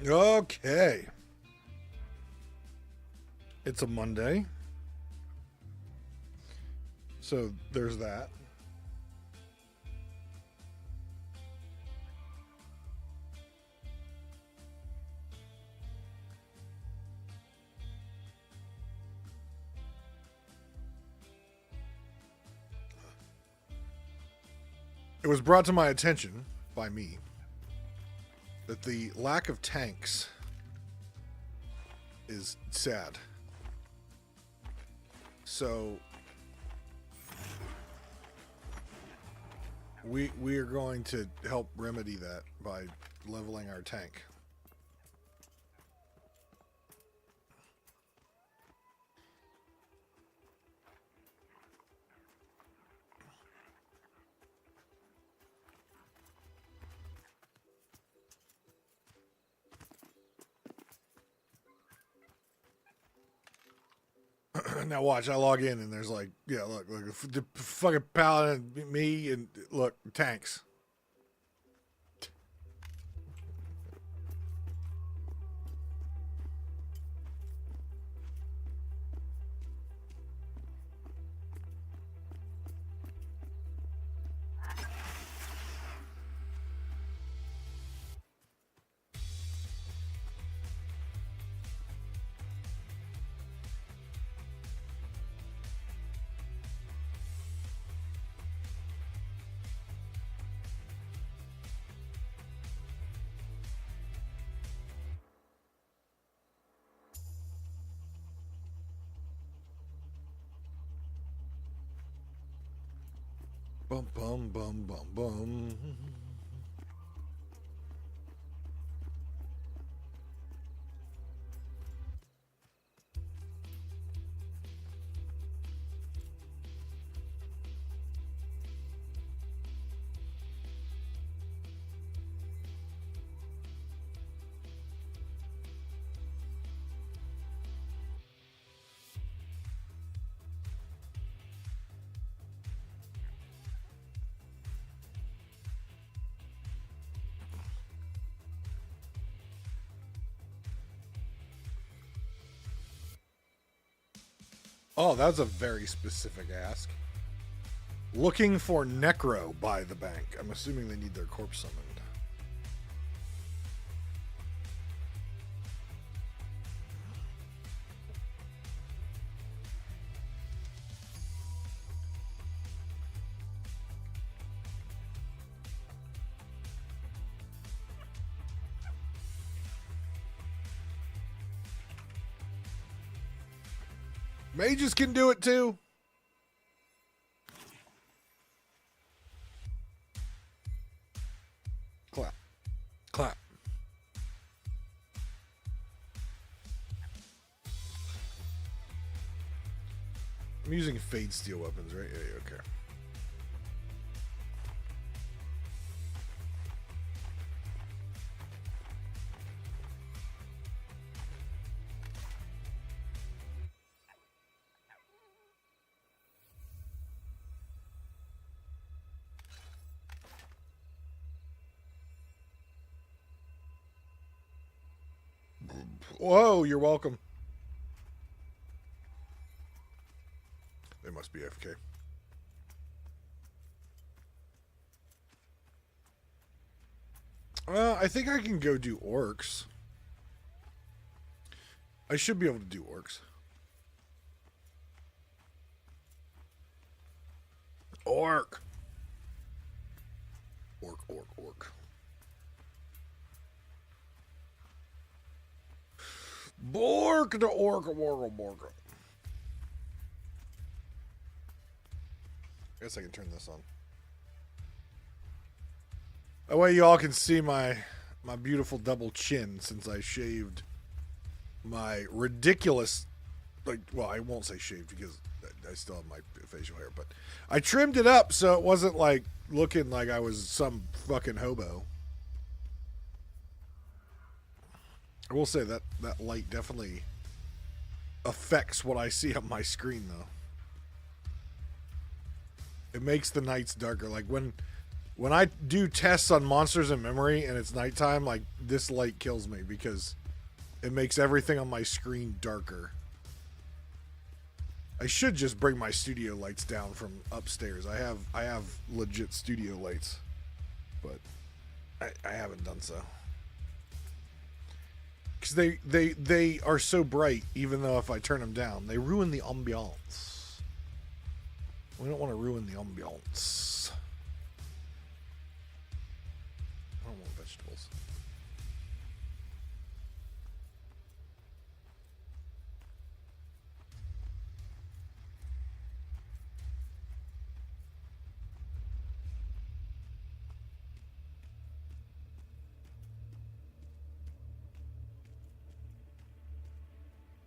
Okay. It's a Monday. So there's that. It was brought to my attention by me that the lack of tanks is sad. So we are going to help remedy that by leveling our tank. Now watch, I log in and there's like, yeah, look, the fucking paladin, me, and look, tanks. Bum bum bum bum bum. Oh, that's a very specific ask. Looking for Necro by the bank. I'm assuming they need their corpse summoned. Mages can do it too. Clap. Clap. I'm using Fade Steel weapons, right? Yeah, okay. Whoa, you're welcome. They must be AFK. I think I can go do orcs. I should be able to do orcs. Orc. Orc, orc, orc. Bork the orc, orc, orc. I guess I can turn this on. That way y'all can see my beautiful double chin since I shaved my ridiculous, like, well, I won't say shaved because I still have my facial hair, but I trimmed it up so it wasn't like looking like I was some fucking hobo. I will say that that light definitely affects what I see on my screen, though. It makes the nights darker. Like when When I do tests on monsters in memory and it's nighttime, like, this light kills me because it makes everything on my screen darker. I should just bring my studio lights down from upstairs. I have legit studio lights, but I haven't done so. Because they are so bright, even though if I turn them down, they ruin the ambiance. We don't want to ruin the ambiance. I don't want vegetables.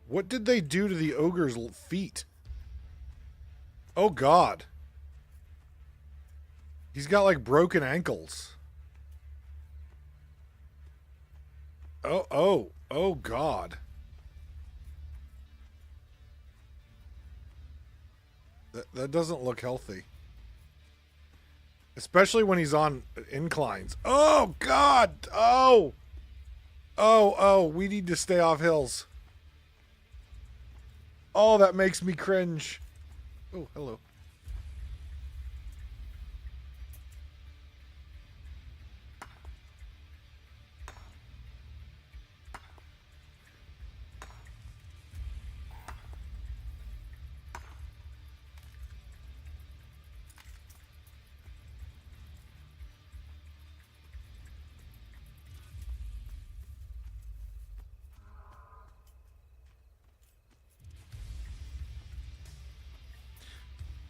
What did they do to the ogre's feet? Oh, God. He's got, like, broken ankles. Oh, God. That doesn't look healthy. Especially when he's on inclines. Oh, God. Oh, we need to stay off hills. Oh, that makes me cringe. Oh, hello.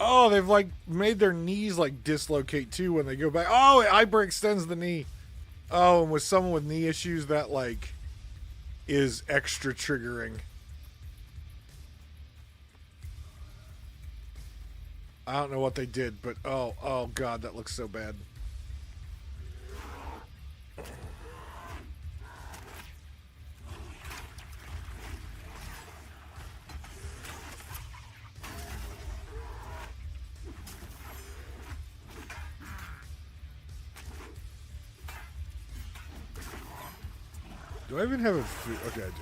Oh, they've like made their knees like dislocate too when they go back. Oh, it hyperextends the knee. Oh, and with someone with knee issues, that like is extra triggering. I don't know what they did, but oh God, that looks so bad. Do I even have a food? Okay, I do.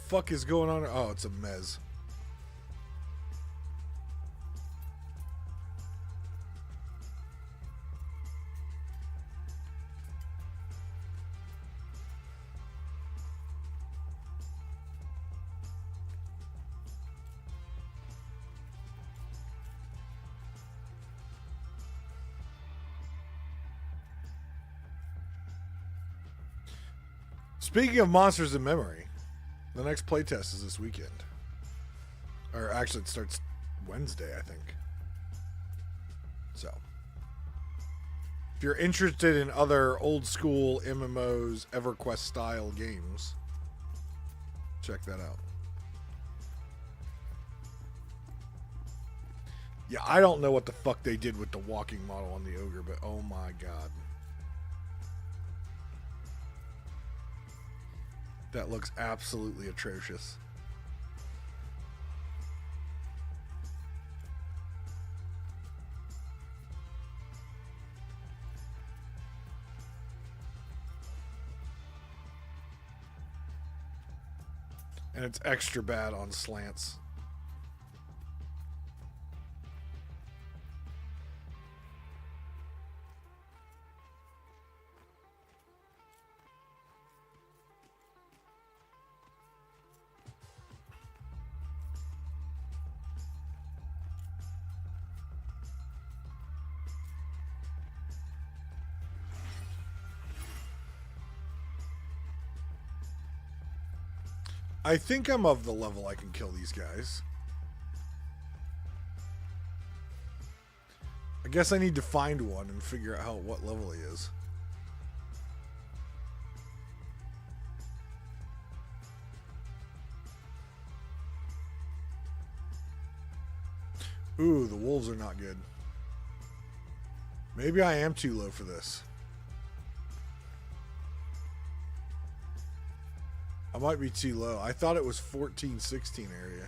Fuck is going on? Oh, it's a mez. Speaking of monsters in memory, the next playtest is this weekend. Or actually, it starts Wednesday, I think. So, if you're interested in other old school MMOs, EverQuest style games, check that out. Yeah, I don't know what the fuck they did with the walking model on the ogre, but oh my God. That looks absolutely atrocious. And it's extra bad on slants. I think I'm of the level I can kill these guys. I guess I need to find one and figure out what level he is. Ooh, the wolves are not good. Maybe I am too low for this. I might be too low. I thought it was 14, 16 area.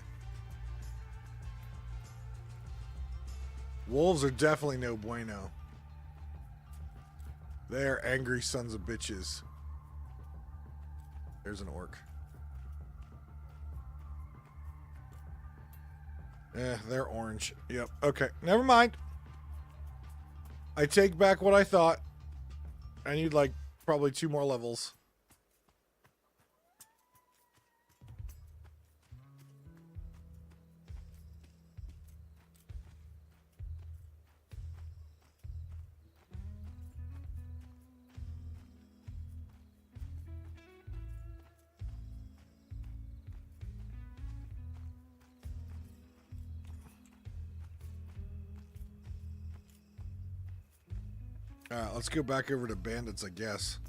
Wolves are definitely no bueno. They're angry sons of bitches. There's an orc. They're orange. Yep. Okay. Never mind. I take back what I thought. I need like probably 2 more levels. Alright, let's go back over to bandits, I guess.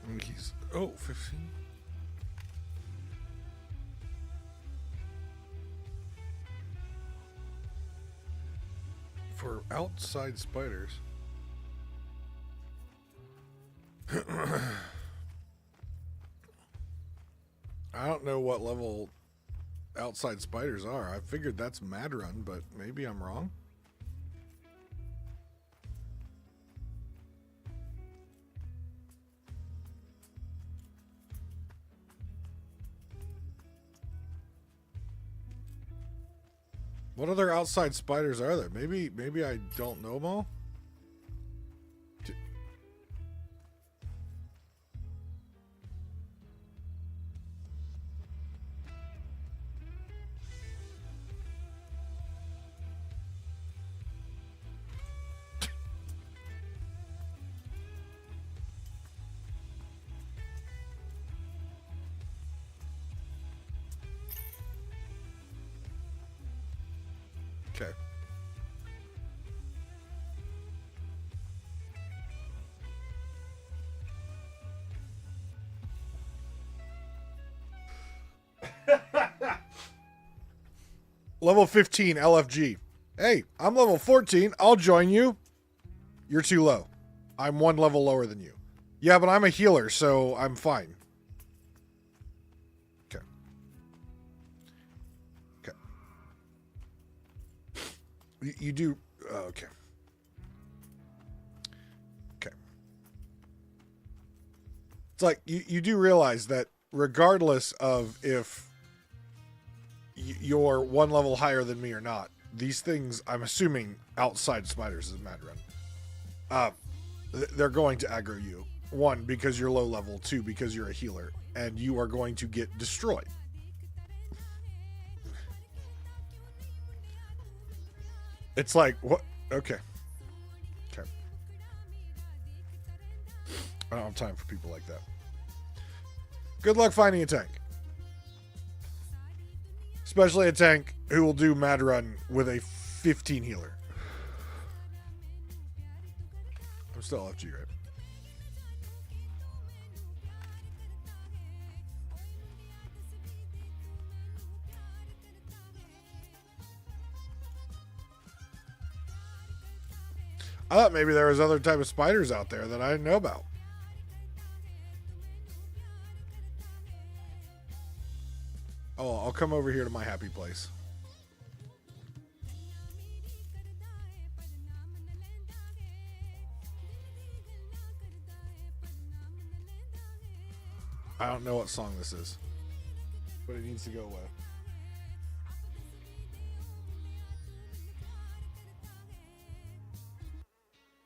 I think he's... Oh, 15. For outside spiders. I don't know what level outside spiders are. I figured that's Mad Run, but maybe I'm wrong. What other outside spiders are there? Maybe I don't know them all. Okay. Level 15 LFG. Hey, I'm level 14. I'll join you. You're too low. I'm 1 level lower than you. Yeah, but I'm a healer, so I'm fine. Okay. Okay. You do... okay. Okay. It's like, you do realize that regardless of if you're 1 level higher than me or not, these things, I'm assuming outside spiders is Mad Run. They're going to aggro you. 1, because you're low level. 2, because you're a healer. And you are going to get destroyed. It's like, what? Okay. Okay. I don't have time for people like that. Good luck finding a tank. Especially a tank who will do Mad Run with a 15 healer. I'm still FG, right? I thought maybe there was other type of spiders out there that I didn't know about. Oh, I'll come over here to my happy place. I don't know what song this is, but it needs to go away.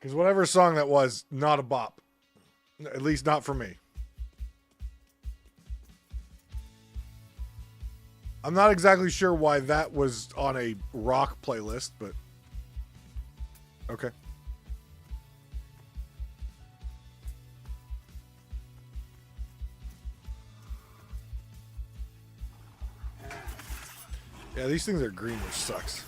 Because whatever song that was, not a bop. At least not for me. I'm not exactly sure why that was on a rock playlist, but okay. Yeah, these things are green, which sucks.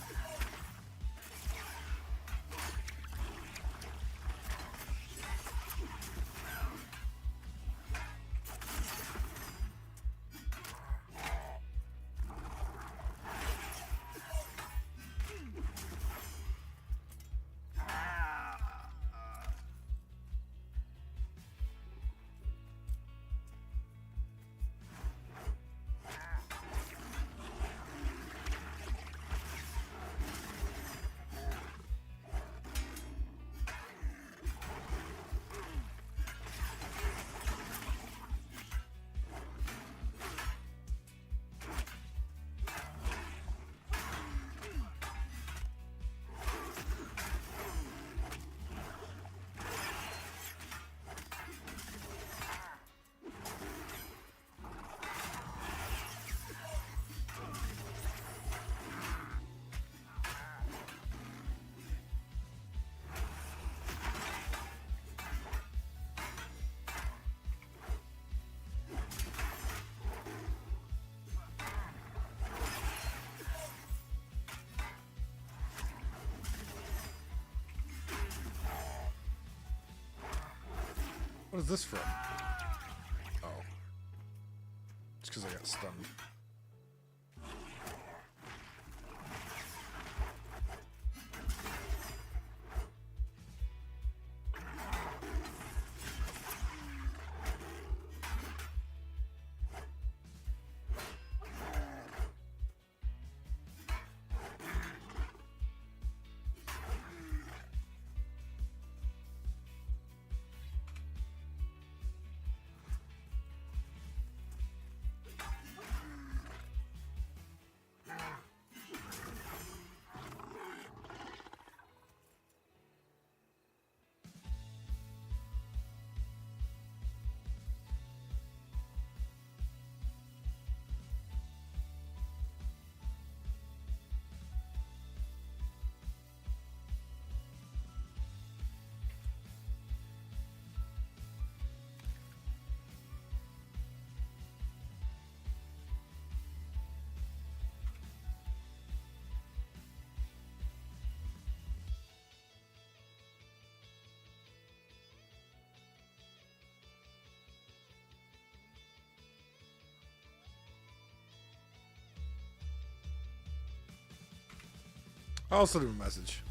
What is this from? Oh. It's because I got stunned. I'll send him a message.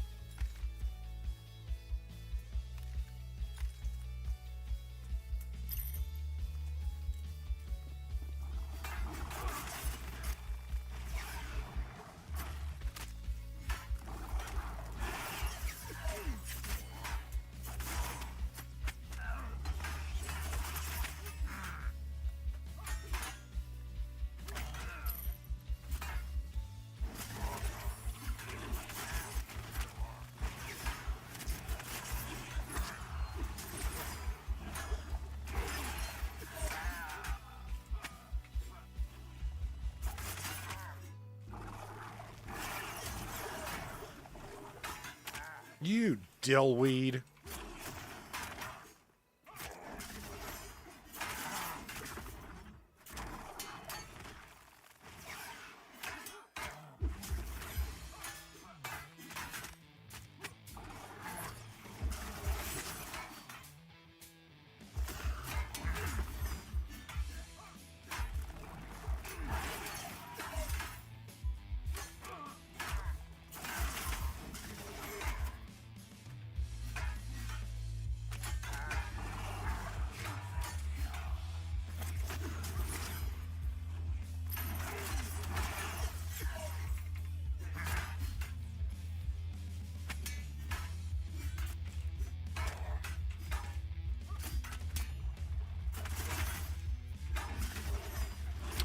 You dillweed.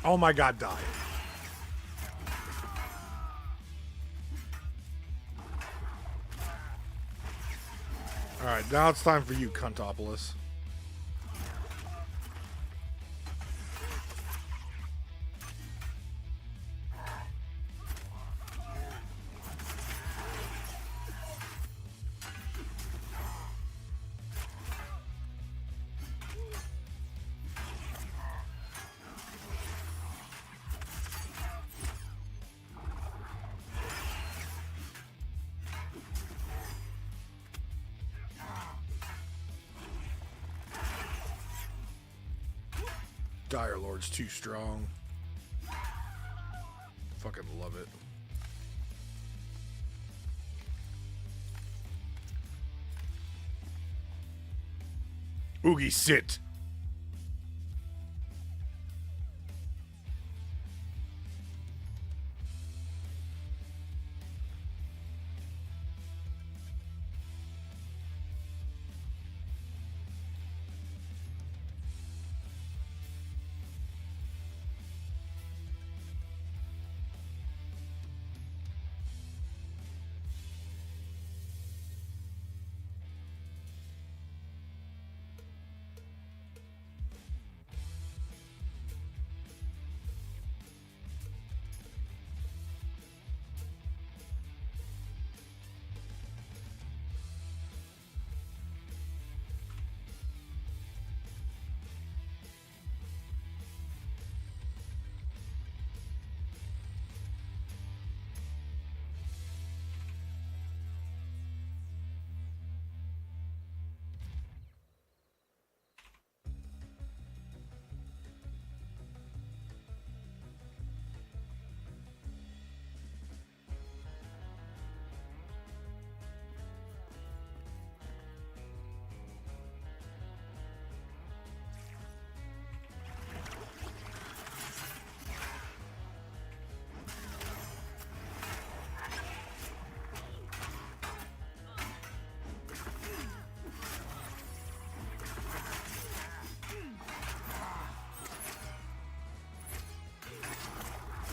Oh my god, die. Alright, now it's time for you, Cuntopolis. Dire Lord's too strong. Fucking love it. Oogie, sit.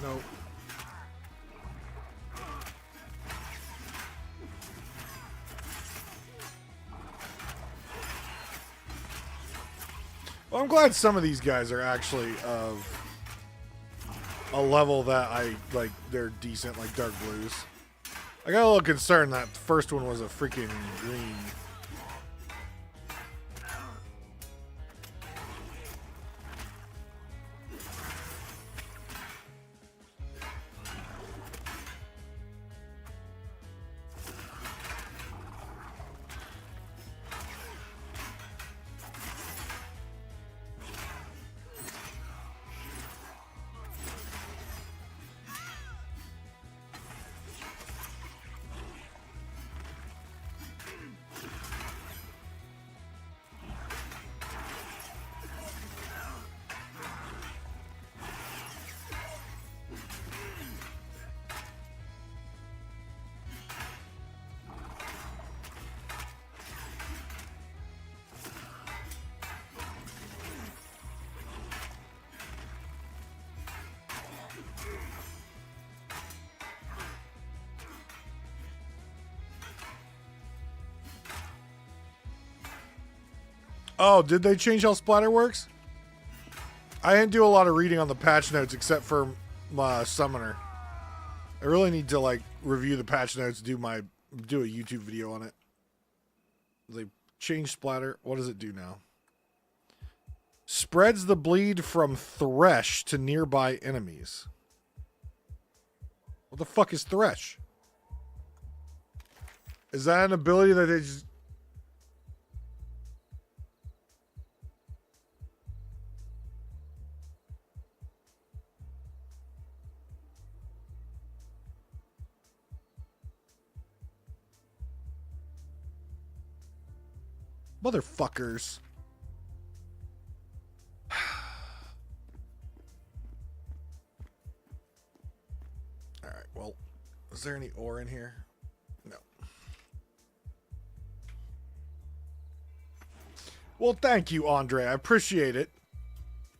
Nope. Well, I'm glad some of these guys are actually of a level that I like. They're decent, like Dark Blues. I got a little concerned that the first one was a freaking green. Oh, did they change how splatter works? I didn't do a lot of reading on the patch notes except for my summoner. I really need to like review the patch notes, do a YouTube video on it. They changed splatter. What does it do now? Spreads the bleed from Thresh to nearby enemies. What the fuck is Thresh? Is that an ability that they just... Motherfuckers. Alright, well, is there any ore in here? No. Well, thank you, Andre. I appreciate it.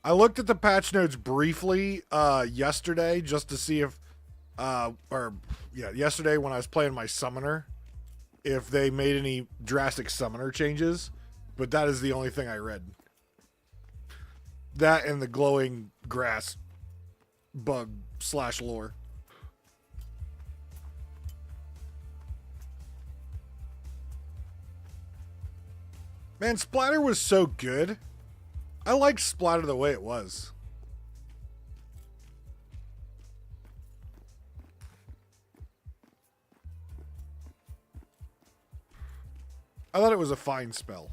I looked at the patch notes briefly yesterday just to see if, yesterday when I was playing my summoner, if they made any drastic summoner changes, but that is the only thing I read. That and the glowing grass bug / lore. Man, Splatter was so good. I liked Splatter the way it was. I thought it was a fine spell.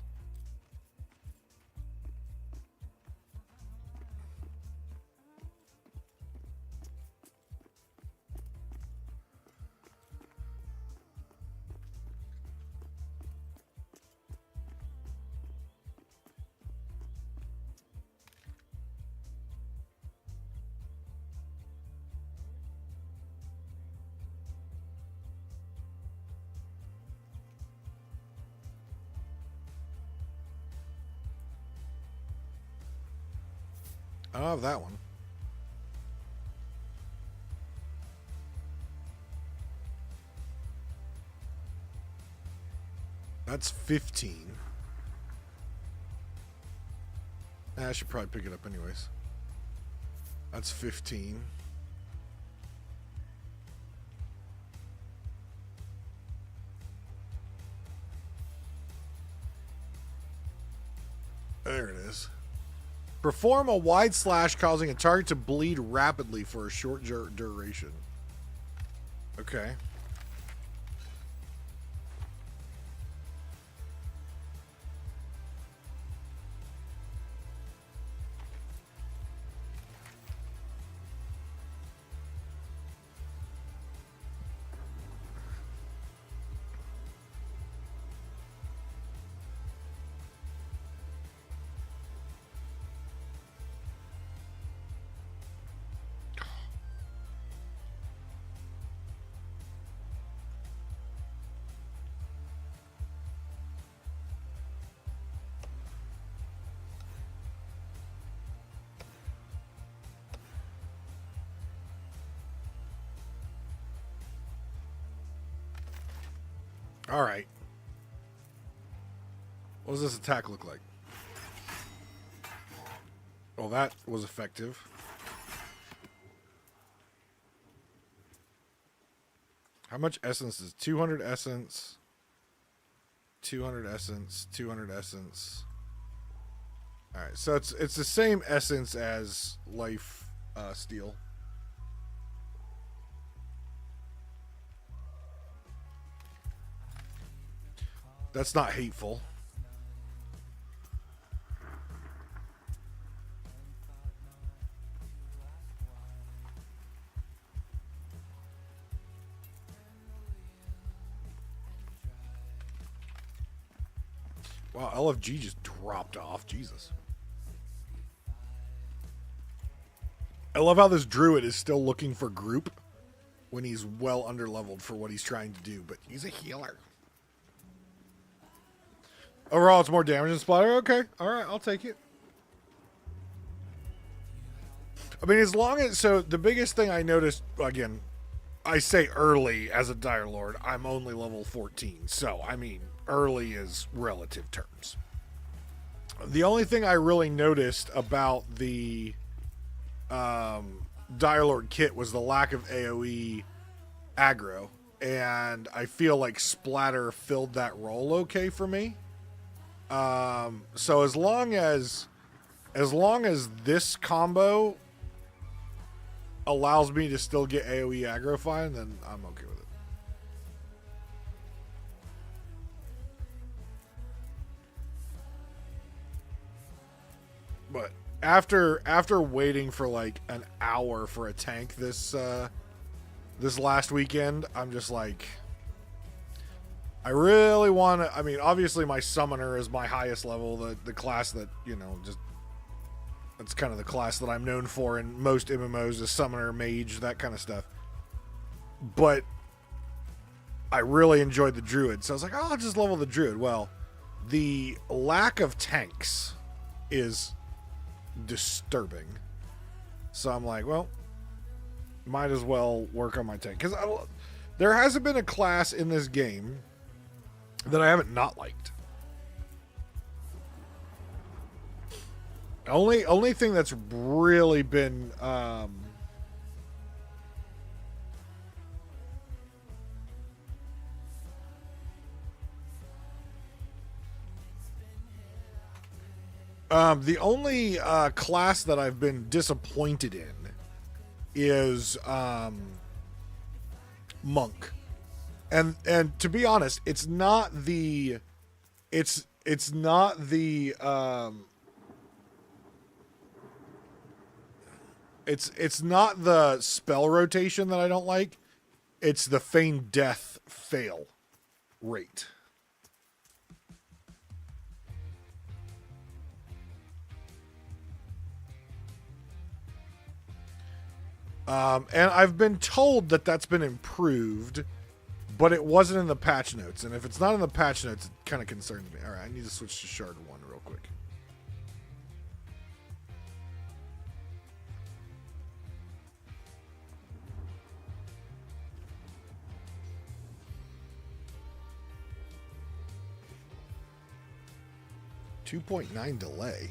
I don't have that one. That's 15. I should probably pick it up anyways. That's 15. There it is. Perform a wide slash causing a target to bleed rapidly for a short duration. Okay. All right. What does this attack look like? Well, that was effective. How much essence is 200 essence? 200 essence, 200 essence. All right, so it's the same essence as life steal. That's not hateful. Wow, LFG just dropped off. Jesus. I love how this druid is still looking for group when he's well underleveled for what he's trying to do, but he's a healer. Overall, it's more damage than splatter. Okay, all right, I'll take it. I mean, as long as... So, the biggest thing I noticed, again, I say early as a Dire Lord. I'm only level 14. So, I mean, early is relative terms. The only thing I really noticed about the Dire Lord kit was the lack of AoE aggro. And I feel like splatter filled that role okay for me. So as long as this combo allows me to still get AoE aggro fine, then I'm okay with it. But after waiting for like an hour for a tank this last weekend, I'm just like, I really want to... I mean, obviously my summoner is my highest level, the class that, you know, just... That's kind of the class that I'm known for in most MMOs, is summoner, mage, that kind of stuff. But I really enjoyed the druid, so I was like, oh, I'll just level the druid. Well, the lack of tanks is disturbing. So I'm like, well, might as well work on my tank. Because there hasn't been a class in this game that I haven't not liked. Only thing that's really been the only class that I've been disappointed in is monk. And to be honest, it's not the spell rotation that I don't like. It's the feigned death fail rate. And I've been told that that's been improved, but it wasn't in the patch notes. And if it's not in the patch notes, it kind of concerns me. All right, I need to switch to Shard 1 real quick. 2.9 delay.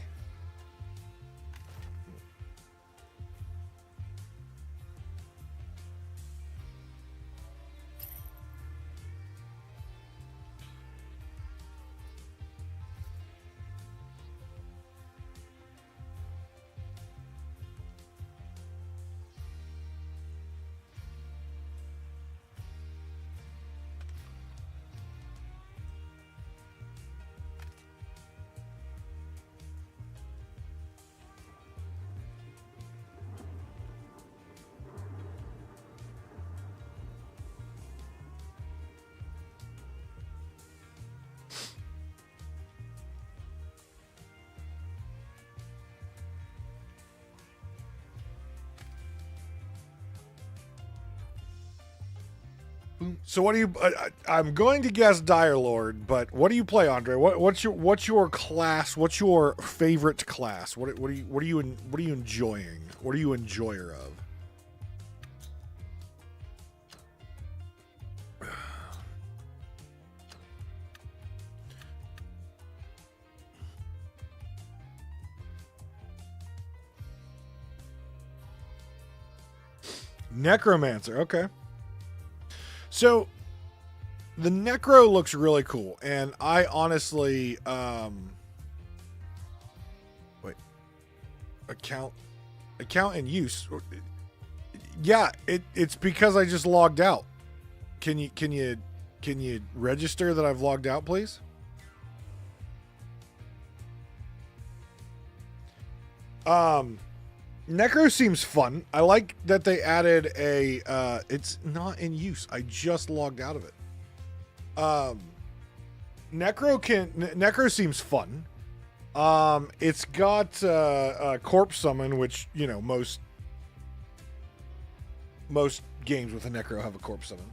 So what do you? I'm going to guess Dire Lord, but what do you play, Andre? What's your class? What's your favorite class? What are you enjoying? What are you enjoyer of? Necromancer. Okay. So, the Necro looks really cool, and I honestly, wait, account and use, yeah, it's because I just logged out. Can you register that I've logged out, please? Necro seems fun. I like that they added a, it's not in use. I just logged out of it. Necro seems fun. It's got, corpse summon, which, you know, most games with a Necro have a corpse summon.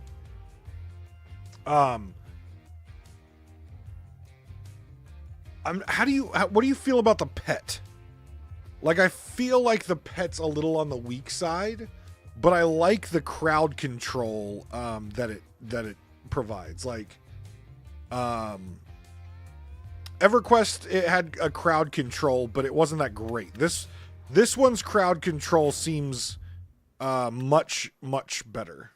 What do you feel about the pet? Like, I feel like the pet's a little on the weak side, but I like the crowd control that it provides. Like, EverQuest, it had a crowd control, but it wasn't that great. This one's crowd control seems much better.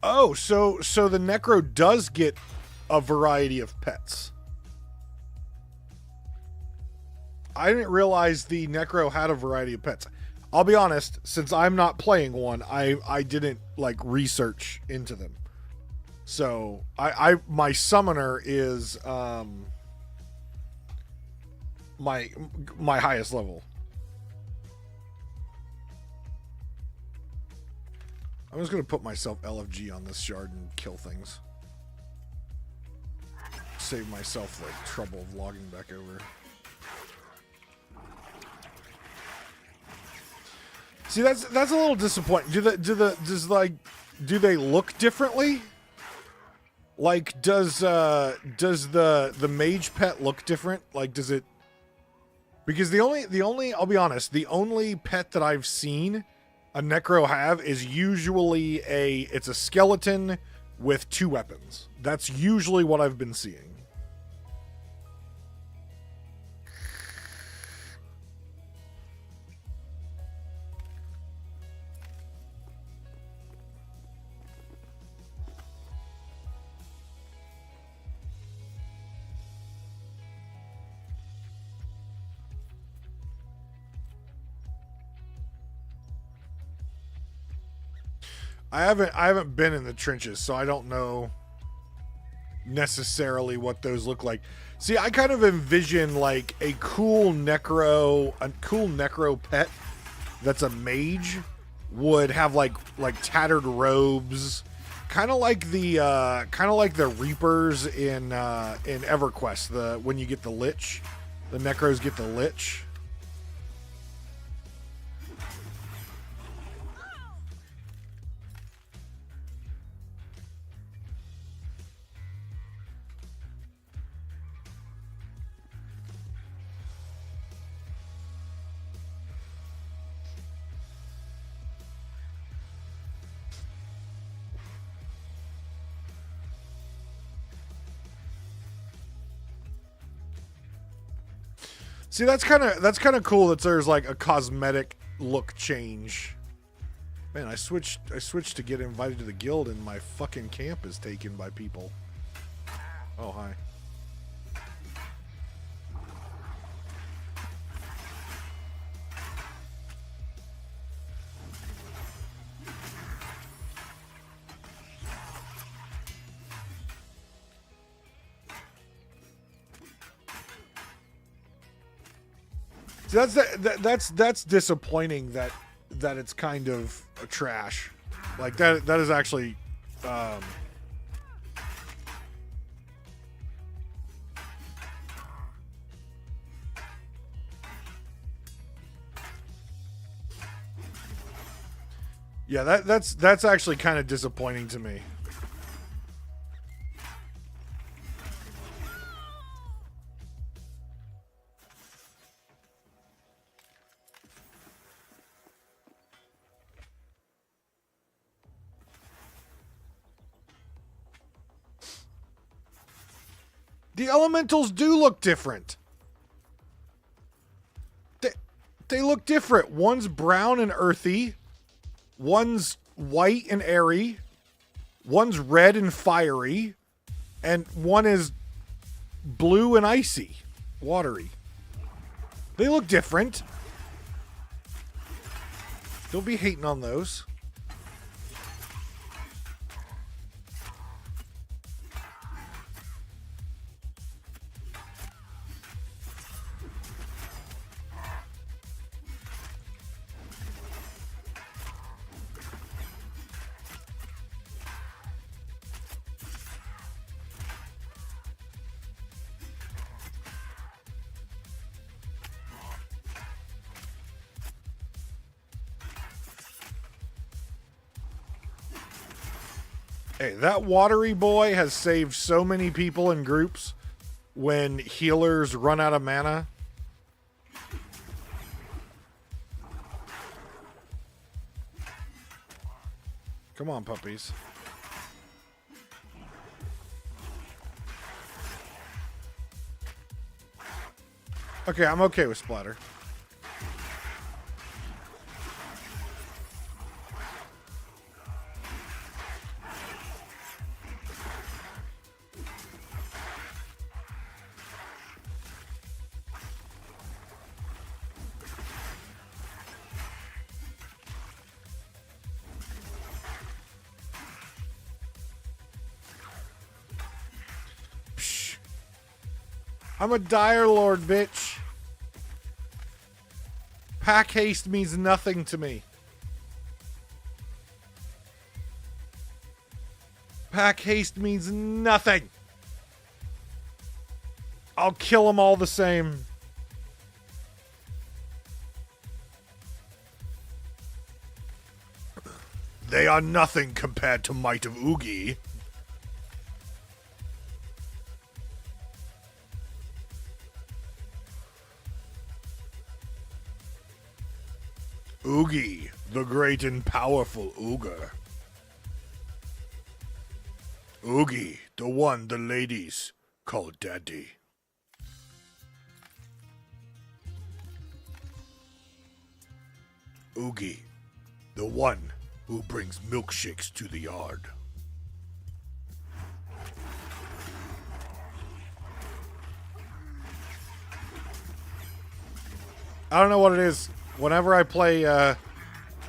Oh, so the Necro does get a variety of pets. I didn't realize the Necro had a variety of pets. I'll be honest, since I'm not playing one, I didn't like research into them. So my summoner is my highest level. I'm just going to put myself LFG on this shard and kill things. Save myself the trouble of logging back over. See, that's a little disappointing. Do they look differently? Like, does the mage pet look different? Like, does it? Because the only I'll be honest, the only pet that I've seen a Necro have is usually it's a skeleton with 2 weapons. That's usually what I've been seeing. I haven't been in the trenches, so I don't know necessarily what those look like. See, I kind of envision like a cool necro pet that's a mage would have like tattered robes, kind of like the Reapers in EverQuest. When you get the Lich, the Necros get the Lich. See, that's kind of cool that there's like a cosmetic look change. Man, I switched to get invited to the guild, and my fucking camp is taken by people. Oh, hi. See, that's disappointing that it's kind of a trash. Like that is actually yeah, that's actually kind of disappointing to me. The elementals do look different. They look different. One's brown and earthy. One's white and airy. One's red and fiery. And one is blue and icy. Watery. They look different. Don't be hating on those. Hey, that watery boy has saved so many people in groups when healers run out of mana. Come on, puppies. Okay, I'm okay with splatter. I'm a Dire Lord, bitch. Pack haste means nothing to me. Pack haste means nothing. I'll kill them all the same. They are nothing compared to Might of Oogie. Oogie, the great and powerful ogre. Oogie, the one the ladies call daddy. Oogie, the one who brings milkshakes to the yard. I don't know what it is. Whenever I play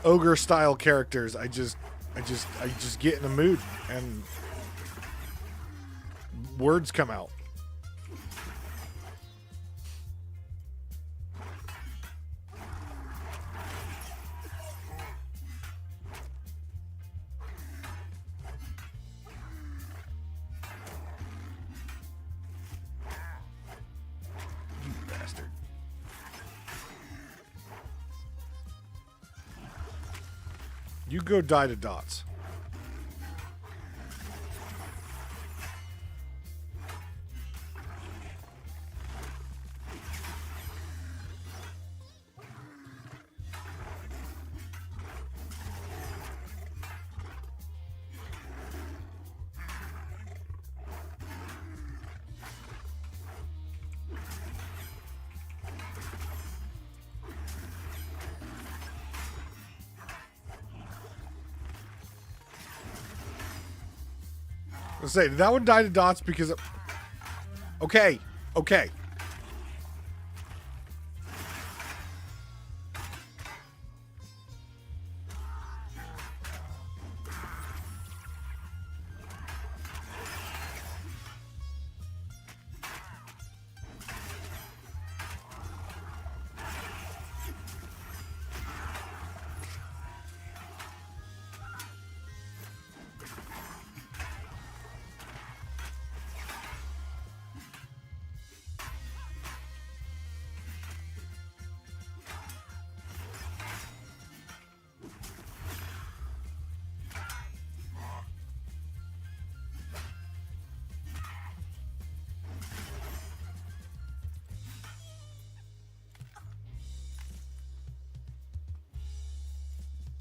ogre style characters, I just get in a mood and words come out. You bastard. You go die to dots. Let's say, did that one die to dots because of... Okay. Okay.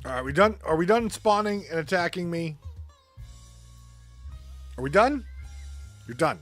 All right, we done? Are we done spawning and attacking me? Are we done? You're done.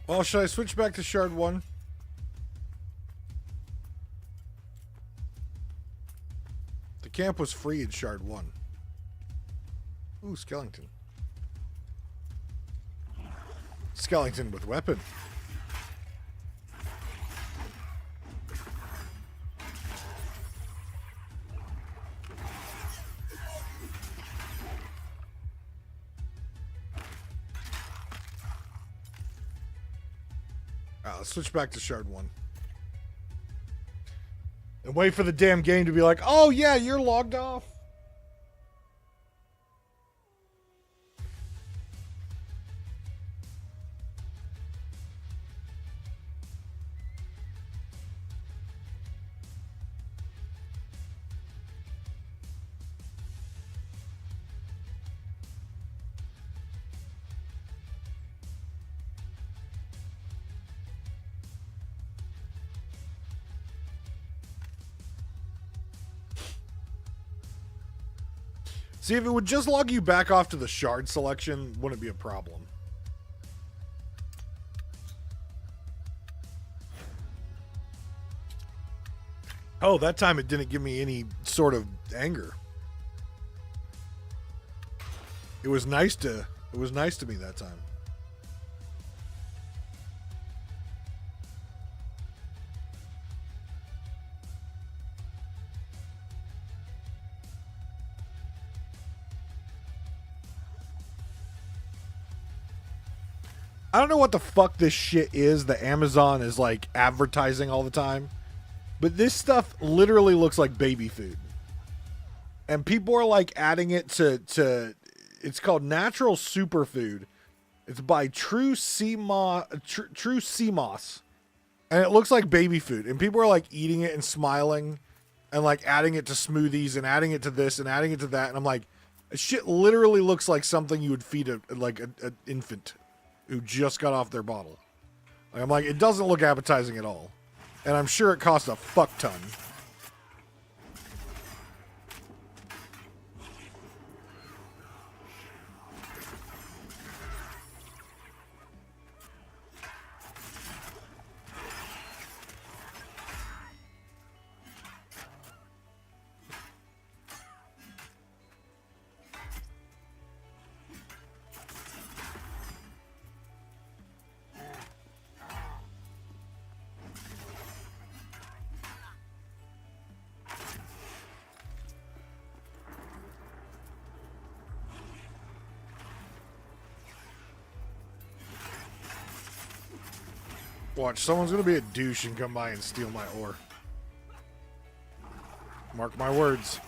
Well, should I switch back to Shard 1? The camp was free in Shard 1. Ooh, Skellington. Skellington with weapon. Let's switch back to Shard 1. And wait for the damn game to be like, oh yeah, you're logged off. See, if it would just log you back off to the shard selection, wouldn't be a problem. Oh, that time it didn't give me any sort of anger. It was nice to me that time. I don't know what the fuck this shit is that Amazon is like advertising all the time, but this stuff literally looks like baby food. And people are like adding it to it's called natural superfood. It's by True Sea Moss, and it looks like baby food. And people are like eating it and smiling, and like adding it to smoothies and adding it to this and adding it to that. And I'm like, this shit literally looks like something you would feed an infant who just got off their bottle. I'm like, it doesn't look appetizing at all. And I'm sure it costs a fuck ton. Watch, someone's gonna be a douche and come by and steal my ore. Mark my words.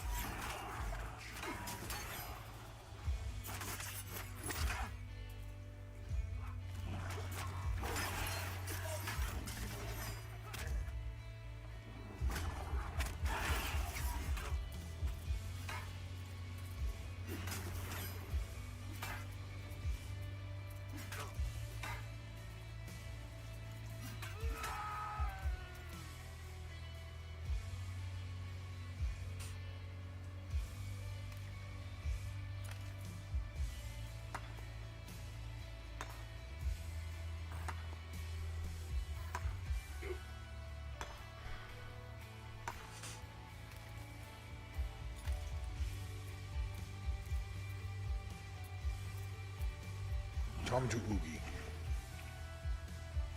Come to Oogie.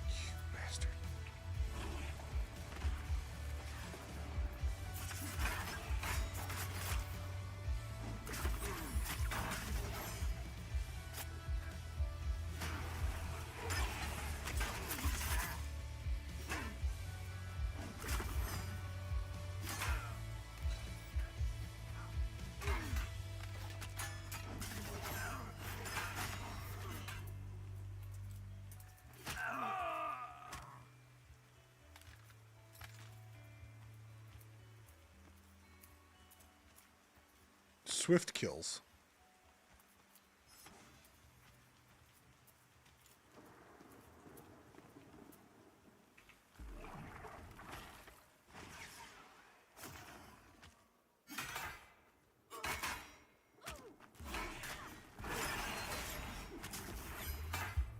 You bastard. Swift kills.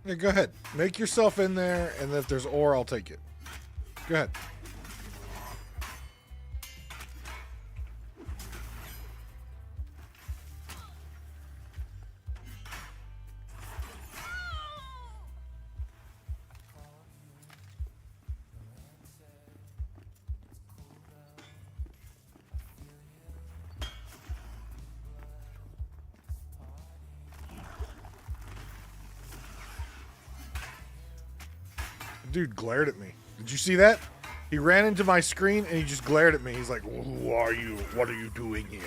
Yeah, go ahead. Make yourself in there, and if there's ore, I'll take it. Go ahead. Dude glared at me. Did you see that? He ran into my screen and he just glared at me. He's like, "Who are you? What are you doing here?"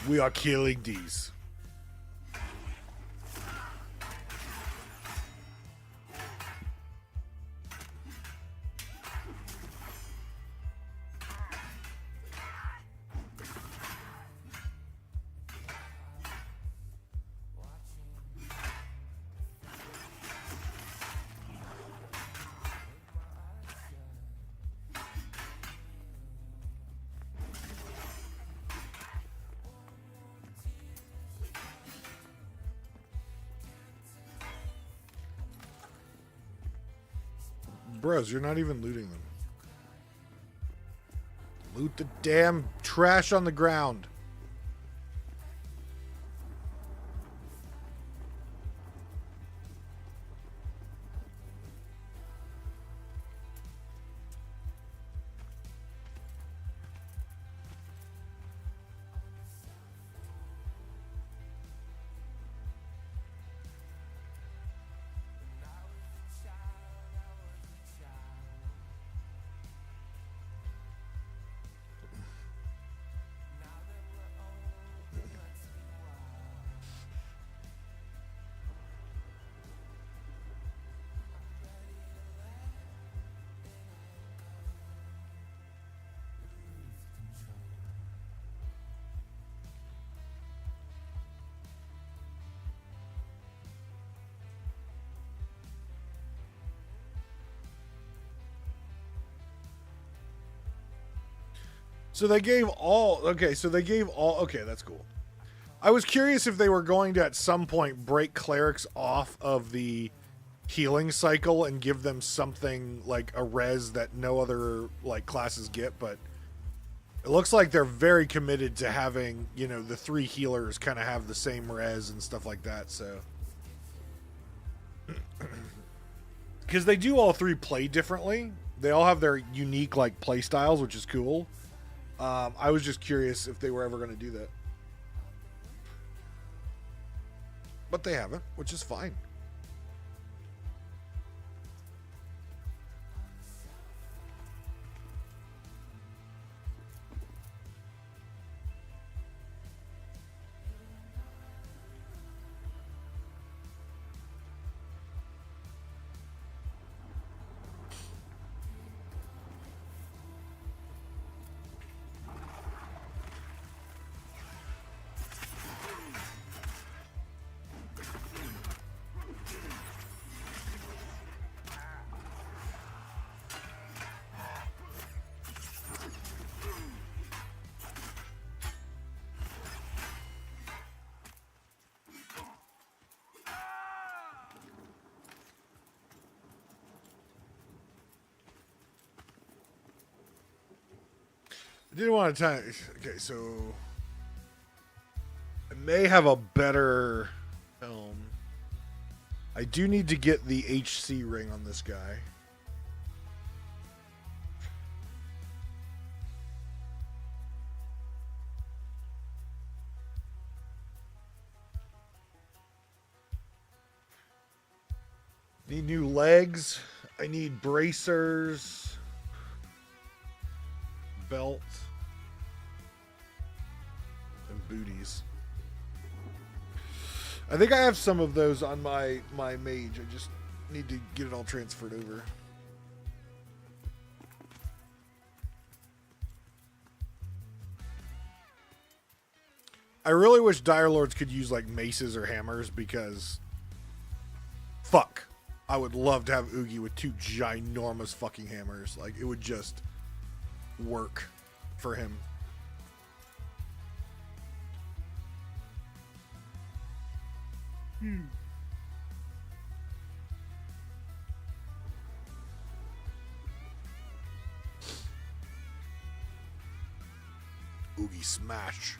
We are killing these. Bros, you're not even looting them. Loot the damn trash on the ground. So they gave all... Okay, so they gave all... Okay, that's cool. I was curious if they were going to, at some point, break clerics off of the healing cycle and give them something like a res that no other like classes get, but it looks like they're very committed to having, you know, the three healers kind of have the same res and stuff like that, so... Because they do all three play differently. They all have their unique, like, play styles, which is cool. I was just curious if they were ever going to do that. But they haven't, which is fine. I didn't want to time. Okay, so I may have a better film. I do need to get the HC ring on this guy. Need new legs. I need bracers. Belt. And booties. I think I have some of those on my mage. I just need to get it all transferred over. I really wish Dire Lords could use like maces or hammers because fuck. I would love to have Oogie with 2 ginormous fucking hammers. Like, it would just work for him. Oogie smash.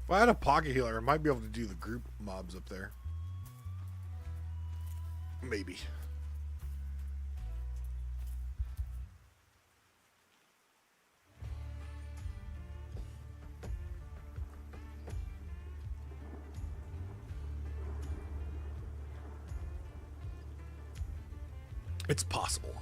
If I had a pocket healer, I might be able to do the group mobs up there. Maybe. It's possible.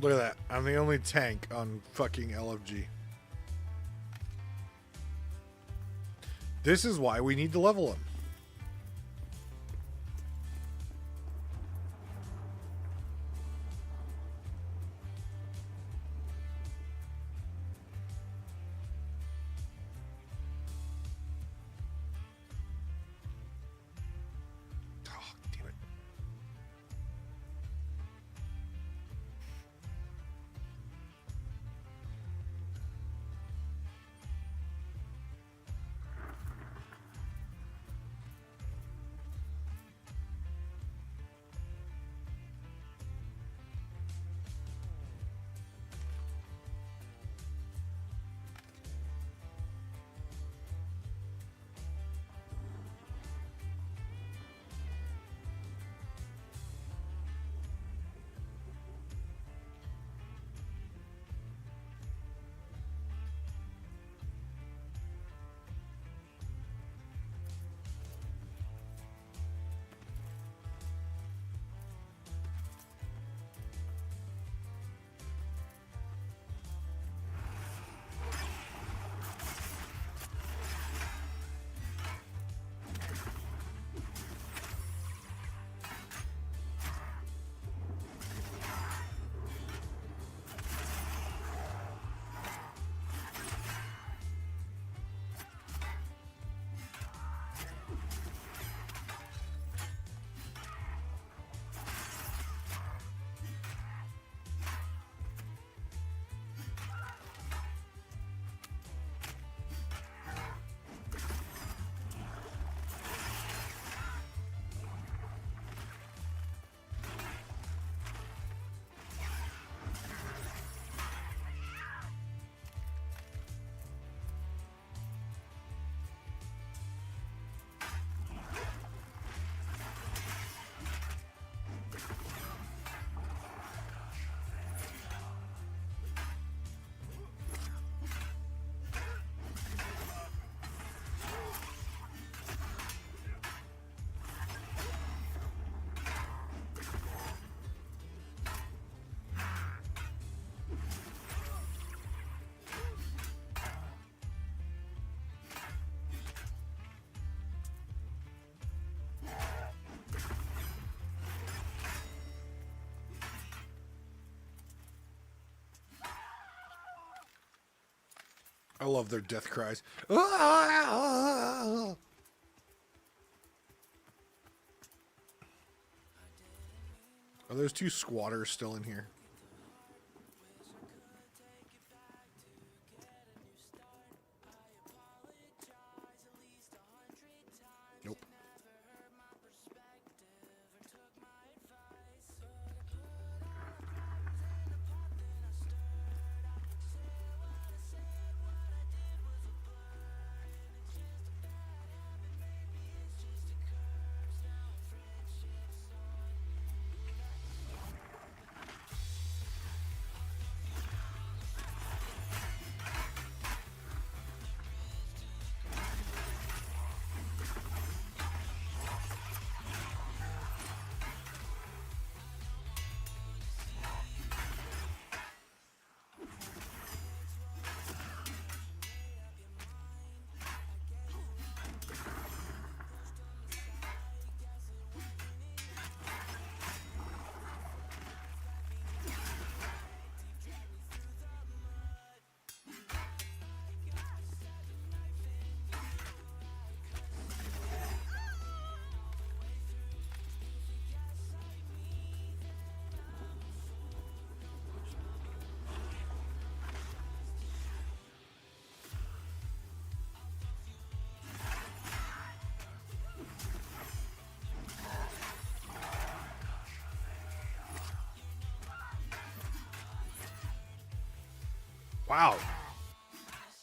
Look at that. I'm the only tank on fucking LFG. This is why we need to level him. Oh, damn it. I love their death cries. Are those two squatters still in here? Nope. Wow.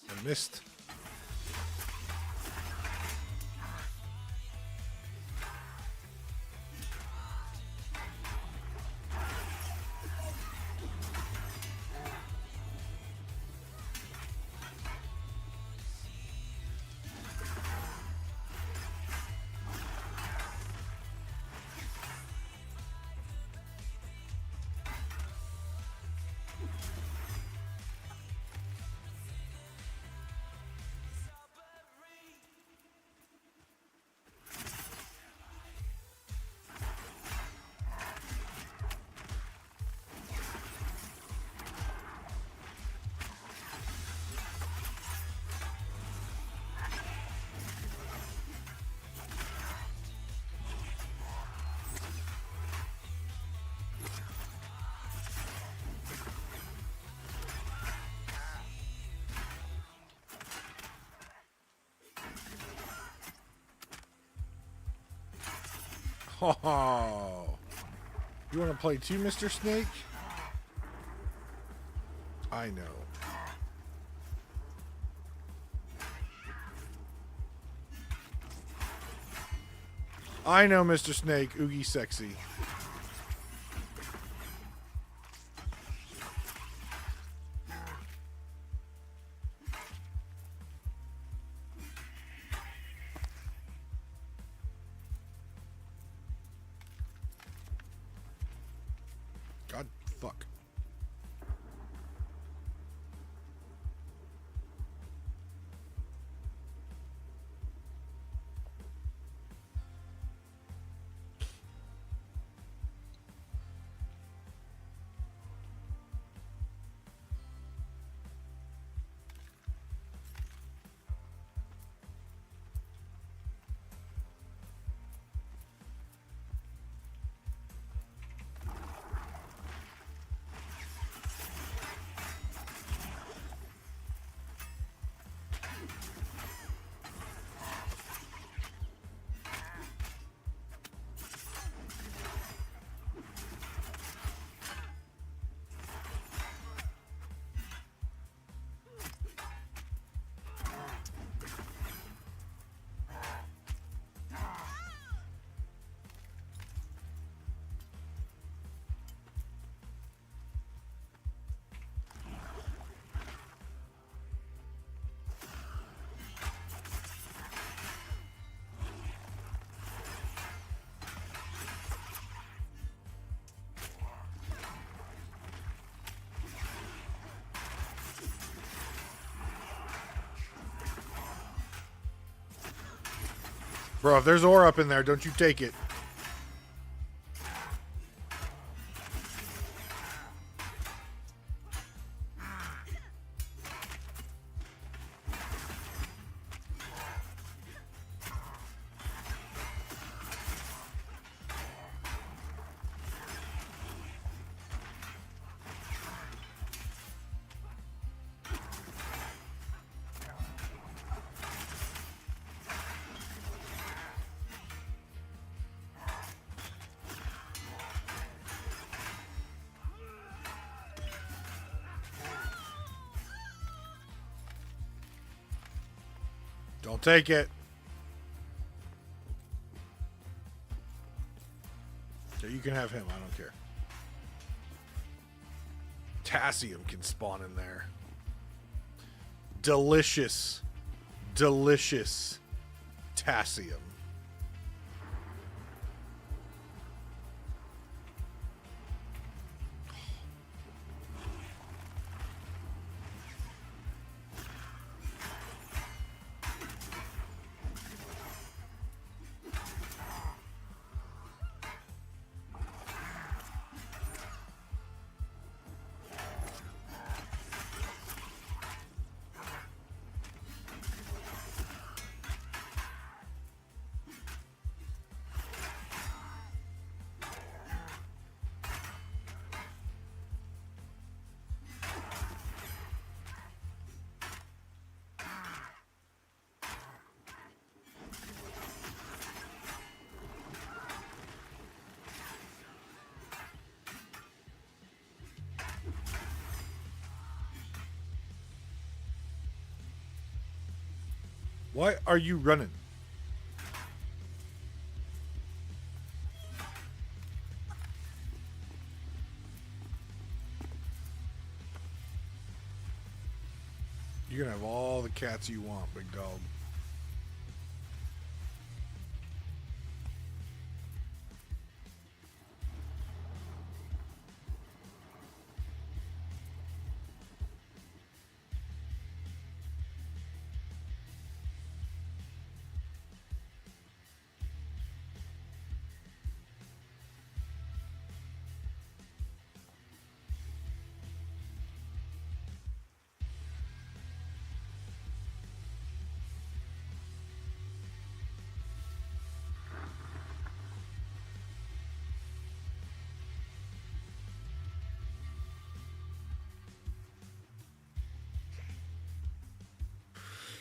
I missed. Oh, you want to play too, Mr. Snake? I know. I know, Mr. Snake. Oogie sexy. God, fuck. Bro, if there's ore up in there, don't you take it. Don't take it. So you can have him. I don't care. Potassium can spawn in there. Delicious. Delicious. Potassium. Why are you running? You're gonna have all the cats you want, big dog.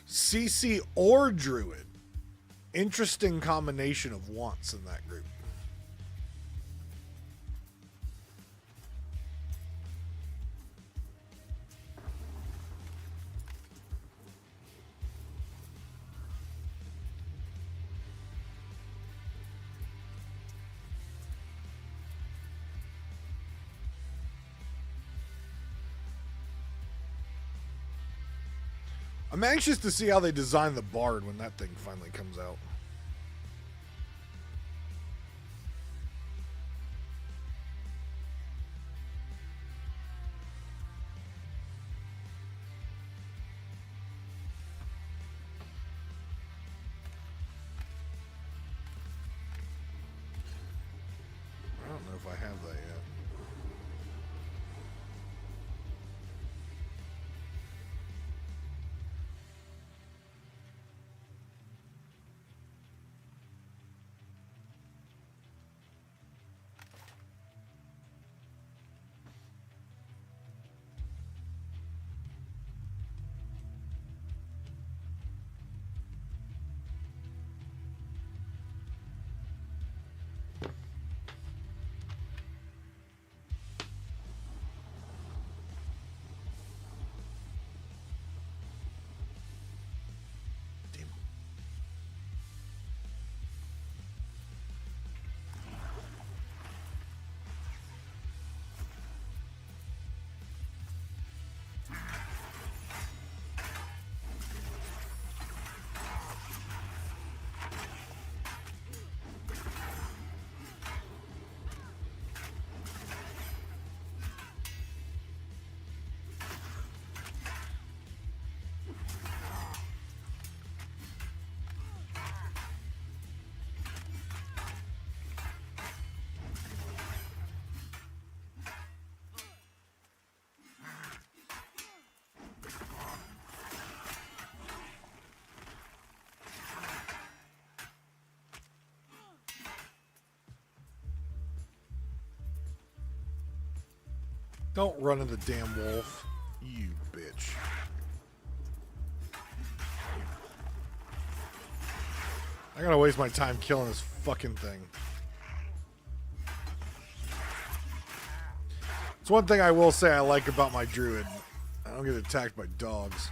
CC or Druid. Interesting combination of wants in that group. I'm anxious to see how they design the Bard when that thing finally comes out. I don't know if I have that yet. Don't run into the damn wolf, you bitch. I gotta waste my time killing this fucking thing. It's one thing I will say I like about my druid. I don't get attacked by dogs.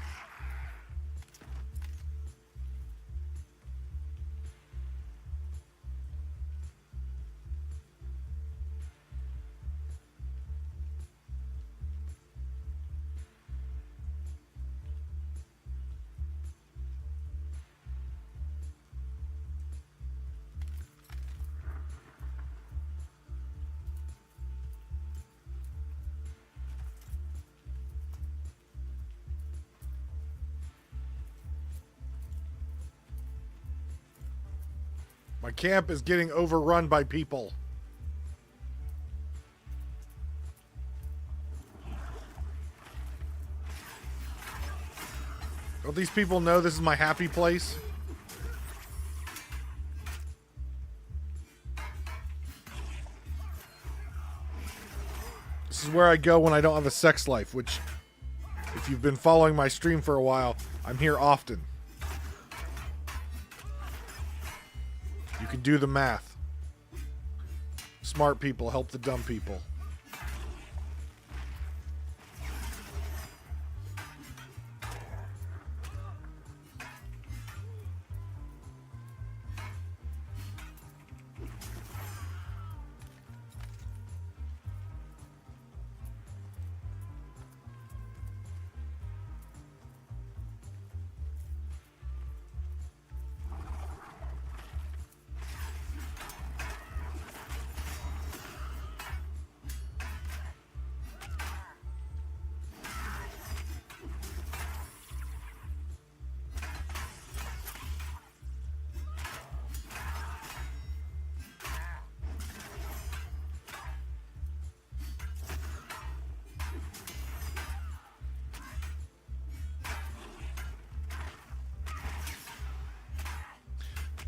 My camp is getting overrun by people. Don't these people know this is my happy place? This is where I go when I don't have a sex life, which, if you've been following my stream for a while, I'm here often. You can do the math. Smart people help the dumb people.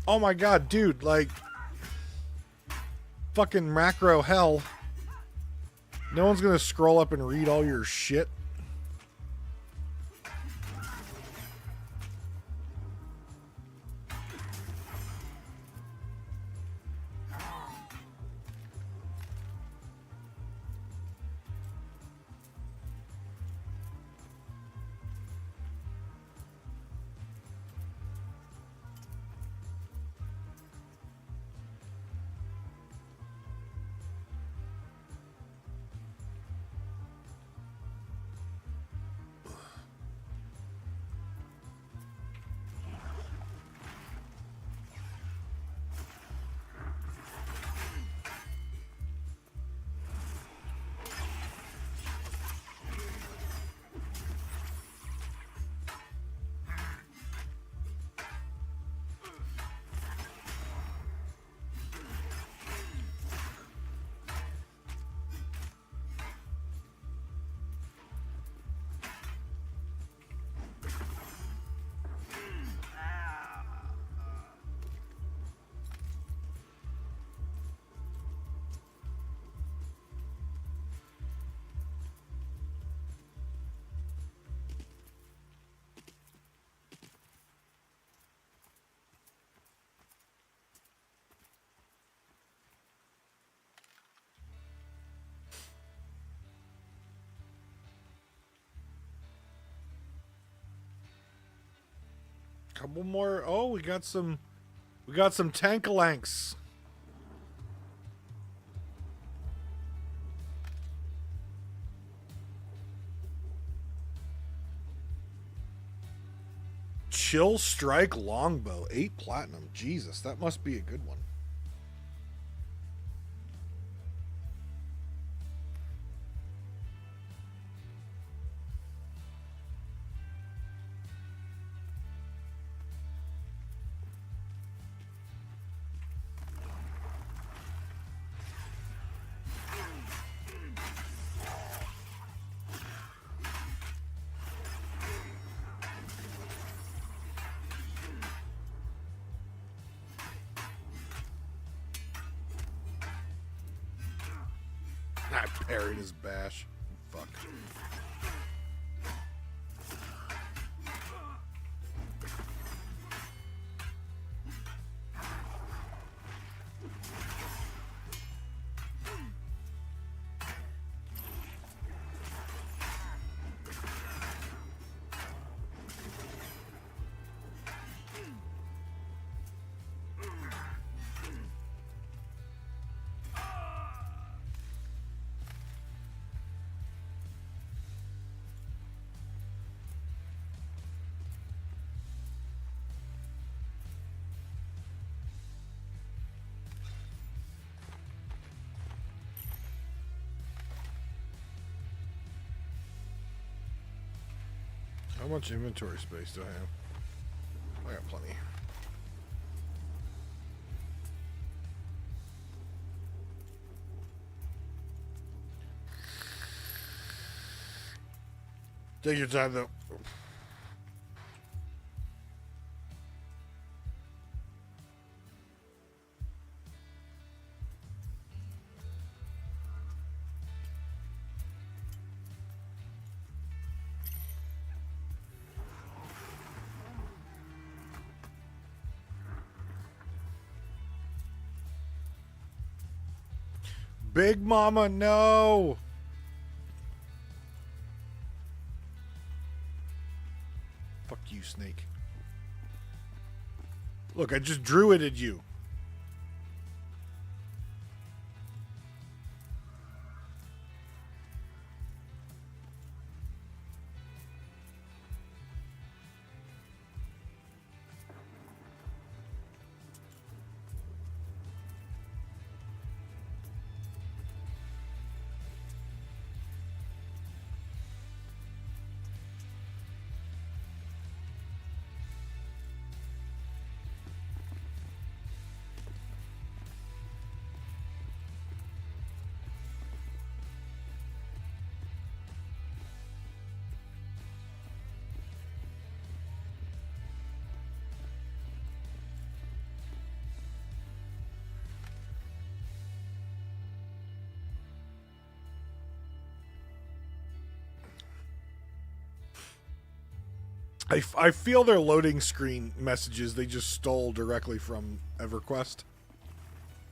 Oh my god, dude, like, fucking macro hell. No one's gonna scroll up and read all your shit. Couple more. Oh, we got some tankalanks. Chill Strike Longbow, 8 platinum. Jesus, that must be a good one. I parried his bash. Fuck. How much inventory space do I have? I got plenty. Take your time, though. Big Mama, no! Fuck you, snake. Look, I just druided you. I feel their loading screen messages they just stole directly from EverQuest,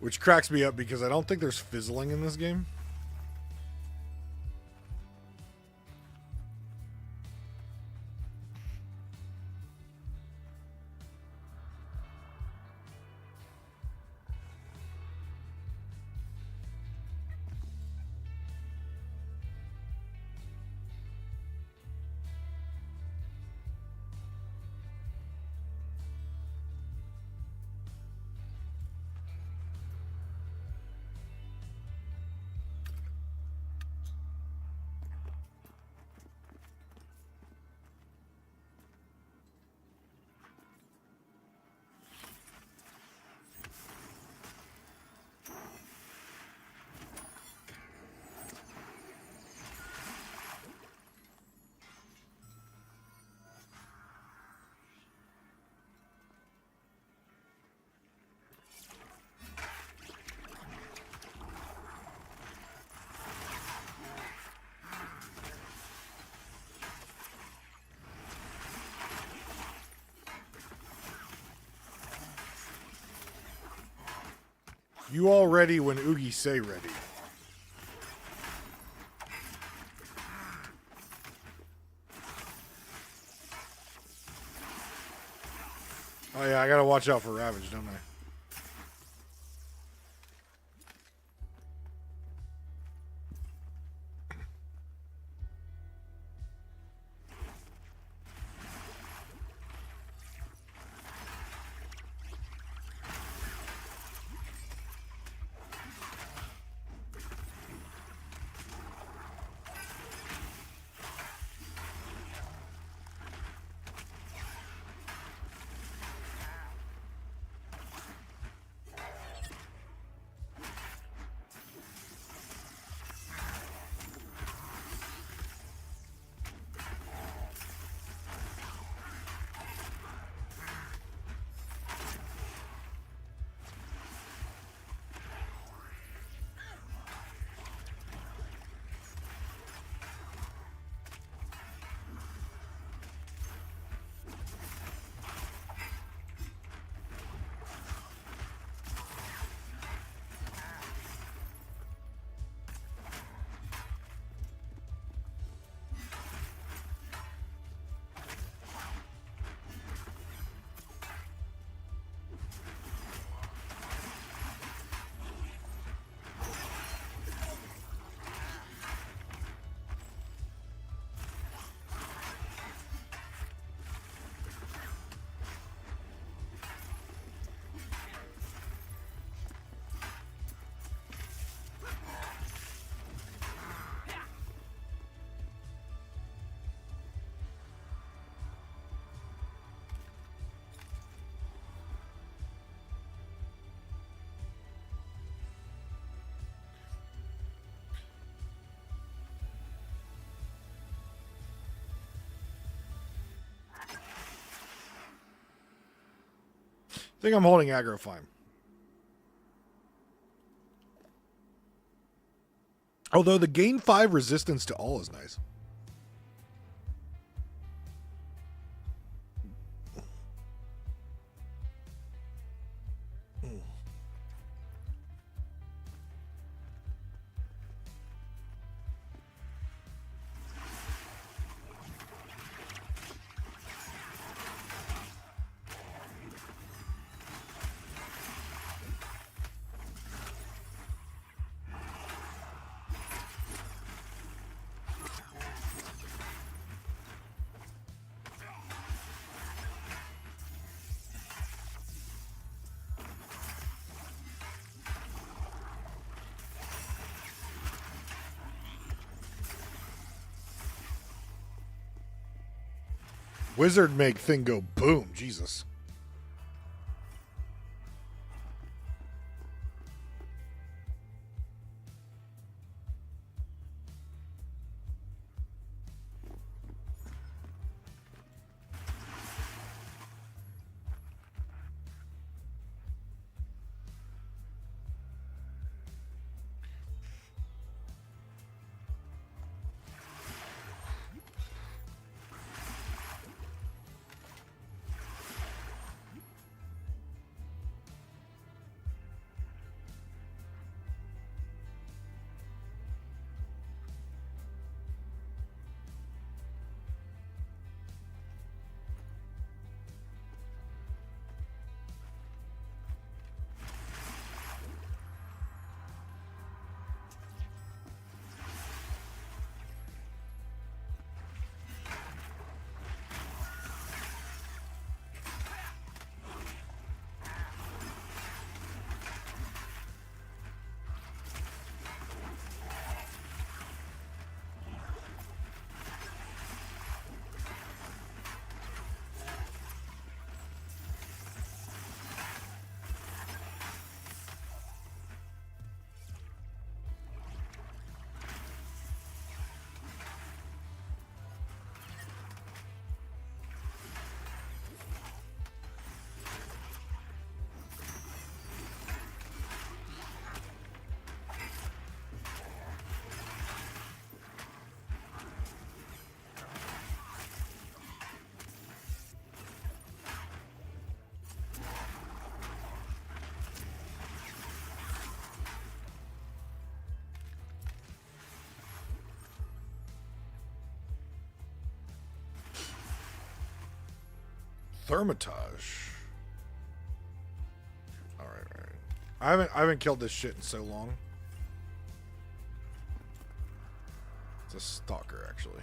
which cracks me up because I don't think there's fizzling in this game. You all ready when Oogie say ready. Oh yeah, I gotta watch out for Ravage, don't I? think I'm holding aggro fine. Although the gain 5 resistance to all is nice. Wizard make thing go boom. Jesus. Thermitage. All right. I haven't killed this shit in so long. It's a stalker, actually.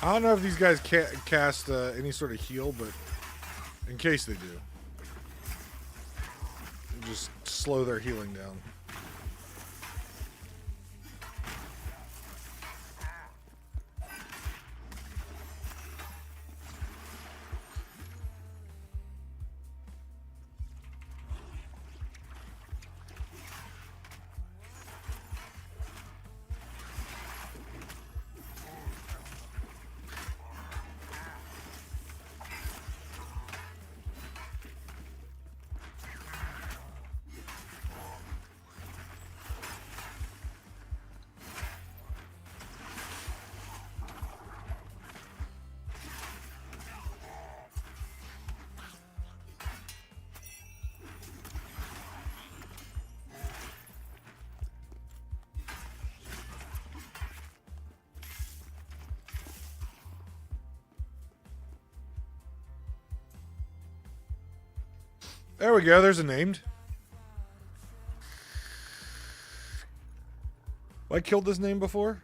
I don't know if these guys cast any sort of heal, but in case they do, just slow their healing down. There we go. There's a named. I killed this name before.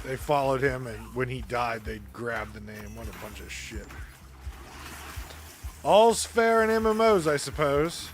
They followed him, and when he died, they'd grab the name. What a bunch of shit. All's fair in MMOs, I suppose.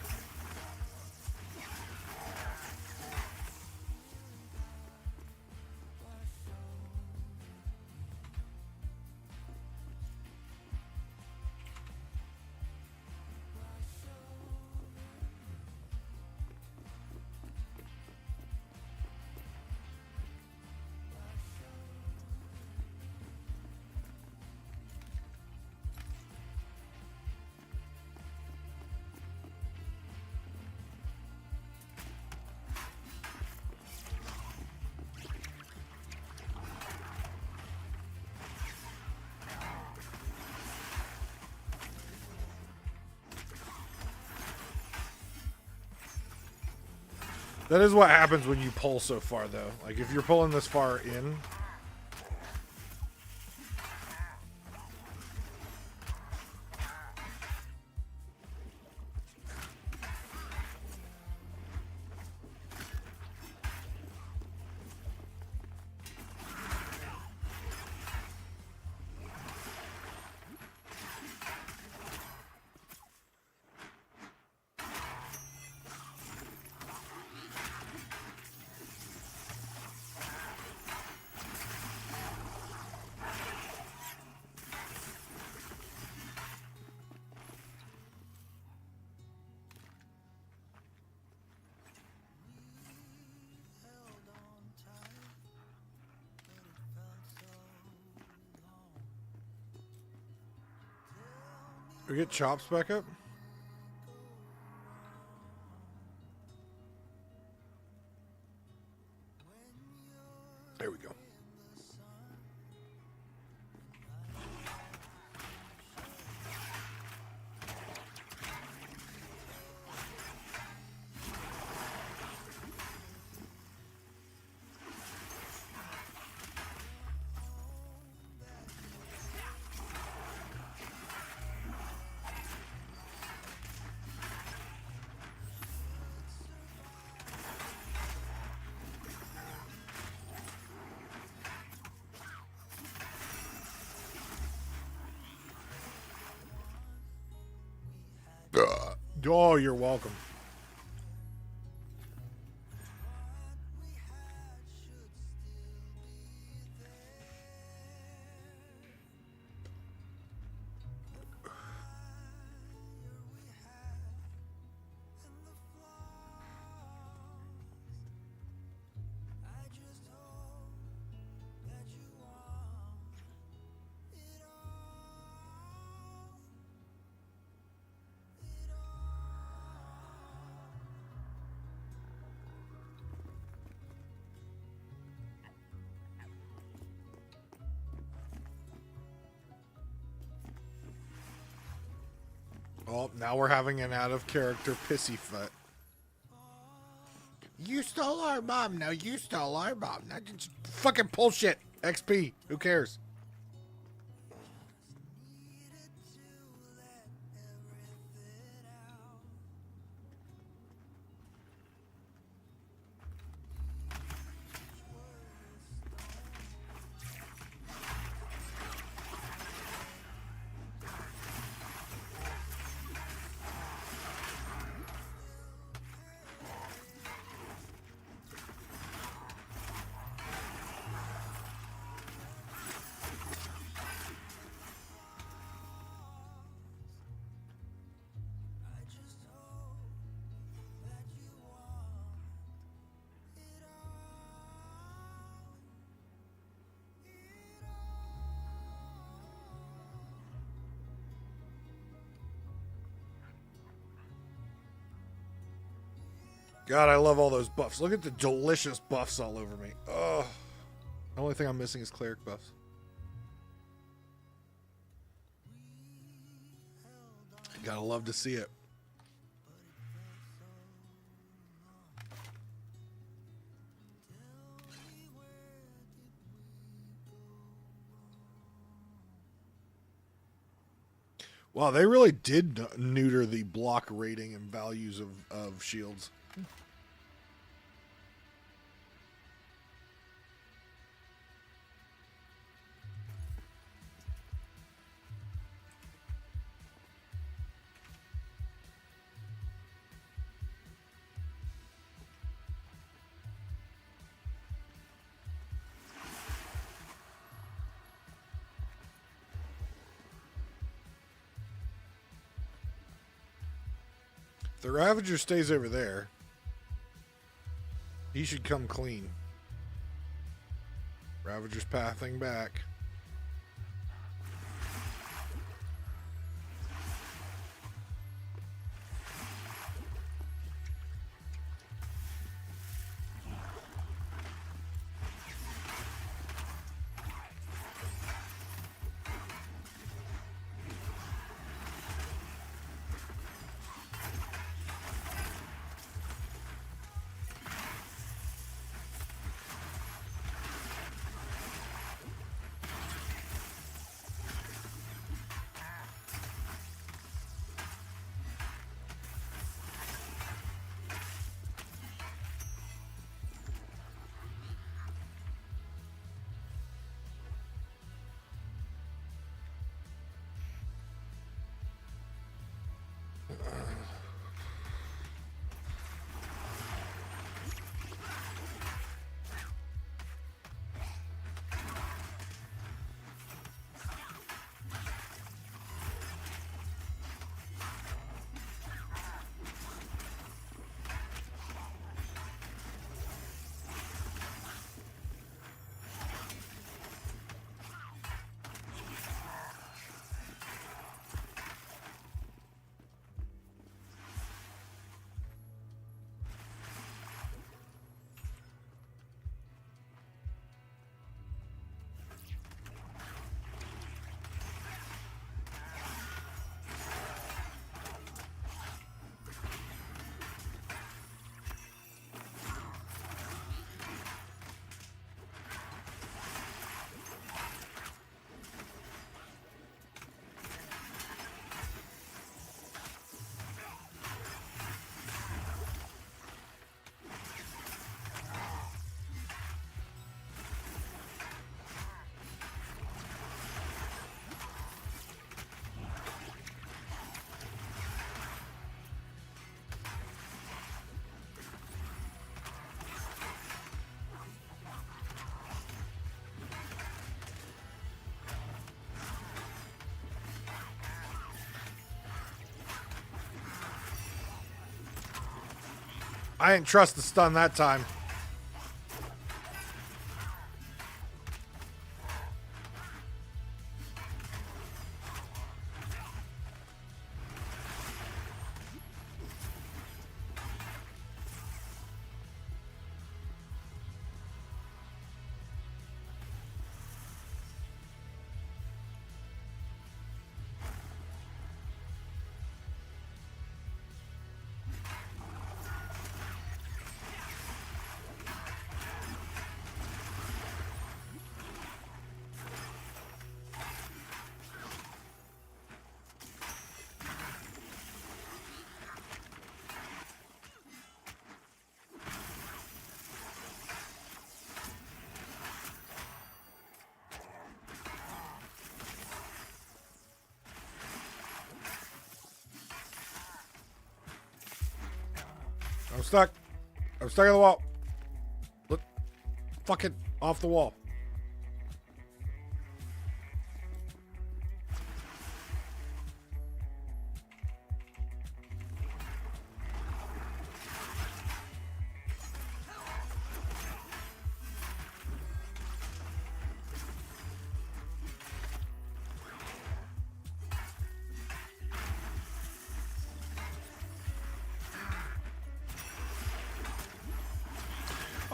That is what happens when you pull so far, though. Like, if you're pulling this far in... We get chops back up? There we go. Oh, you're welcome. Oh, now we're having an out-of-character pissy fit. You stole our mom. Now you stole our mom. Now just fucking bullshit. XP. Who cares? God, I love all those buffs. Look at the delicious buffs all over me. Oh, the only thing I'm missing is cleric buffs. Gotta love to see it. Wow, they really did neuter the block rating and values of shields. The Ravager stays over there. He should come clean. Ravager's pathing back. I didn't trust the stun that time. I'm stuck. I'm stuck on the wall. Look. Fucking off the wall.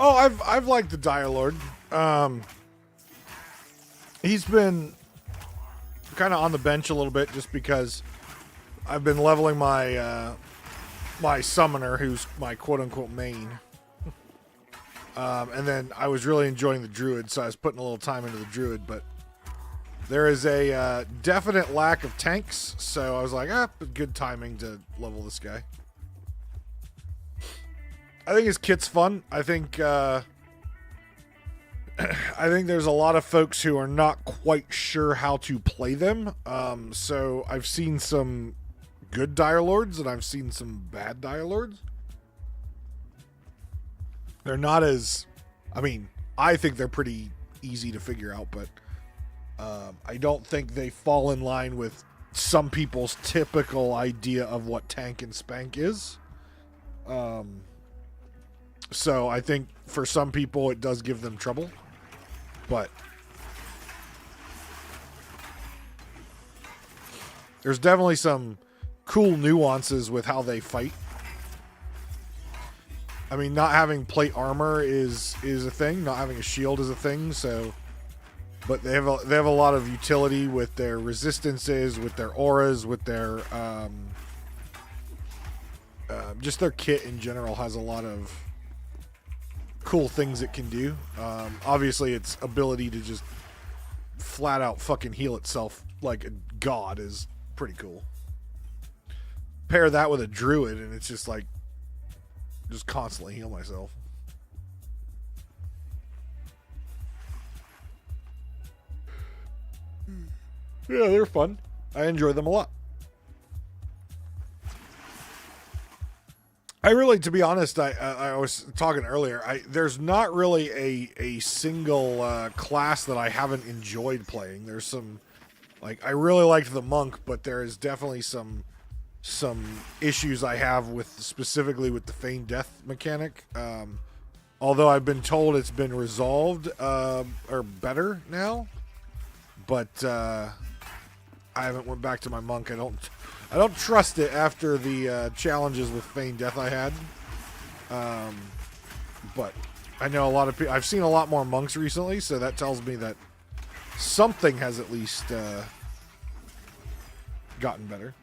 Oh, I've liked the Dire Lord. He's been kind of on the bench a little bit just because I've been leveling my my summoner, who's my quote-unquote main. And then I was really enjoying the druid, so I was putting a little time into the druid, but there is a definite lack of tanks, so I was like, good timing to level this guy. I think his kit's fun. I think I think there's a lot of folks who are not quite sure how to play them. So I've seen some good Dire Lords and I've seen some bad Dire Lords. They're not as, I mean, I think they're pretty easy to figure out, but I don't think they fall in line with some people's typical idea of what tank and spank is. So I think for some people it does give them trouble, but there's definitely some cool nuances with how they fight. I mean, not having plate armor is a thing. Not having a shield is a thing. So, but they have a lot of utility with their resistances, with their auras, with their just their kit in general has a lot of cool things it can do. Obviously, its ability to just flat out fucking heal itself like a god is pretty cool. Pair that with a druid, and it's just like. Just constantly heal myself. Yeah, they're fun. I enjoy them a lot. I really, to be honest, I was talking earlier, there's not really a single class that I haven't enjoyed playing. There's some, like, I really liked the monk, but there is definitely some issues I have with specifically with the feigned death mechanic. Although I've been told it's been resolved or better now, but I haven't went back to my monk. I don't trust it after the challenges with feigned death I had. But I know a lot of people. I've seen a lot more monks recently, so that tells me that something has at least gotten better.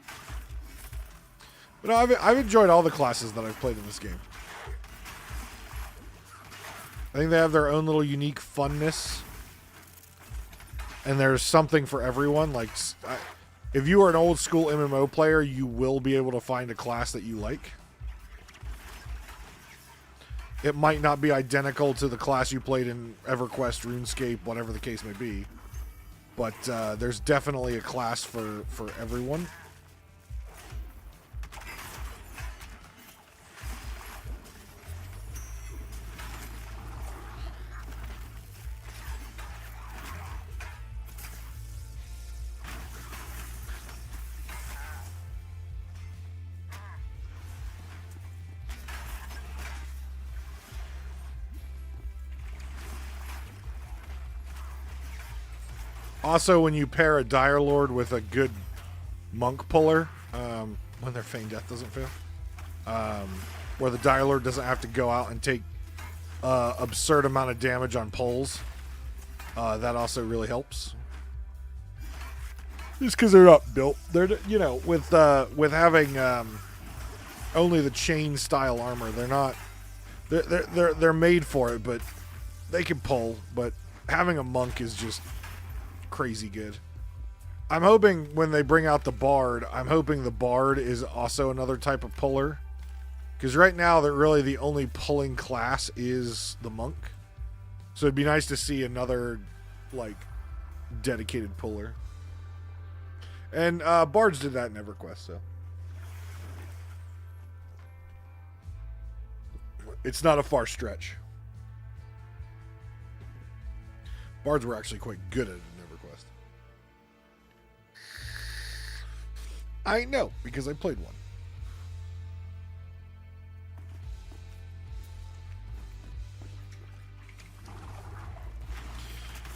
But no, I've enjoyed all the classes that I've played in this game. I think they have their own little unique funness. And there's something for everyone. Like, if you are an old school MMO player, you will be able to find a class that you like. It might not be identical to the class you played in EverQuest, RuneScape, whatever the case may be. But there's definitely a class for everyone. Also, when you pair a Dire Lord with a good monk puller, when their feigned death doesn't fail, where the Dire Lord doesn't have to go out and take absurd amount of damage on pulls, that also really helps. Just because they're not built, they're, you know, with having only the chain style armor, they're not, they're made for it, but they can pull. But having a monk is just crazy good. I'm hoping when they bring out the bard, I'm hoping the bard is also another type of puller, because right now they're really the only pulling class is the monk. So it'd be nice to see another like dedicated puller. And bards did that in EverQuest, so it's not a far stretch. Bards were actually quite good at it. I know, because I played one.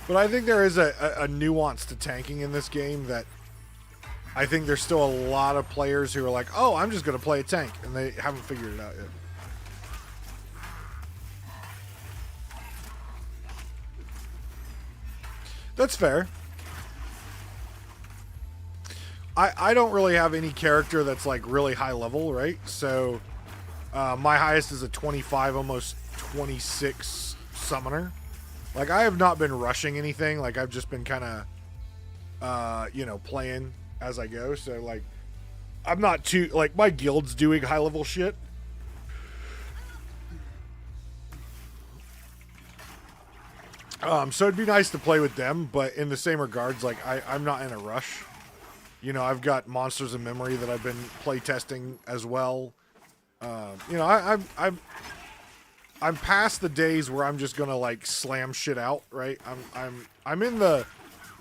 But I think there is a nuance to tanking in this game that I think there's still a lot of players who are like, oh, I'm just going to play a tank, and they haven't figured it out yet. That's fair. I don't really have any character that's like really high level, right? So my highest is a 25, almost 26 summoner. Like, I have not been rushing anything. Like, I've just been kind of, you know, playing as I go. So, like, I'm not too, like, my guild's doing high level shit. So it'd be nice to play with them, but in the same regards, like, I'm not in a rush. You know, I've got Monsters in Memory that I've been play testing as well. You know, I'm past the days where I'm just gonna like slam shit out, right? I'm in the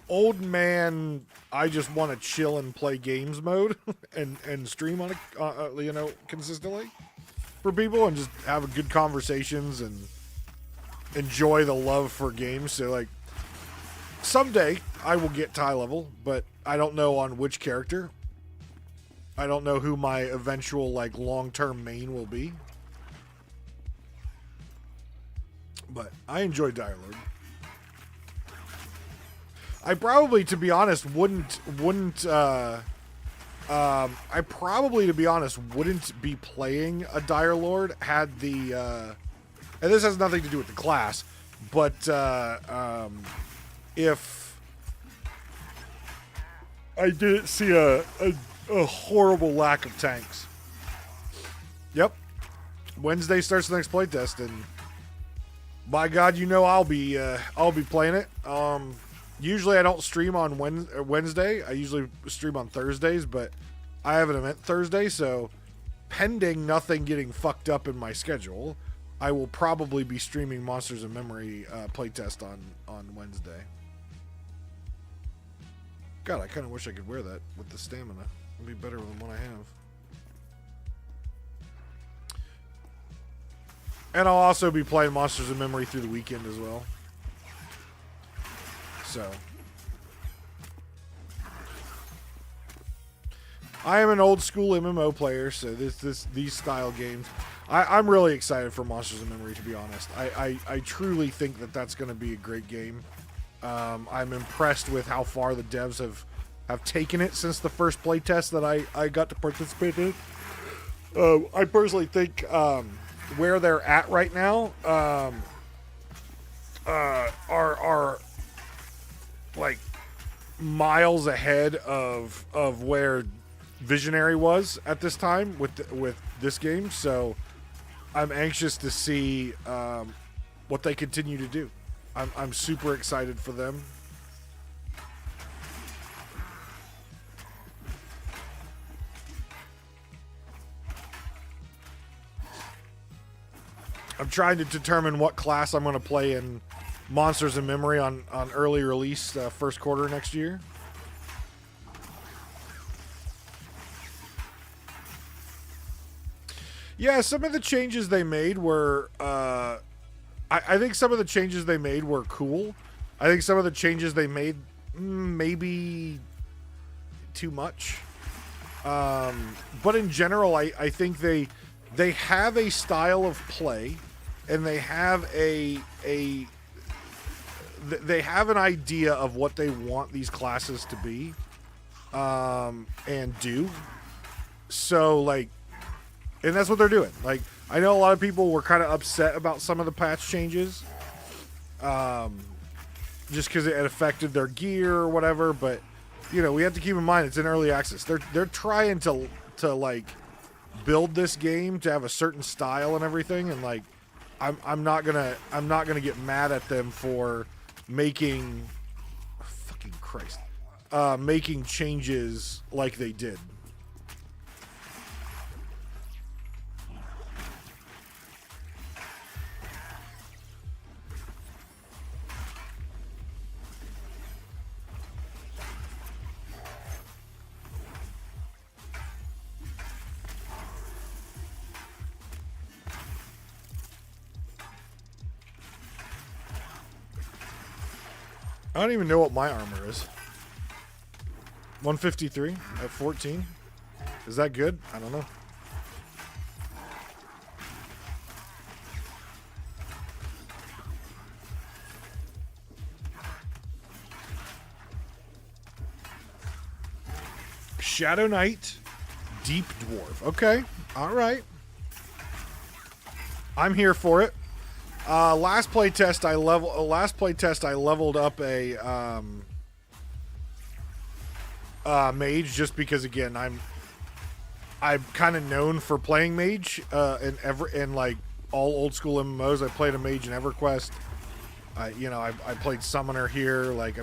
old man. I just want to chill and play games mode and stream on it, you know, consistently for people and just have good conversations and enjoy the love for games. So like someday I will get to high level, but I don't know on which character. I don't know who my eventual like long-term main will be. But I enjoy Dire Lord. I probably, to be honest, wouldn't I probably, to be honest, wouldn't be playing a Dire Lord had the and this has nothing to do with the class, but if I didn't see a horrible lack of tanks. Yep. Wednesday starts the next playtest, and by God, you know I'll be playing it. Usually I don't stream on Wednesday. I usually stream on Thursdays, but I have an event Thursday, so pending nothing getting fucked up in my schedule, I will probably be streaming Monsters in Memory playtest on Wednesday. God, I kind of wish I could wear that with the stamina. It'd be better than what I have. And I'll also be playing Monsters in Memory through the weekend as well. So I am an old school MMO player, so these style games, I'm really excited for Monsters in Memory, to be honest. I truly think that that's going to be a great game. I'm impressed with how far the devs have taken it since the first playtest that I got to participate in. I personally think where they're at right now are like miles ahead of where Visionary was at this time with this game. So I'm anxious to see what they continue to do. I'm super excited for them. I'm trying to determine what class I'm going to play in Monsters in Memory on early release first quarter next year. Yeah, some of the changes they made were... I think some of the changes they made were cool. I think some of the changes they made maybe too much. But in general, I think they have a style of play, and they have they have an idea of what they want these classes to be, and do. So like, and that's what they're doing. Like, I know a lot of people were kind of upset about some of the patch changes, just because it had affected their gear or whatever. But you know, we have to keep in mind it's in early access. They're trying to like build this game to have a certain style and everything, and like I'm not gonna get mad at them for making fucking Christ making changes like they did. I don't even know what my armor is. 153 at 14. Is that good? I don't know. Shadow Knight, Deep Dwarf. Okay, all right. I'm here for it. Last playtest I leveled up a mage just because again I'm kind of known for playing mage in like all old school MMOs. I played a mage in EverQuest. I played summoner here. Like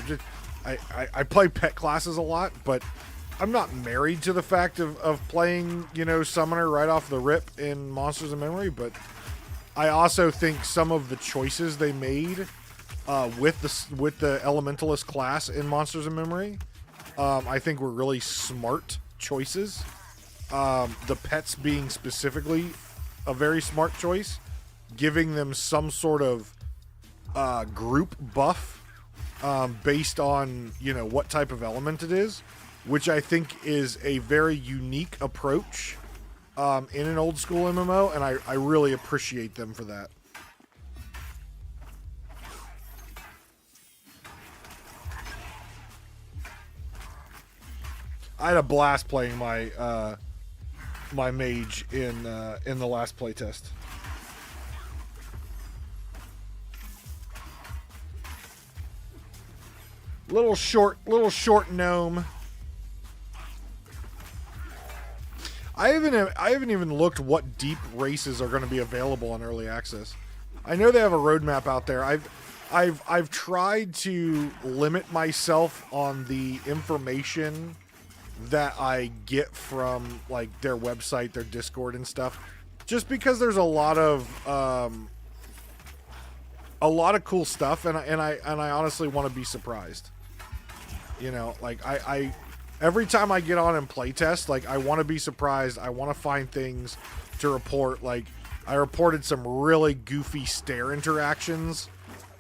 I play pet classes a lot, but I'm not married to the fact of playing, summoner right off the rip in Monsters of Memory, but I also think some of the choices they made with the Elementalist class in Monsters of Memory, I think were really smart choices. The pets being specifically a very smart choice, giving them some sort of group buff based on what type of element it is, which I think is a very unique approach in an old school MMO, and I really appreciate them for that. I had a blast playing my my mage in the last playtest. Little short gnome. I haven't even looked what deep races are going to be available on early access. I know they have a roadmap out there. I've tried to limit myself on the information that I get from like their website, their Discord and stuff, just because there's a lot of cool stuff, and I honestly want to be surprised. Like I every time I get on and playtest, like I want to be surprised. I want to find things to report. Like I reported some really goofy stare interactions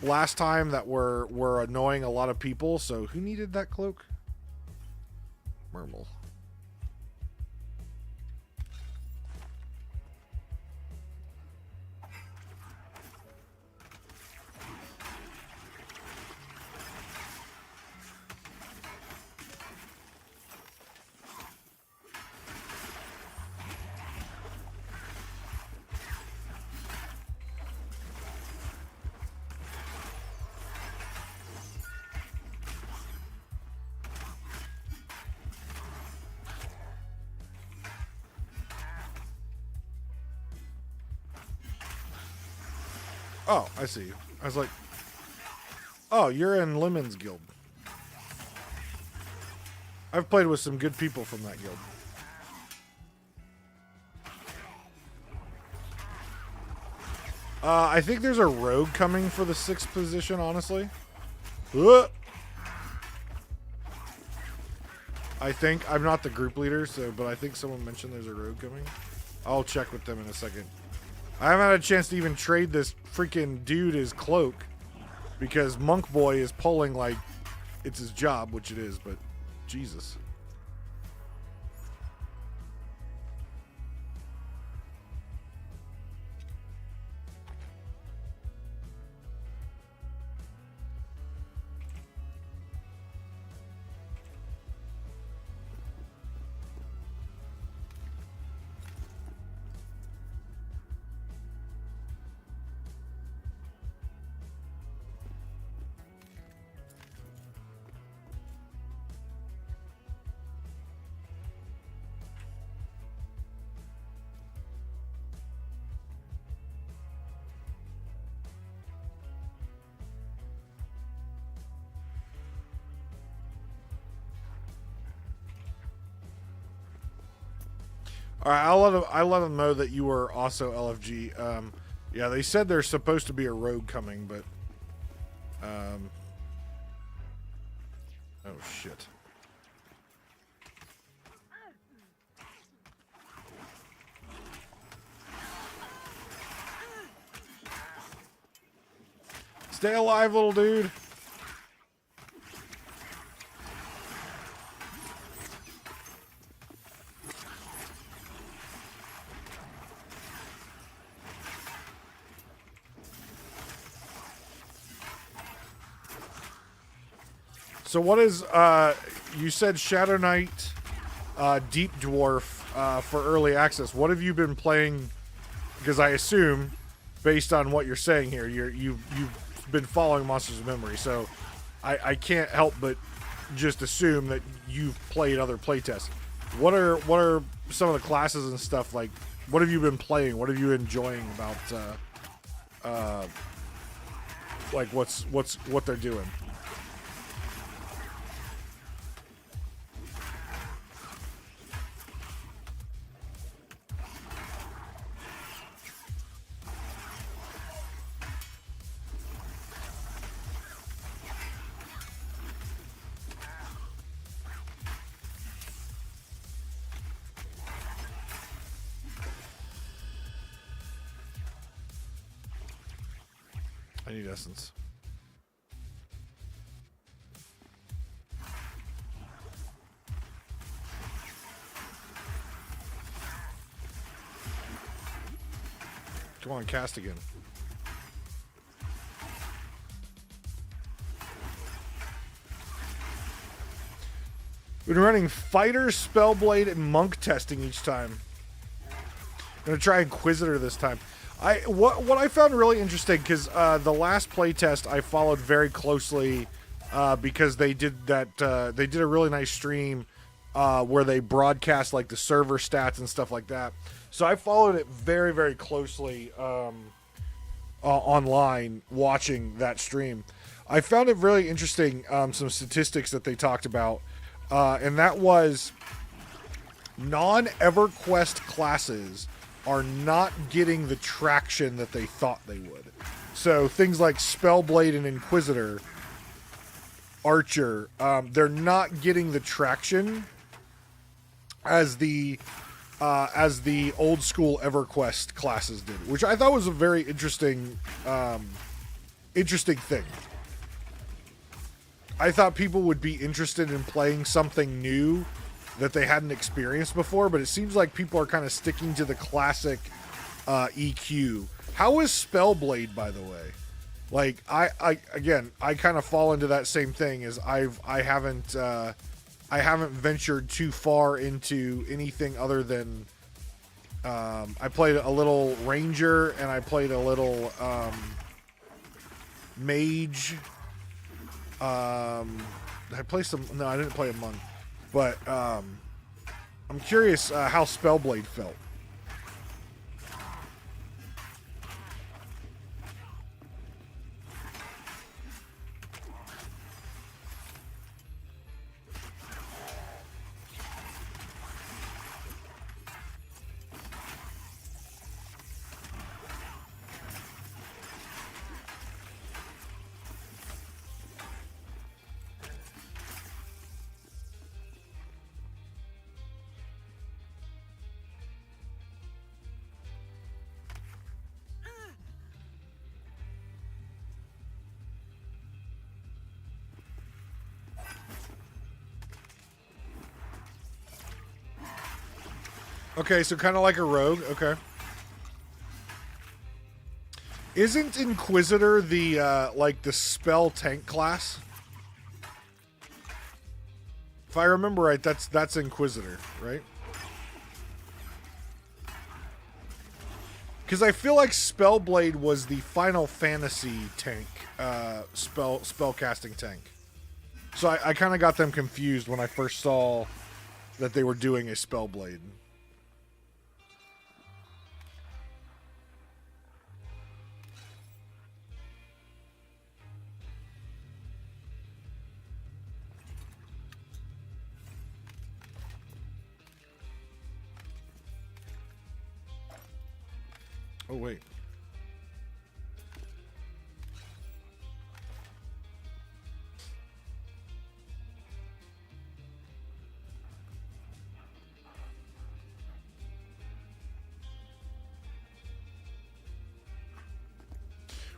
last time that were annoying a lot of people. So who needed that cloak? Mermal. Oh, I see you. I was like, oh, you're in Lemon's guild. I've played with some good people from that guild. I think there's a rogue coming for the 6th position, honestly. I think. I'm not the group leader, but I think someone mentioned there's a rogue coming. I'll check with them in a second. I haven't had a chance to even trade this freaking dude his cloak because Monk Boy is pulling like it's his job, which it is, but Jesus. All right, I'll let them know that you were also LFG. Yeah, they said there's supposed to be a rogue coming, but oh shit. Stay alive, little dude. So what is, you said Shadow Knight, Deep Dwarf for early access. What have you been playing? Because I assume, based on what you're saying here, you've been following Monsters of Memory, so I can't help but just assume that you've played other playtests. What are some of the classes and stuff like? What have you been playing? What are you enjoying about like what they're doing? I need essence. Come on, cast again. Been running Fighter, Spellblade, and Monk testing each time. Gonna try Inquisitor this time. What I found really interesting, because the last playtest I followed very closely because they did that they did a really nice stream where they broadcast like the server stats and stuff like that. So I followed it very, very closely online watching that stream. I found it really interesting, some statistics that they talked about, and that was non-EverQuest classes are not getting the traction that they thought they would. So things like Spellblade and Inquisitor, Archer, they're not getting the traction as the old school EverQuest classes did, which I thought was a very interesting thing. I thought people would be interested in playing something new that they hadn't experienced before, but it seems like people are kind of sticking to the classic EQ. How is Spellblade, by the way? Like, I kind of fall into that same thing as I haven't ventured too far into anything other than I played a little Ranger and I played a little Mage. I played some. No, I didn't play a Monk. But I'm curious how Spellblade felt. Okay, so kind of like a rogue. Okay. Isn't Inquisitor the like the spell tank class? If I remember right, that's Inquisitor, right? Because I feel like Spellblade was the Final Fantasy tank, spell casting tank. So I kind of got them confused when I first saw that they were doing a Spellblade. Oh, wait.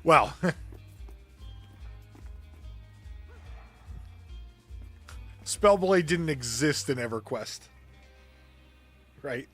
Well, Spellblade didn't exist in EverQuest, right?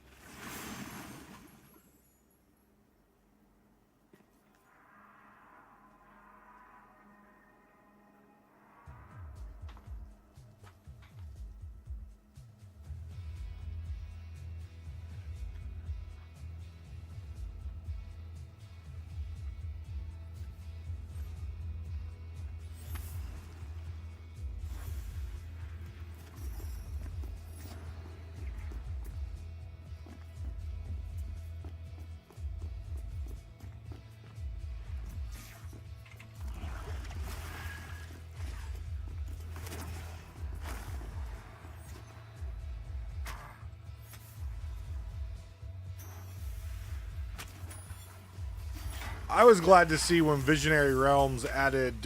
I was glad to see when Visionary Realms added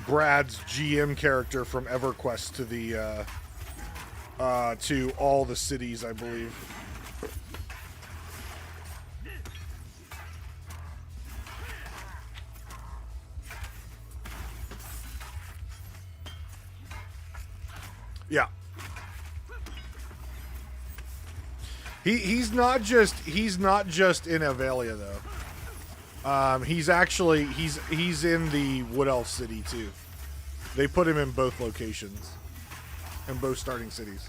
Brad's GM character from EverQuest to the to all the cities, I believe. Yeah. He's not just in Avelia though. He's actually he's in the Wood Elf City too. They put him in both locations, in both starting cities.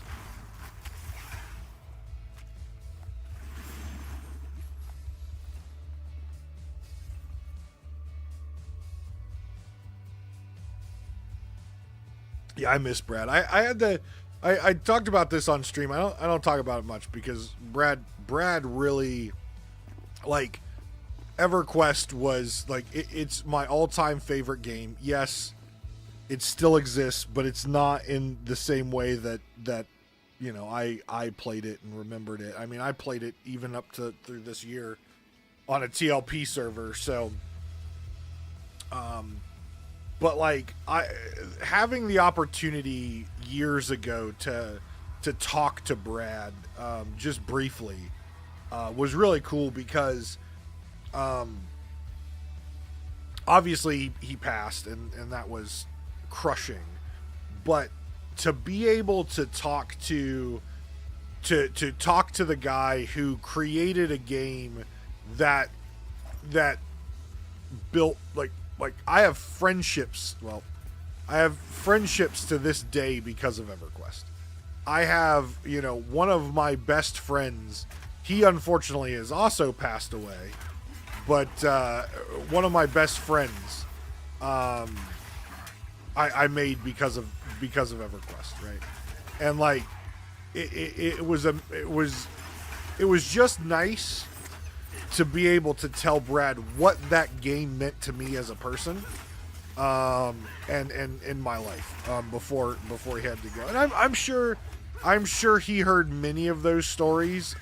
Yeah, I miss Brad. I talked about this on stream. I don't talk about it much because Brad really, like, EverQuest was like it's my all-time favorite game. Yes, it still exists, but it's not in the same way that you know I played it and remembered it. I mean, I played it even up to through this year on a TLP server. So, but like having the opportunity years ago to talk to Brad just briefly was really cool because obviously he passed and that was crushing, but to be able to talk to the guy who created a game that built like I have friendships to this day because of EverQuest. I have, you know, one of my best friends, he unfortunately has also passed away, but one of my best friends I made because of EverQuest, right? And like it was just nice to be able to tell Brad what that game meant to me as a person, and in my life before he had to go. And I'm sure he heard many of those stories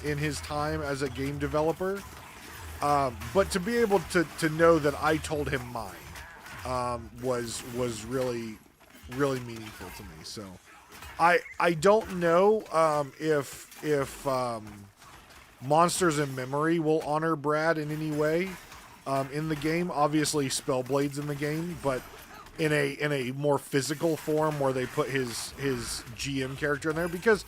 in his time as a game developer. But to be able to know that I told him mine was really meaningful to me. So I don't know if Monsters in Memory will honor Brad in any way in the game. Obviously, Spellblade's in the game, but in a more physical form where they put his GM character in there, because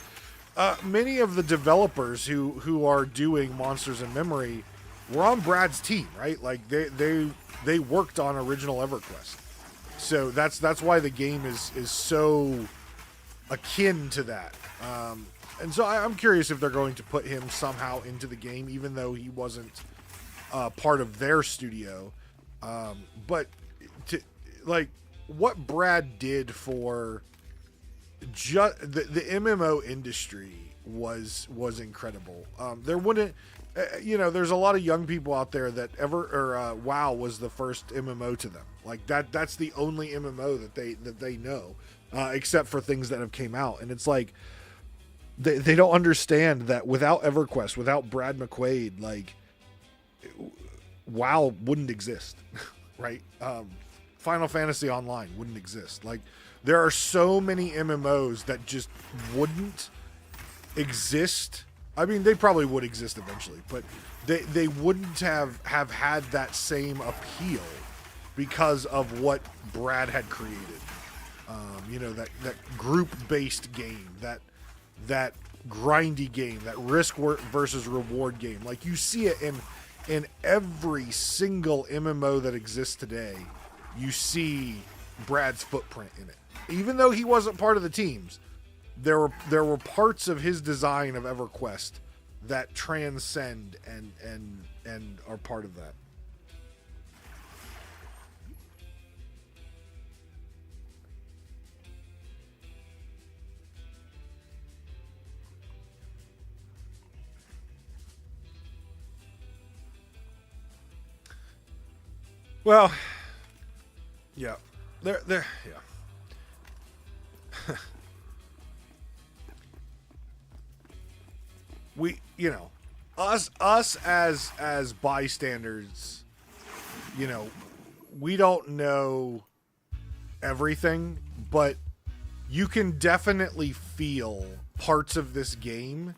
many of the developers who are doing Monsters in Memory were on Brad's team, right? Like they worked on original EverQuest, so that's why the game is so akin to that. And so I'm curious if they're going to put him somehow into the game, even though he wasn't part of their studio. But like what Brad did for the MMO industry was incredible. There wouldn't, you know, there's a lot of young people out there that WoW was the first MMO to them. Like that's the only MMO that they know, except for things that have came out. And it's like, they don't understand that without EverQuest, without Brad McQuaid, like WoW wouldn't exist, right? Final Fantasy Online wouldn't exist. Like there are so many MMOs that just wouldn't exist. I mean, they probably would exist eventually, but they wouldn't have had that same appeal because of what Brad had created. You know, that group-based game, that grindy game, that risk versus reward game. Like you see it in every single MMO that exists today. You see Brad's footprint in it. Even though he wasn't part of the teams, there were parts of his design of EverQuest that transcend and are part of that. Well, yeah, yeah. We, you know, us as bystanders, you know, we don't know everything, but you can definitely feel parts of this game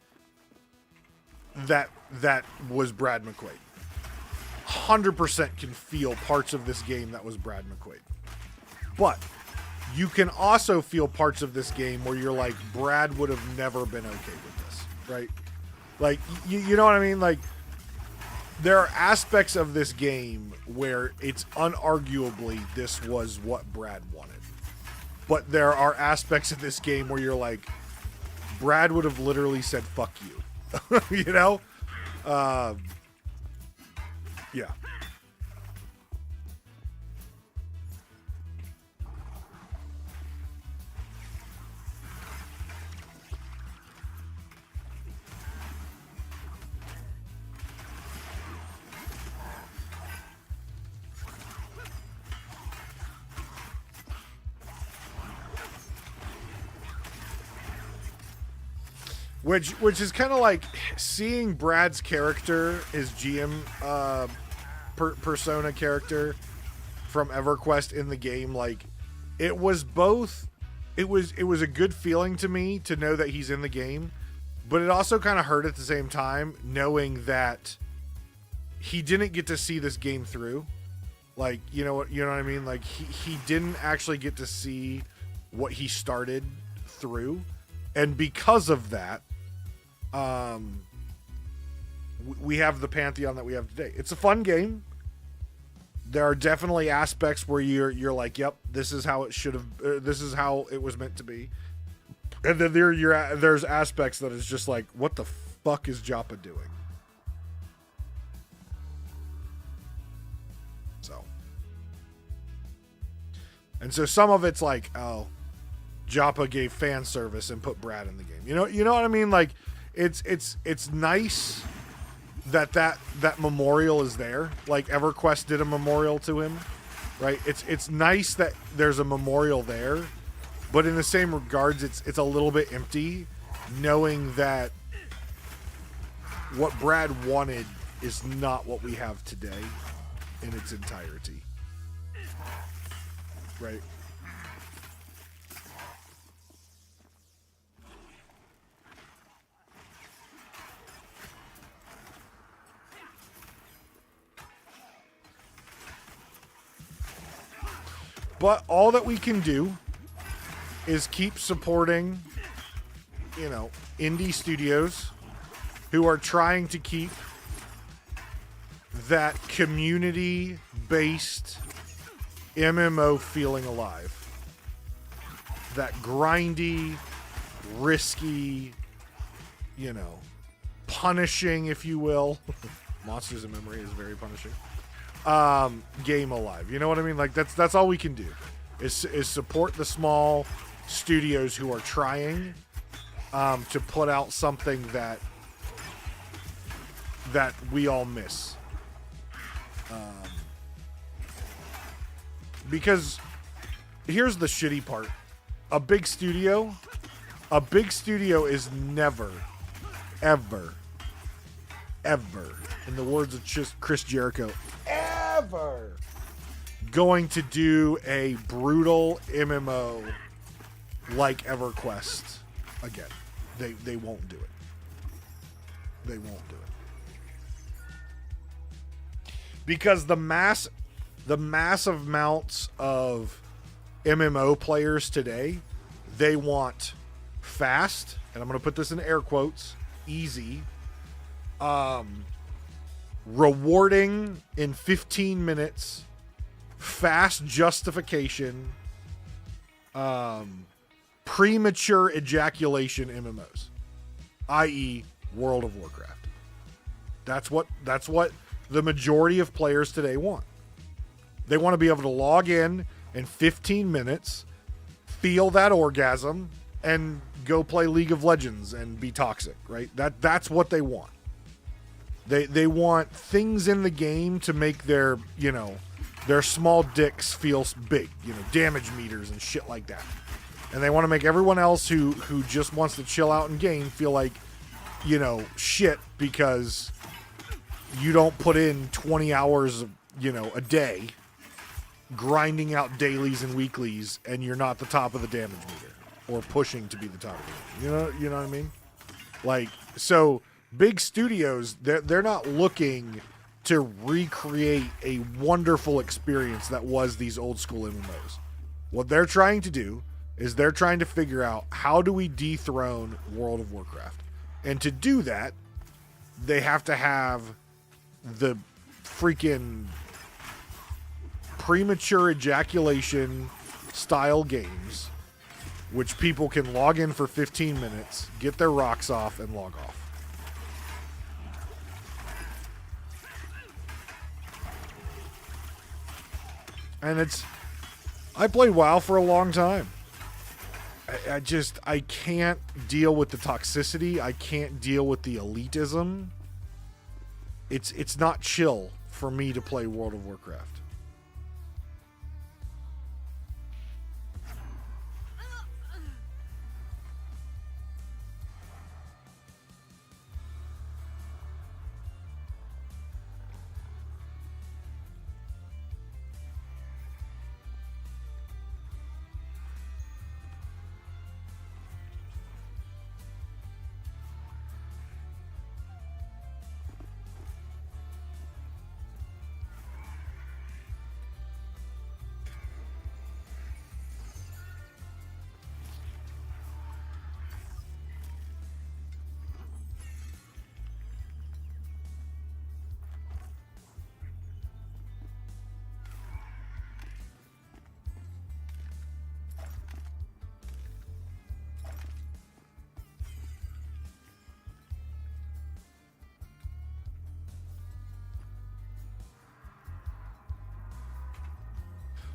that was Brad McQuaid. 100% can feel parts of this game that was Brad McQuaid. But you can also feel parts of this game where you're like, Brad would have never been okay with this, right? Like, you know what I mean? Like, there are aspects of this game where it's unarguably this was what Brad wanted. But there are aspects of this game where you're like, Brad would have literally said, fuck you. You know? Yeah. Which is kind of like seeing Brad's character, his GM persona character from EverQuest in the game. Like, it was both. It was a good feeling to me to know that he's in the game, but it also kind of hurt at the same time knowing that he didn't get to see this game through. Like, you know what I mean? Like, he didn't actually get to see what he started through, and because of that, we have the Pantheon that we have today. It's a fun game. There are definitely aspects where you're like, yep, this is how it should have. This is how it was meant to be. And then there's aspects that is just like, what the fuck is Joppa doing? So, and so some of it's like, oh, Joppa gave fan service and put Brad in the game. You know what I mean? Like, it's nice that memorial is there. Like, EverQuest did a memorial to him, right? It's nice that there's a memorial there, but in the same regards, it's a little bit empty, knowing that what Brad wanted is not what we have today in its entirety, right? But all that we can do is keep supporting, you know, indie studios who are trying to keep that community-based MMO feeling alive. That grindy, risky, you know, punishing, if you will. Monsters in Memory is very punishing. Game alive. You know what I mean? Like, that's all we can do is support the small studios who are trying to put out something that we all miss. Because here's the shitty part. A big studio is never, ever, in the words of Chris Jericho, ever going to do a brutal MMO like EverQuest again. They won't do it. They won't do it. Because the massive amounts of MMO players today, they want fast, and I'm going to put this in air quotes, easy, rewarding in 15 minutes, fast justification, premature ejaculation MMOs, i.e. World of Warcraft. That's what the majority of players today want. They want to be able to log in 15 minutes, feel that orgasm, and go play League of Legends and be toxic, right? That's what they want. They want things in the game to make their small dicks feel big, damage meters and shit like that. And they want to make everyone else who just wants to chill out and game feel like you know, shit because you don't put in 20 hours, you know, a day grinding out dailies and weeklies, and you're not the top of the damage meter or pushing to be the top of the damage. You know what I mean? Like, so big studios, they're not looking to recreate a wonderful experience that was these old school MMOs. What they're trying to do is they're trying to figure out, how do we dethrone World of Warcraft? And to do that, they have to have the freaking premature ejaculation style games, which people can log in for 15 minutes, get their rocks off, and log off. And I played WoW for a long time. I can't deal with the toxicity. I can't deal with the elitism. It's not chill for me to play World of Warcraft.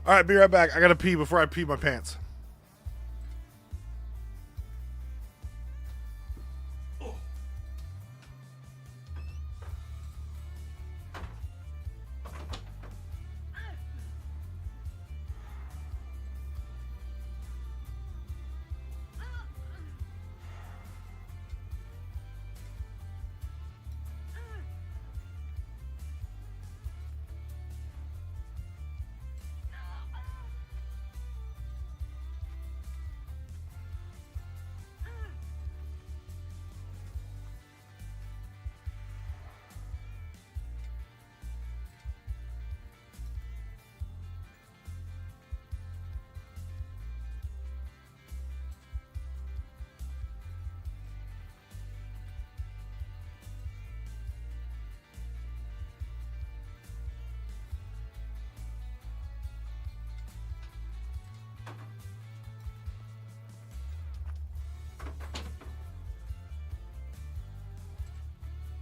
All right, be right back. I gotta pee before I pee my pants.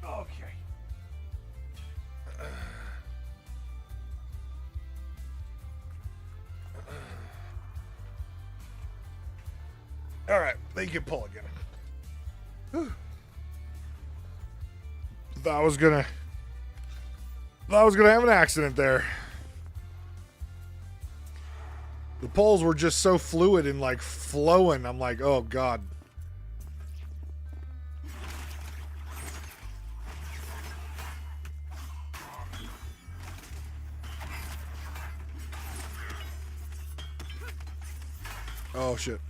Okay. All right, then you can pull again. Whew. Thought I was gonna have an accident there. The poles were just so fluid and like flowing. I'm like, oh God. Oh shit.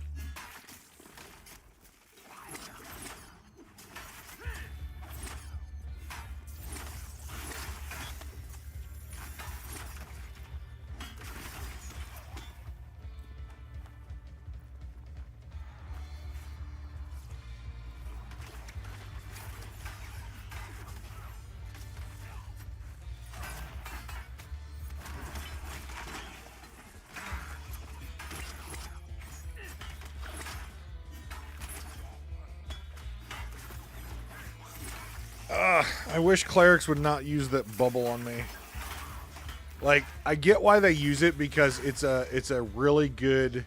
I wish clerics would not use that bubble on me. Like, I get why they use it because it's a really good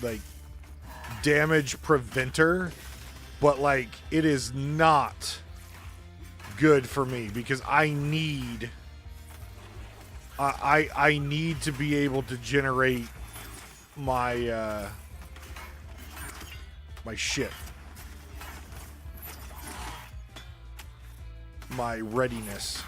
like damage preventer, but like it is not good for me because I need to be able to generate my my shit. My readiness.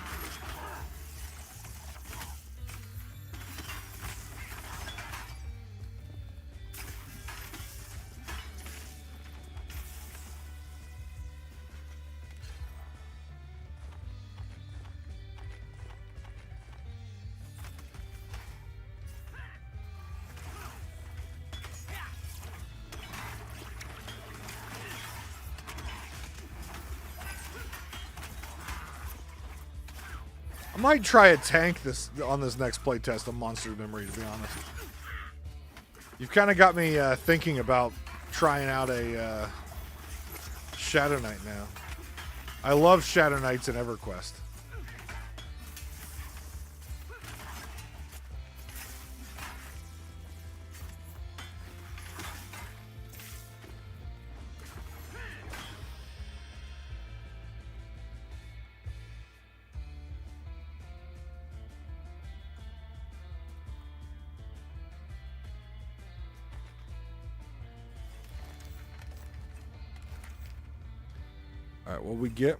I might try a tank on this next playtest of Monster Memory, to be honest. You've kind of got me thinking about trying out a Shadow Knight now. I love Shadow Knights in EverQuest. All right, what we get?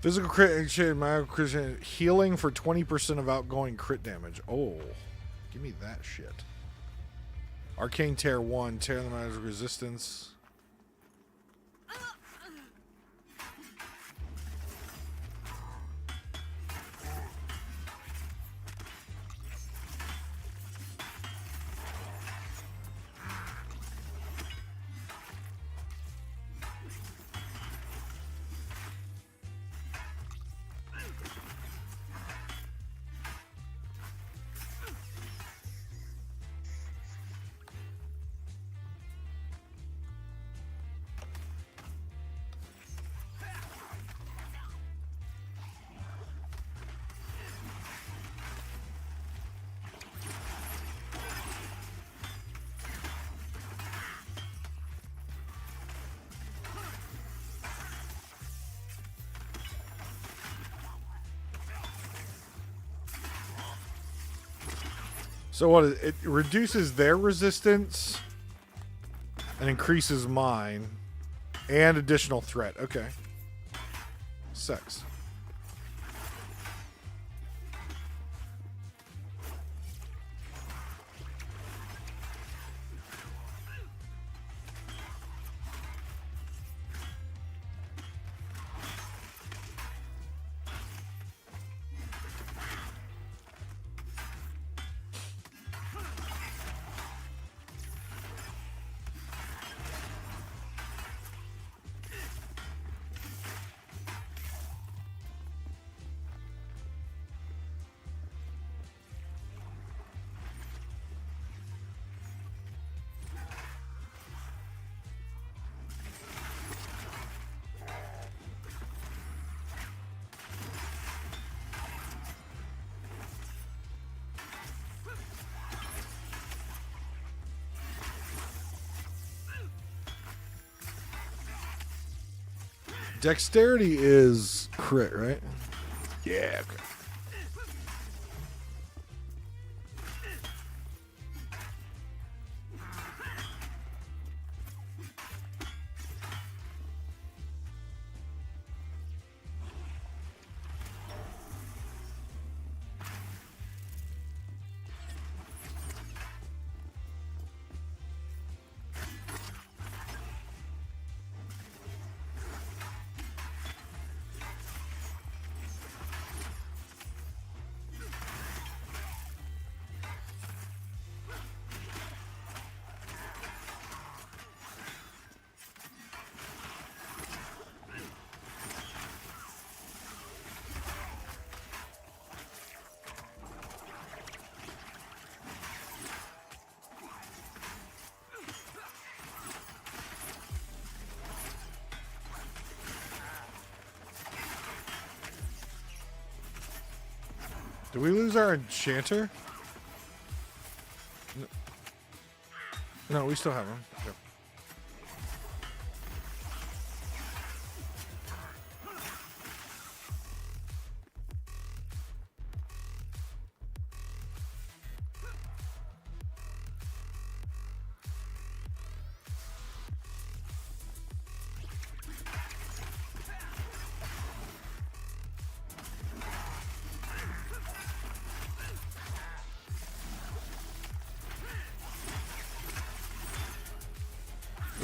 Physical crit, crit healing for 20% of outgoing crit damage. Oh, give me that shit. Arcane Tear 1, tear the magic resistance. So what? It reduces their resistance and increases mine, and additional threat. Okay. Sex. Dexterity is crit, right? Yeah, okay. Did we lose our enchanter? No, we still have him. Yep.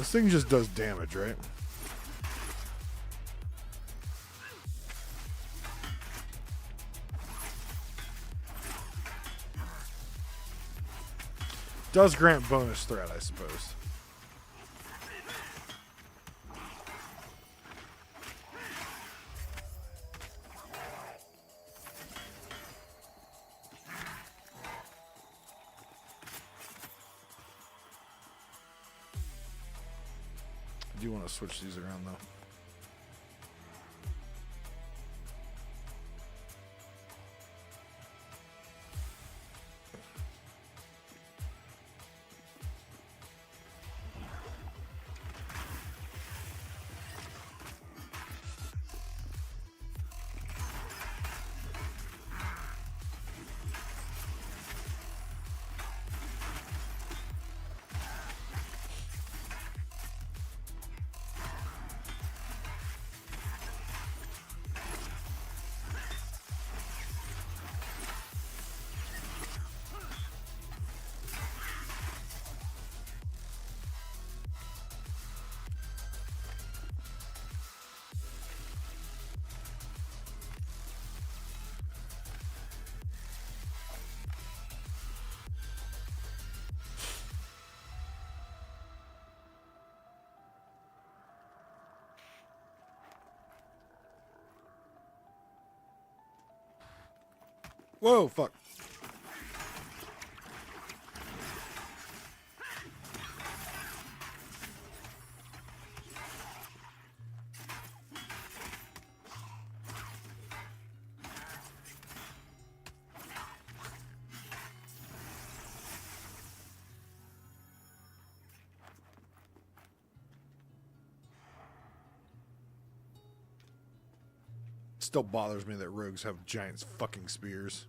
This thing just does damage, right? Does grant bonus threat, I suppose. I do want to switch these around, though. Whoa, fuck. Still bothers me that rogues have giant fucking spears.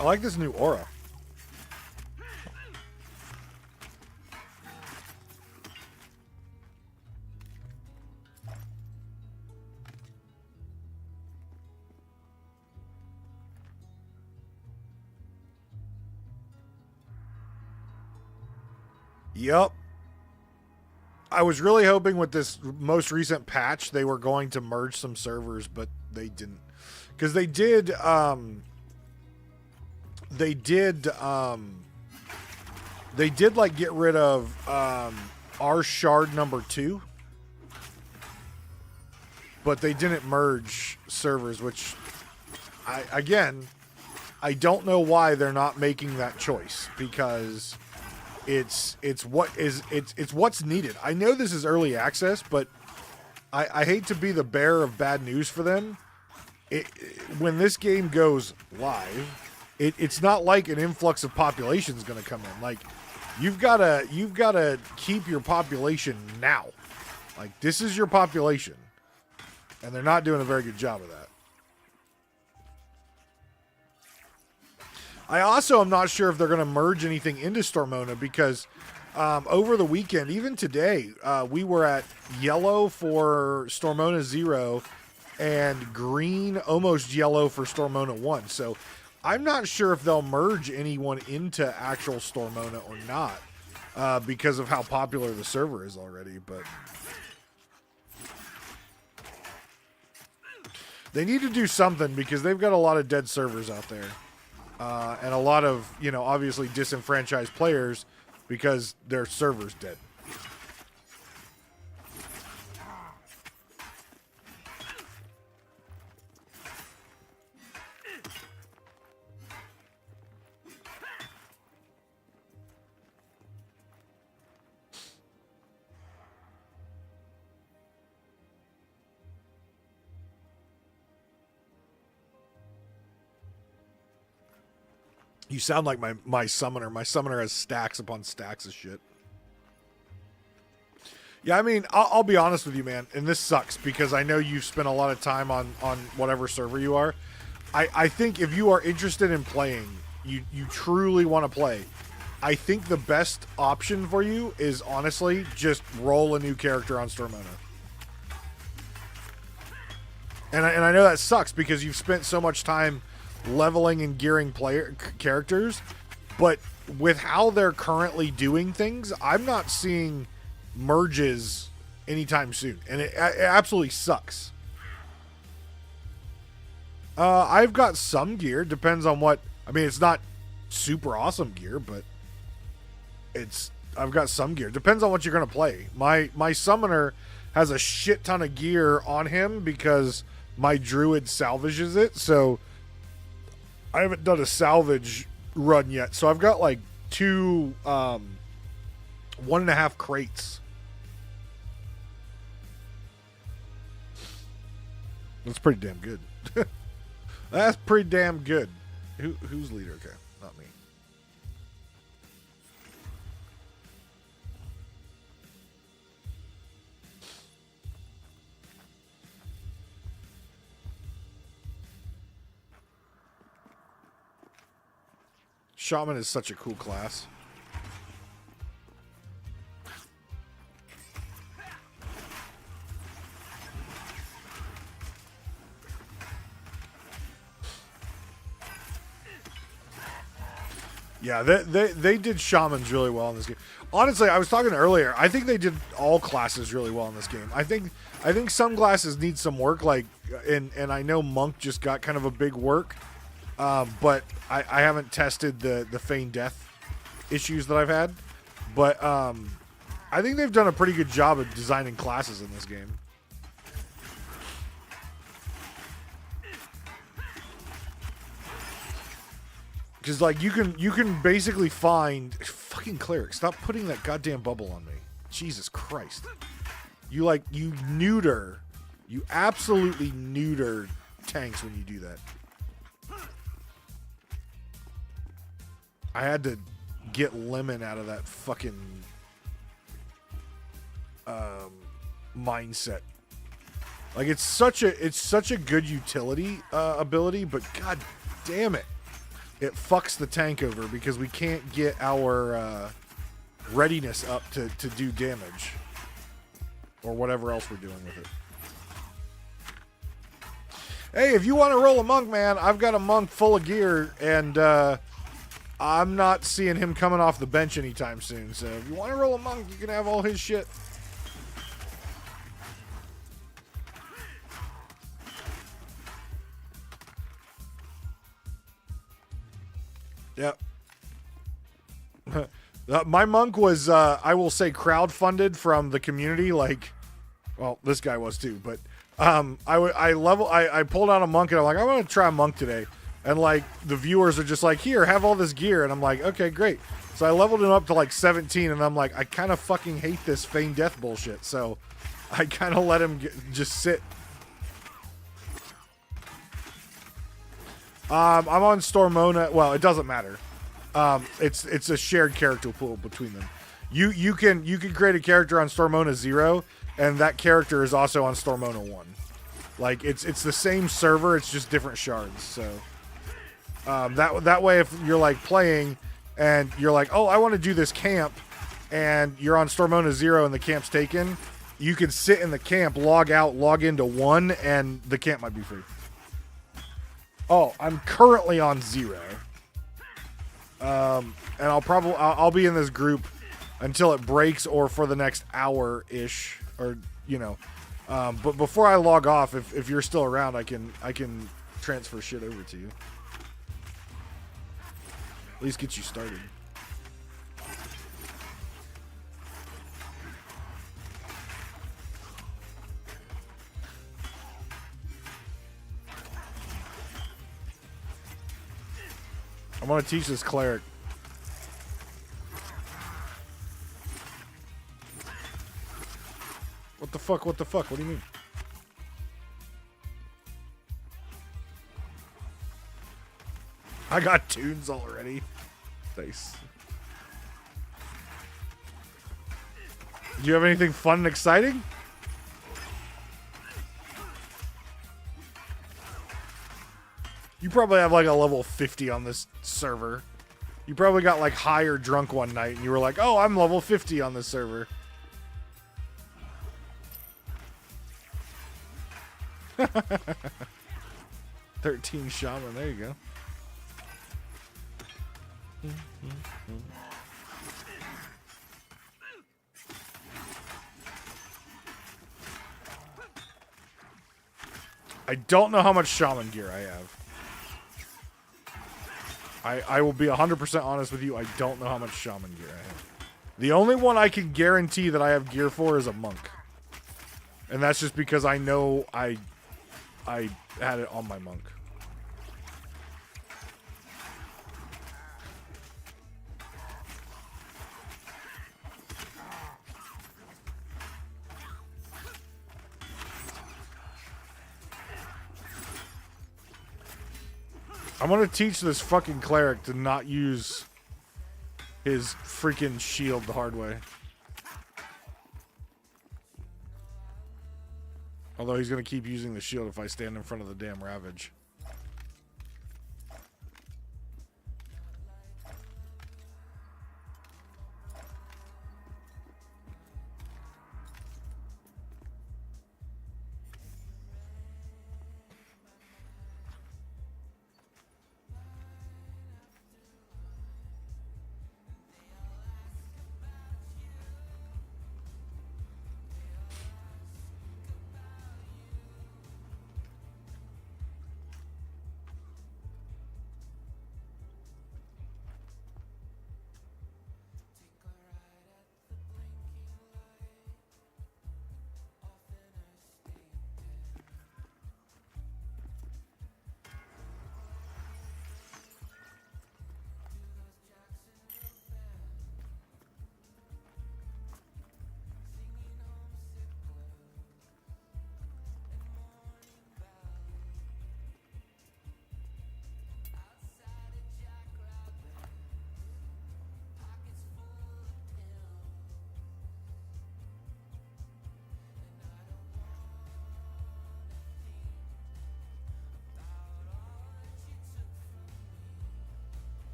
I like this new aura. Yup. I was really hoping with this most recent patch they were going to merge some servers, but they didn't. Because they did like get rid of our shard number 2, but they didn't merge servers, which I don't know why they're not making that choice, because it's what's needed. I know this is early access, but I hate to be the bearer of bad news for them. When this game goes live, it's not like an influx of population is going to come in. Like you've got to keep your population now. Like this is your population, and they're not doing a very good job of that. I also am not sure if they're going to merge anything into Stormona because over the weekend, even today, we were at yellow for Stormona 0 and green, almost yellow for Stormona 1. So I'm not sure if they'll merge anyone into actual Stormona or not because of how popular the server is already. But they need to do something because they've got a lot of dead servers out there. And a lot of, obviously disenfranchised players because their server's dead. You sound like my summoner. My summoner has stacks upon stacks of shit. Yeah, I mean, I'll be honest with you, man, and this sucks because I know you've spent a lot of time on whatever server you are. I think if you are interested in playing, you truly want to play, I think the best option for you is honestly just roll a new character on Stormona. And I know that sucks because you've spent so much time leveling and gearing characters, but with how they're currently doing things, I'm not seeing merges anytime soon, and it absolutely sucks. I've got some gear, depends on what. I mean, it's not super awesome gear, but I've got some gear. Depends on what you're gonna play. My summoner has a shit ton of gear on him because my druid salvages it, so I haven't done a salvage run yet, so I've got like 2 1.5 crates. That's pretty damn good. That's pretty damn good. Who's leader? Okay, not me. Shaman is such a cool class. Yeah, they did shamans really well in this game. Honestly, I was talking earlier. I think they did all classes really well in this game. I think some classes need some work. Like, and I know monk just got kind of a big work. But I haven't tested the feign death issues that I've had. But I think they've done a pretty good job of designing classes in this game. Because like you can basically find fucking cleric. Stop putting that goddamn bubble on me. Jesus Christ. You absolutely neuter tanks when you do that. I had to get lemon out of that fucking mindset. Like it's such a good utility ability, but god damn it, it fucks the tank over because we can't get our readiness up to do damage or whatever else we're doing with it. Hey, if you want to roll a monk, man, I've got a monk full of gear, and I'm not seeing him coming off the bench anytime soon. So if you want to roll a monk, you can have all his shit. Yep. My monk was, I will say, crowdfunded from the community. Like, well, this guy was too. But I pulled out a monk, and I'm like, I want to try a monk today. And like the viewers are just like, here, have all this gear. And I'm like, okay, great. So I leveled him up to like 17 and I'm like, I kind of fucking hate this feign death bullshit. So I kind of let him just sit. I'm on Stormona. Well, it doesn't matter. It's a shared character pool between them. You can create a character on Stormona 0 and that character is also on Stormona 1. Like it's the same server, it's just different shards. So that way, if you're like playing and you're like, oh, I want to do this camp, and you're on Stormona 0 and the camp's taken, you can sit in the camp, log out, log into 1, and the camp might be free. Oh, I'm currently on 0, and I'll be in this group until it breaks or for the next hour ish, or you know. But before I log off, if you're still around, I can transfer shit over to you. At least get you started. I want to teach this cleric. What the fuck? What the fuck? What do you mean? I got tunes already. Nice. Do you have anything fun and exciting? You probably have like a level 50 on this server. You probably got like high or drunk one night and you were like, oh, I'm level 50 on this server. "13 shaman," there you go. I don't know how much shaman gear I have. I will be 100% honest with you. I don't know how much shaman gear I have. The only one I can guarantee that I have gear for is a monk. And that's just because I know I had it on my monk. I'm gonna teach this fucking cleric to not use his freaking shield the hard way. Although he's gonna keep using the shield if I stand in front of the damn Ravage.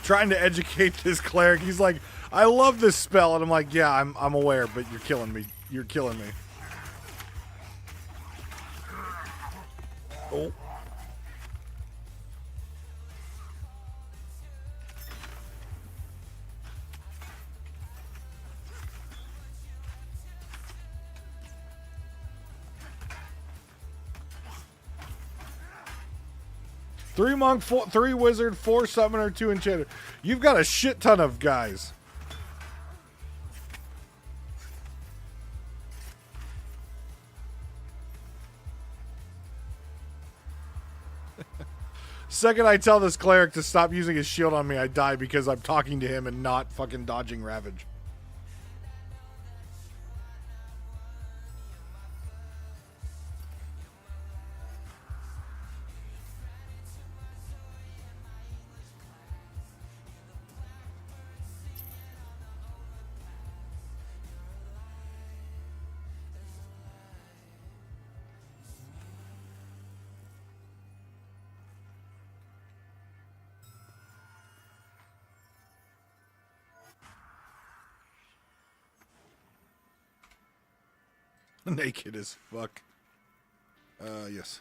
Trying to educate this cleric. He's like, I love this spell. And I'm like, yeah, I'm aware, but you're killing me. You're killing me. Oh. 3 monk, 3 wizard, 4 summoner, 2 enchanter. You've got a shit ton of guys. Second I tell this cleric to stop using his shield on me, I die because I'm talking to him and not fucking dodging Ravage. Naked as fuck. Yes.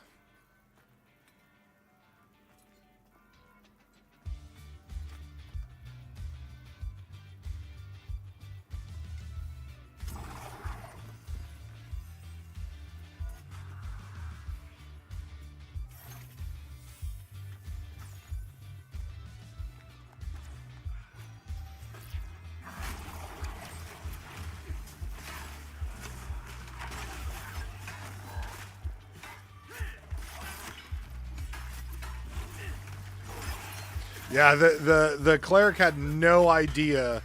Yeah, the cleric had no idea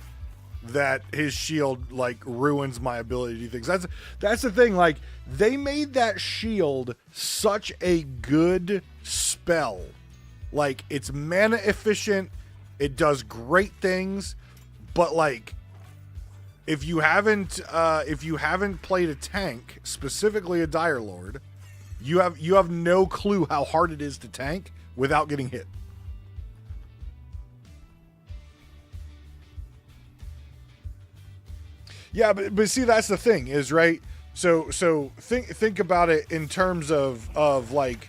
that his shield like ruins my ability to do things. That's the thing. Like, they made that shield such a good spell. Like, it's mana efficient, it does great things, but like, if you haven't played a tank, specifically a Dire Lord, you have no clue how hard it is to tank without getting hit. Yeah, but see, that's the thing is, right? So think about it in terms of like,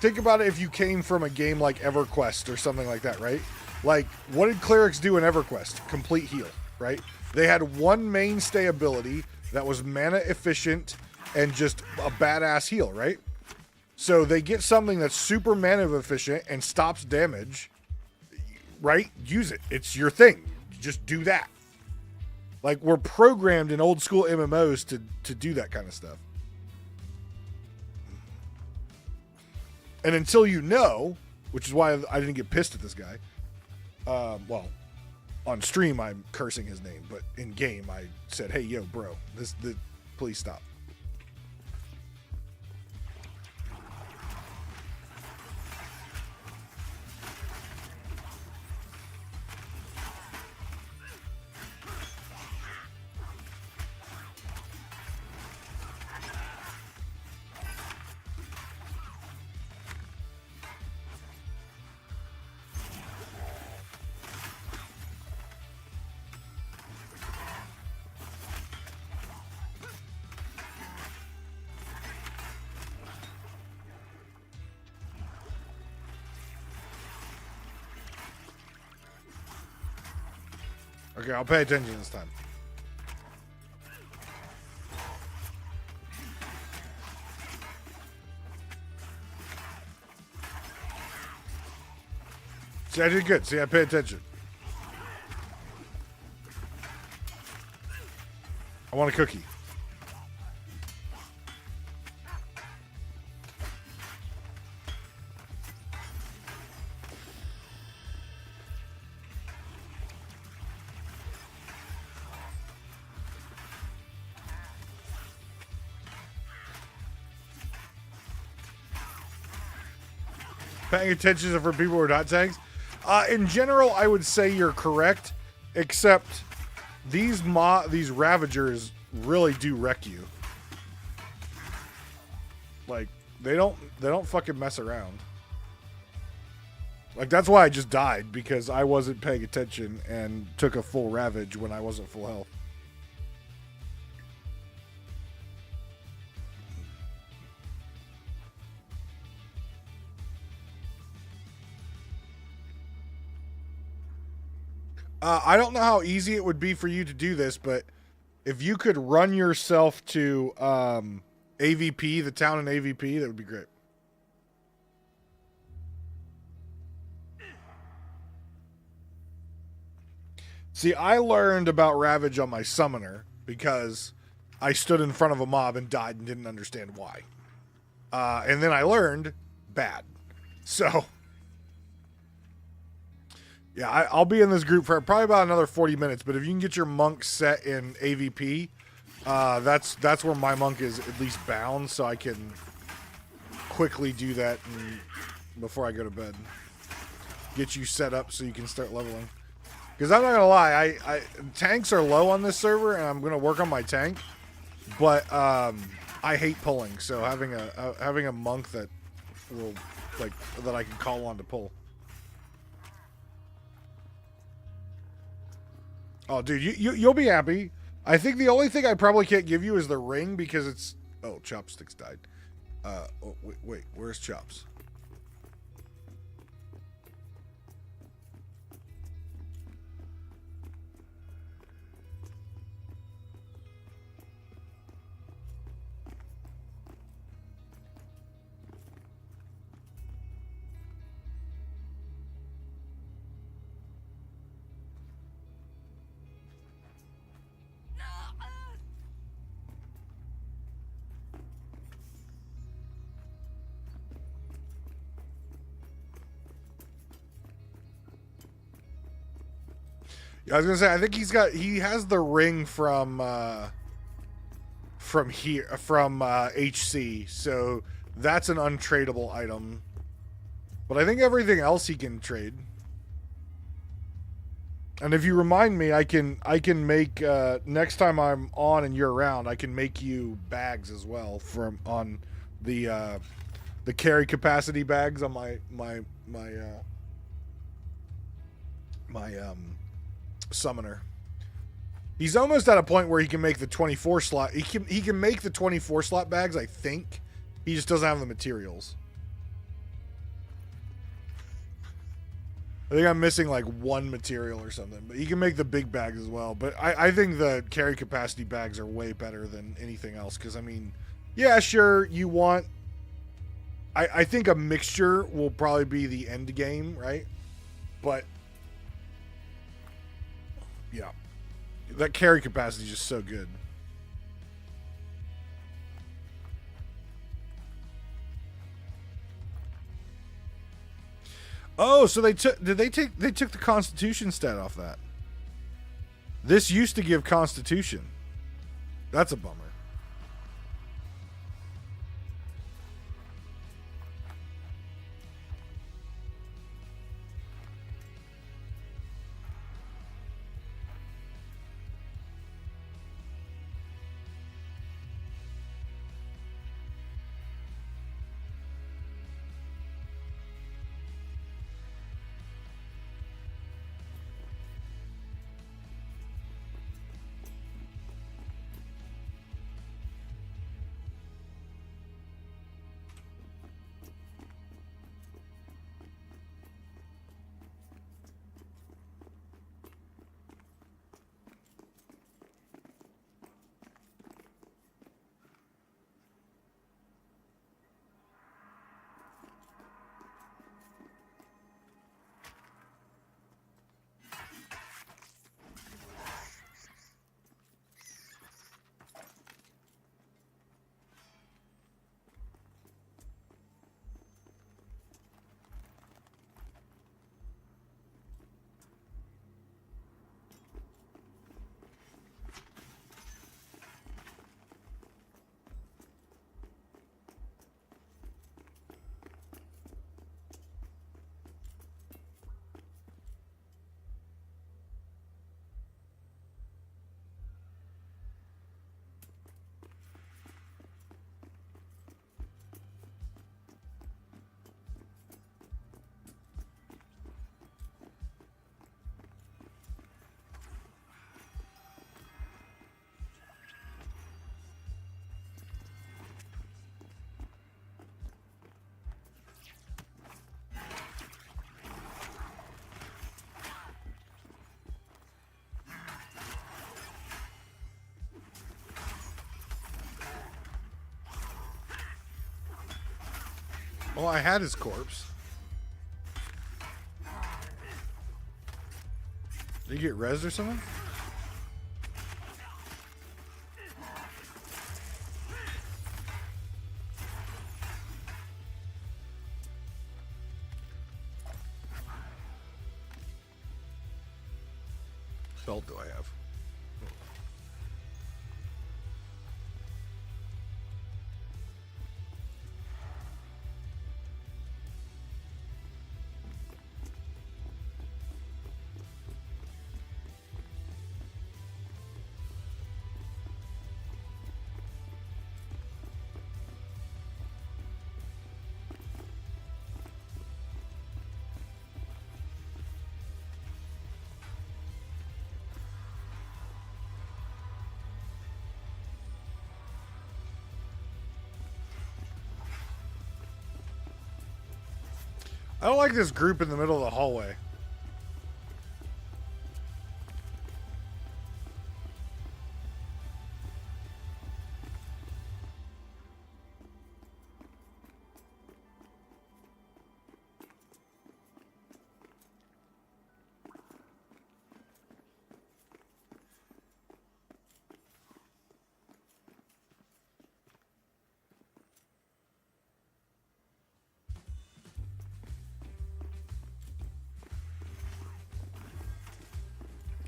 think about it if you came from a game like EverQuest or something like that, right? Like, what did clerics do in EverQuest? Complete heal, right? They had one mainstay ability that was mana efficient and just a badass heal, right? So they get something that's super mana efficient and stops damage, right? Use it. It's your thing. Just do that. Like, we're programmed in old school MMOs to do that kind of stuff. And until you know, which is why I didn't get pissed at this guy. Well, on stream I'm cursing his name, but in game I said, "Hey, yo, bro, please stop." Okay, I'll pay attention this time. See, I did good. See, I pay attention. I want a cookie. Paying attention for people who are not tanks. In general, I would say you're correct, except these Ravagers really do wreck you. Like, they don't fucking mess around. Like, that's why I just died, because I wasn't paying attention and took a full Ravage when I wasn't full health. I don't know how easy it would be for you to do this, but if you could run yourself to AVP, the town in AVP, that would be great. See, I learned about Ravage on my summoner because I stood in front of a mob and died and didn't understand why. And then I learned bad. So, yeah, I'll be in this group for probably about another 40 minutes. But if you can get your monk set in AVP, that's where my monk is at least bound, so I can quickly do that before I go to bed. Get you set up so you can start leveling. Because I'm not gonna lie, I tanks are low on this server, and I'm gonna work on my tank. But I hate pulling, so having a monk that will that I can call on to pull. Oh, dude, you'll be happy. I think the only thing I probably can't give you is the ring because it's. Oh, Chopsticks died. Oh, wait, where's Chops? Yeah, I was gonna say I think he has the ring from HC, so that's an untradeable item. But I think everything else he can trade. And if you remind me, I can make next time I'm on and you're around, I can make you bags as well on the carry capacity bags on my summoner. He's almost at a point where he can make the 24 slot. He can make the 24 slot bags, I think. He just doesn't have the materials. I think I'm missing like one material or something, but he can make the big bags as well. But I think the carry capacity bags are way better than anything else. Because I mean, yeah, sure, you want. I think a mixture will probably be the end game, right? But yeah, that carry capacity is just so good. Oh, so they took the Constitution stat off that. This used to give Constitution. That's a bummer. Oh, I had his corpse. Did you get rezzed or something? What do I have? I don't like this group in the middle of the hallway.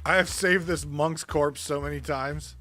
I have saved this monk's corpse so many times.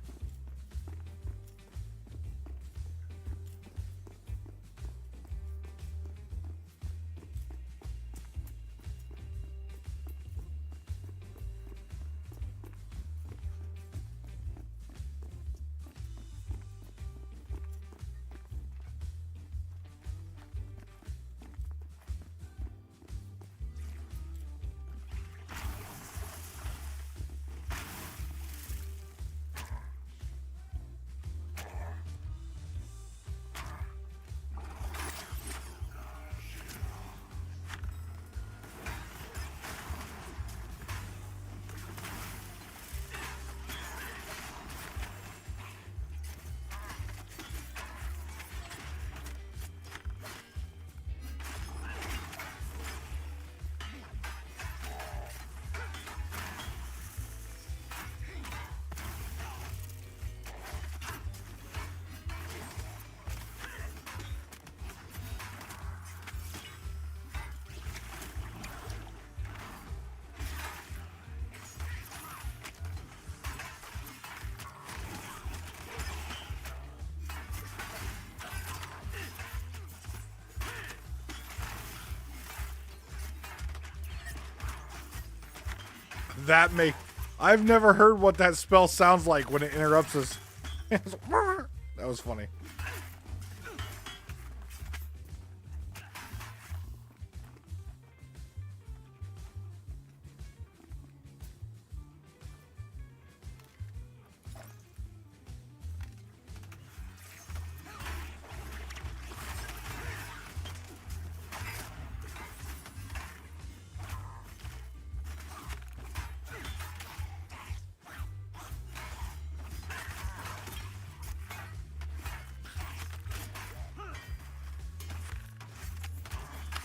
That may... I've never heard what that spell sounds like when it interrupts us. That was funny.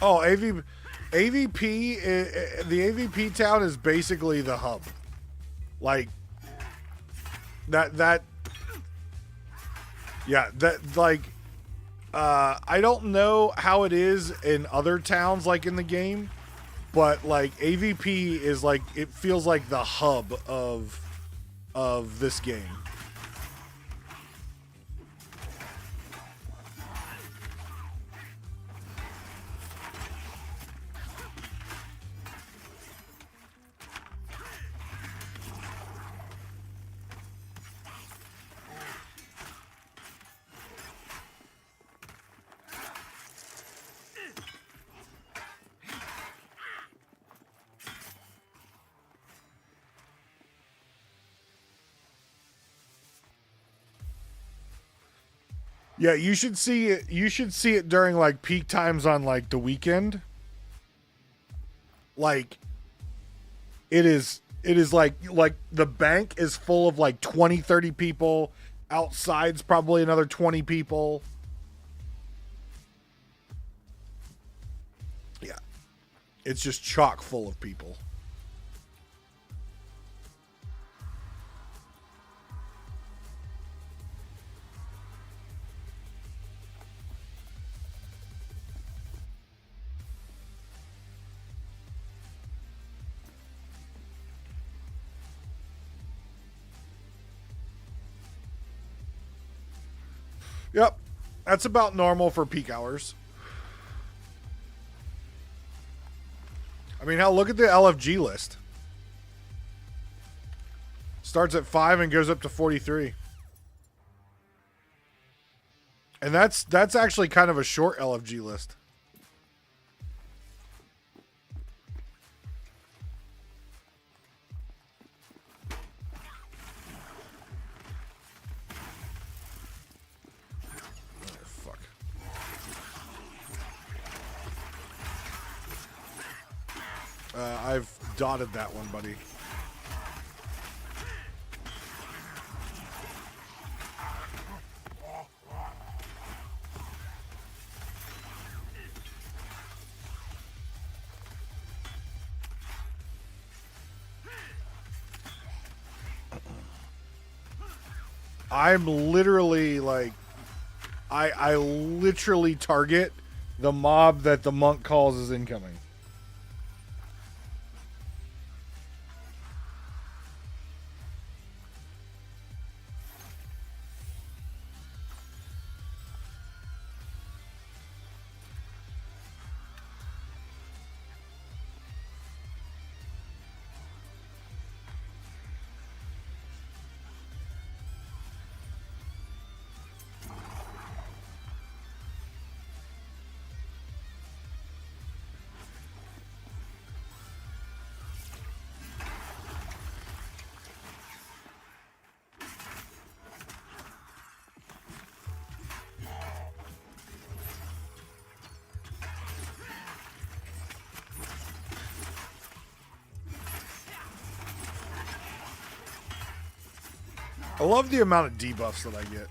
Oh, AVP, the AVP town is basically the hub. Like, I don't know how it is in other towns, like, in the game, but, like, AVP is, like, it feels like the hub of this game. Yeah, you should see it. You should see it during like peak times on like the weekend. Like it is like the bank is full of like 20, 30 people. Outside's probably another 20 people. Yeah. It's just chock full of people. Yep. That's about normal for peak hours. I mean, hell, look at the LFG list. Starts at 5 and goes up to 43. And that's actually kind of a short LFG list. I've dotted that one, buddy. I'm literally like, I literally target the mob that the monk calls is incoming. I love the amount of debuffs that I get.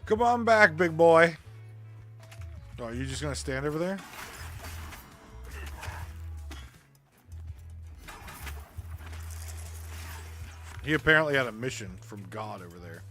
Come on back, big boy. Oh, are you just gonna stand over there? He apparently had a mission from God over there.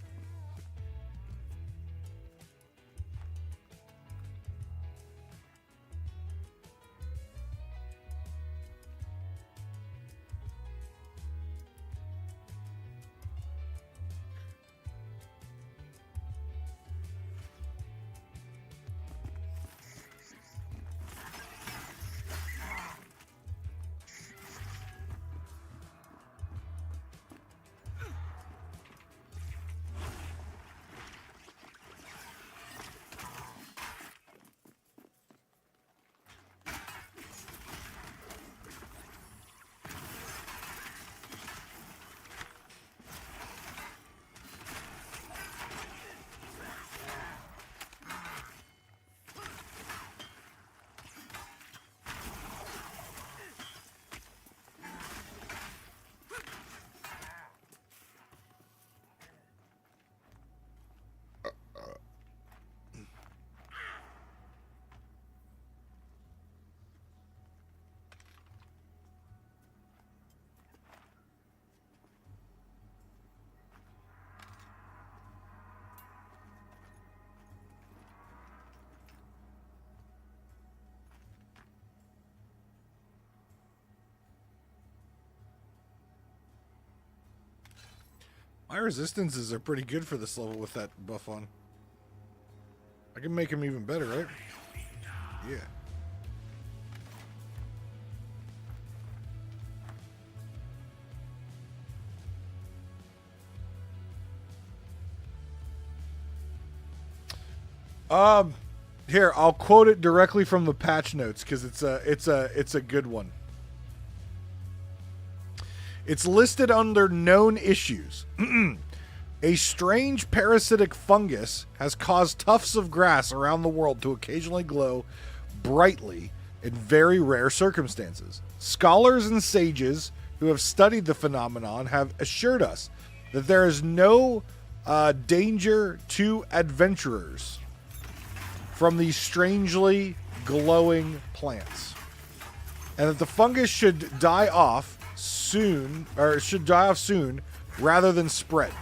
My resistances are pretty good for this level with that buff on. I can make him even better, right? Yeah. Here, I'll quote it directly from the patch notes because it's a good one. It's listed under known issues. A strange parasitic fungus has caused tufts of grass around the world to occasionally glow brightly in very rare circumstances. Scholars and sages who have studied the phenomenon have assured us that there is no danger to adventurers from these strangely glowing plants, and that the fungus should die off soon, rather than spread.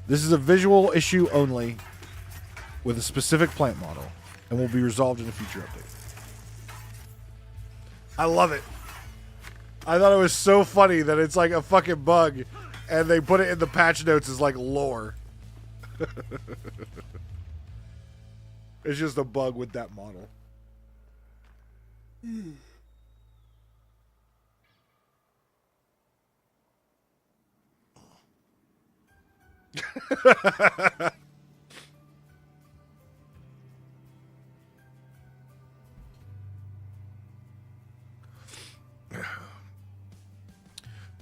This is a visual issue only with a specific plant model and will be resolved in a future update. I love it. I thought it was so funny that it's like a fucking bug and they put it in the patch notes as like lore. It's just a bug with that model.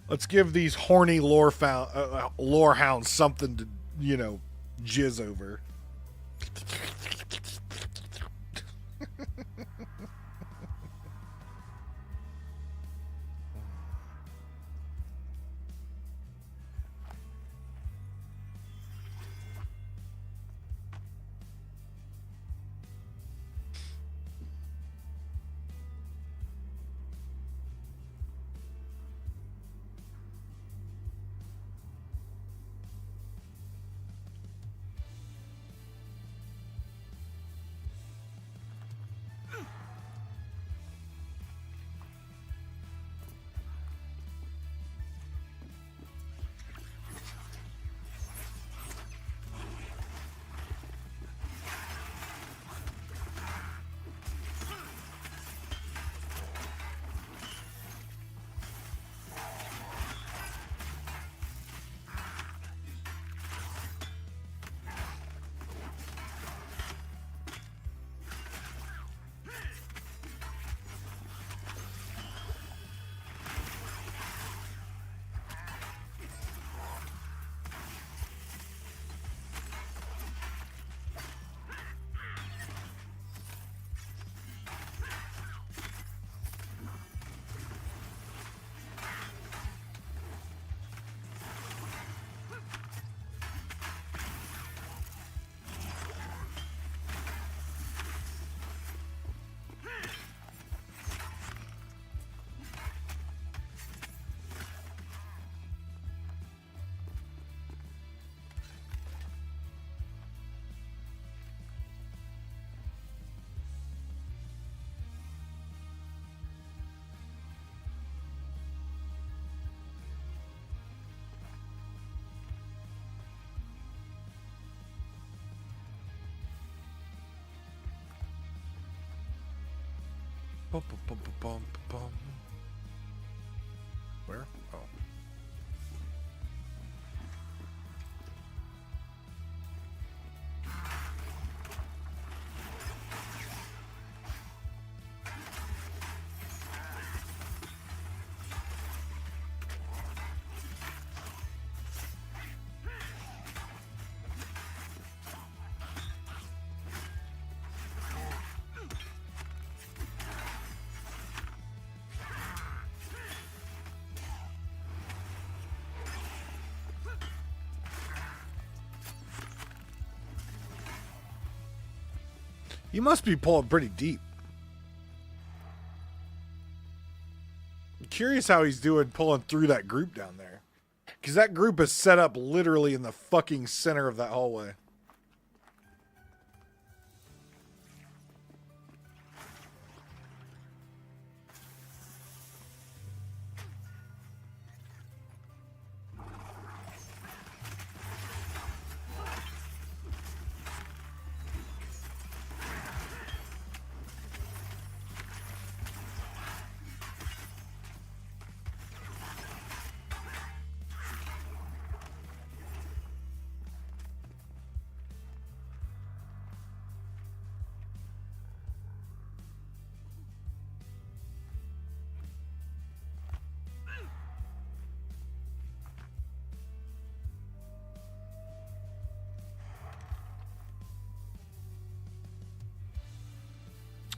Let's give these horny lore hounds something to, jizz over. Where? Oh. You must be pulling pretty deep. I'm curious how he's doing pulling through that group down there. Because that group is set up literally in the fucking center of that hallway.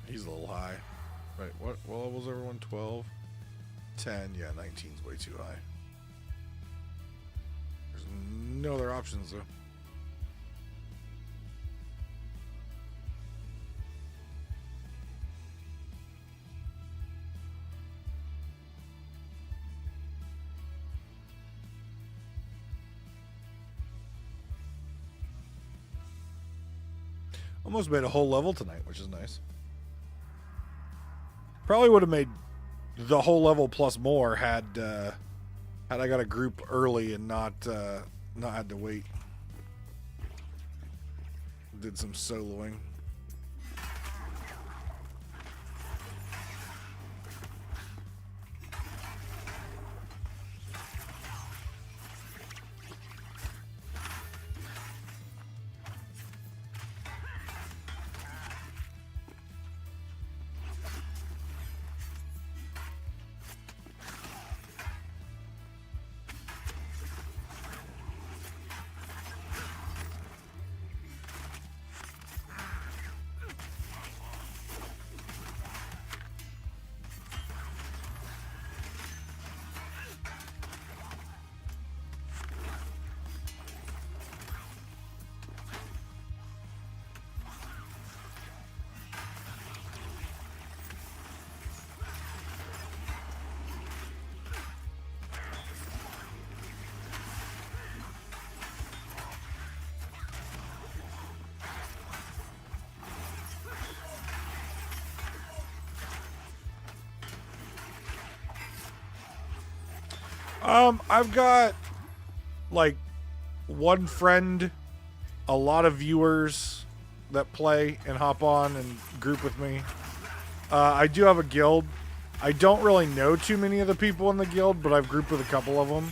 He's a little high. Right, what level's everyone? 12? 10, yeah, 19's way too high. There's no other options, though. Almost made a whole level tonight, which is nice. Probably would have made the whole level plus more had I got a group early and not had to wait. Did some soloing. I've got like one friend, a lot of viewers that play and hop on and group with me. I do have a guild. I don't really know too many of the people in the guild, but I've grouped with a couple of them.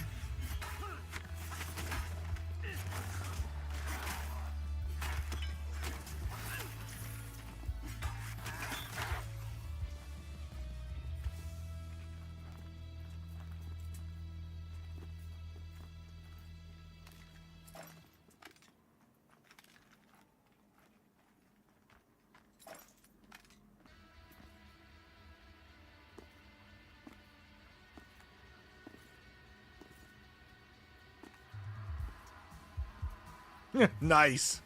Nice.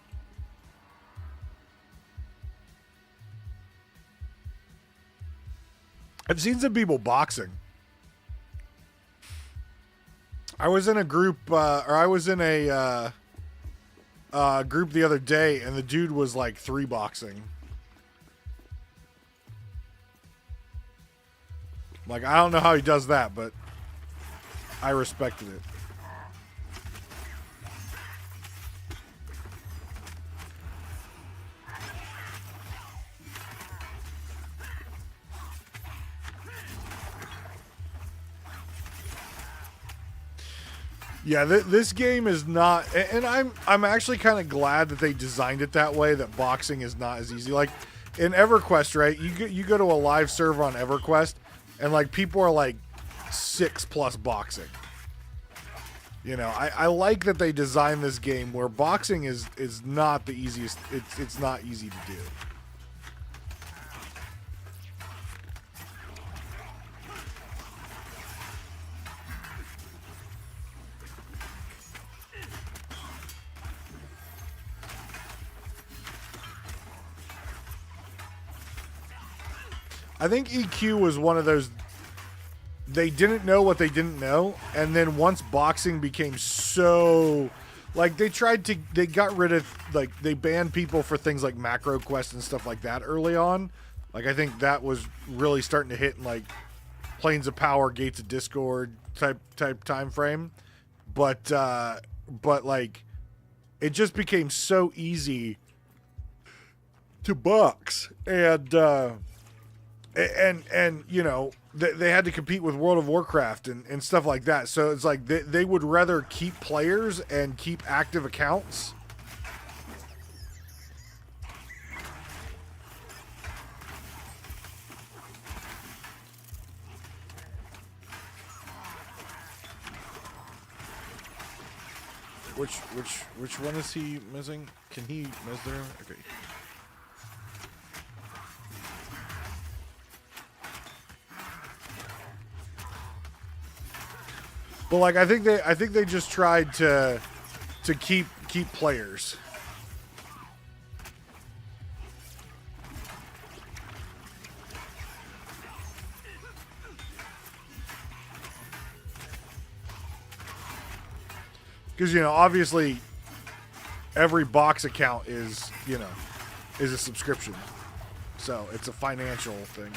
I've seen some people boxing. I was in a group, or I was in a group the other day, and the dude was like 3 boxing. Like, I don't know how he does that, but I respected it. Yeah, this game is not, and I'm actually kind of glad that they designed it that way. That boxing is not as easy. Like in EverQuest, right? You go to a live server on EverQuest, and like people are like 6+ boxing. You know, I like that they designed this game where boxing is not the easiest. It's not easy to do. I think EQ was one of those, they didn't know what they didn't know, and then once boxing became so, like they got rid of, like they banned people for things like macro quests and stuff like that early on. Like I think that was really starting to hit in like Planes of Power, Gates of Discord type time frame. But like it just became so easy to box, and you know, they had to compete with World of Warcraft and stuff like that. So it's like they would rather keep players and keep active accounts. Which one is he missing? Can he miss there? Okay. But like I think they just tried to keep players. Because, you know, obviously every box account is, you know, is a subscription. So it's a financial thing.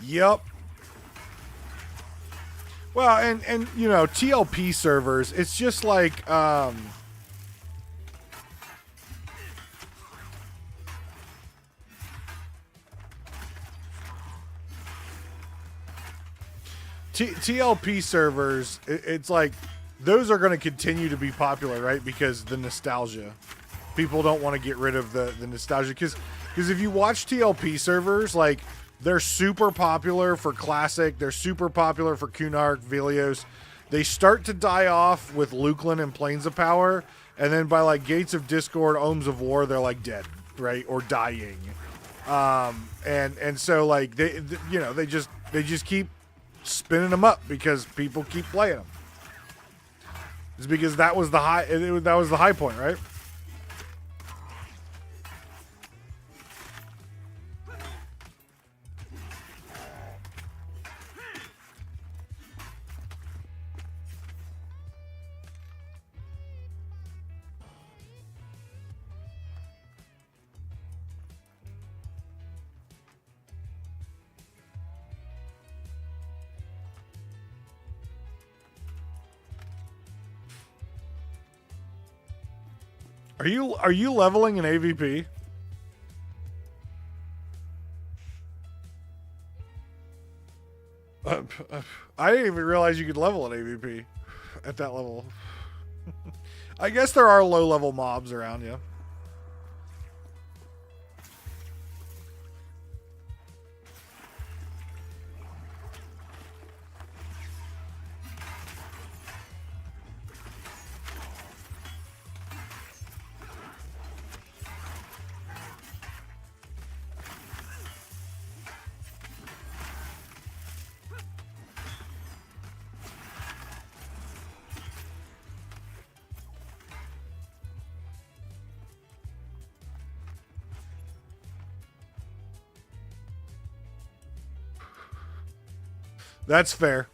Yep. Well, and you know, TLP servers, it's just like TLP servers, it's like those are going to continue to be popular, right? Because the nostalgia. People don't want to get rid of the nostalgia because if you watch TLP servers, like they're super popular for Classic. They're super popular for Kunark, Velios. They start to die off with Luklin and Plains of Power. And then by like Gates of Discord, Ohms of War, they're like dead, right? Or dying. And so like they you know, they just keep spinning them up because people keep playing them. It's because that was the high point, right? Are you leveling an AVP? I didn't even realize you could level an AVP at that level. I guess there are low level mobs around, yeah. That's fair.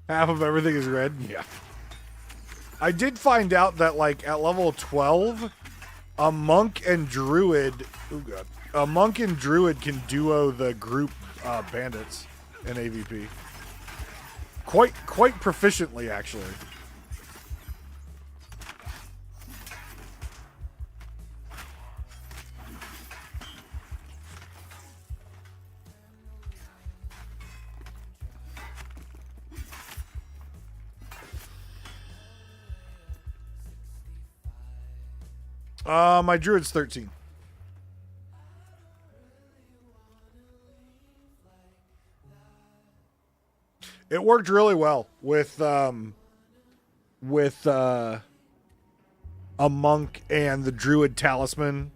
Half of everything is red. Yeah. I did find out that like at level 12, A monk and druid. Oh god. A monk and druid can duo the group bandits in AVP. Quite proficiently, actually. My druid's 13. It worked really well with a monk and the druid talisman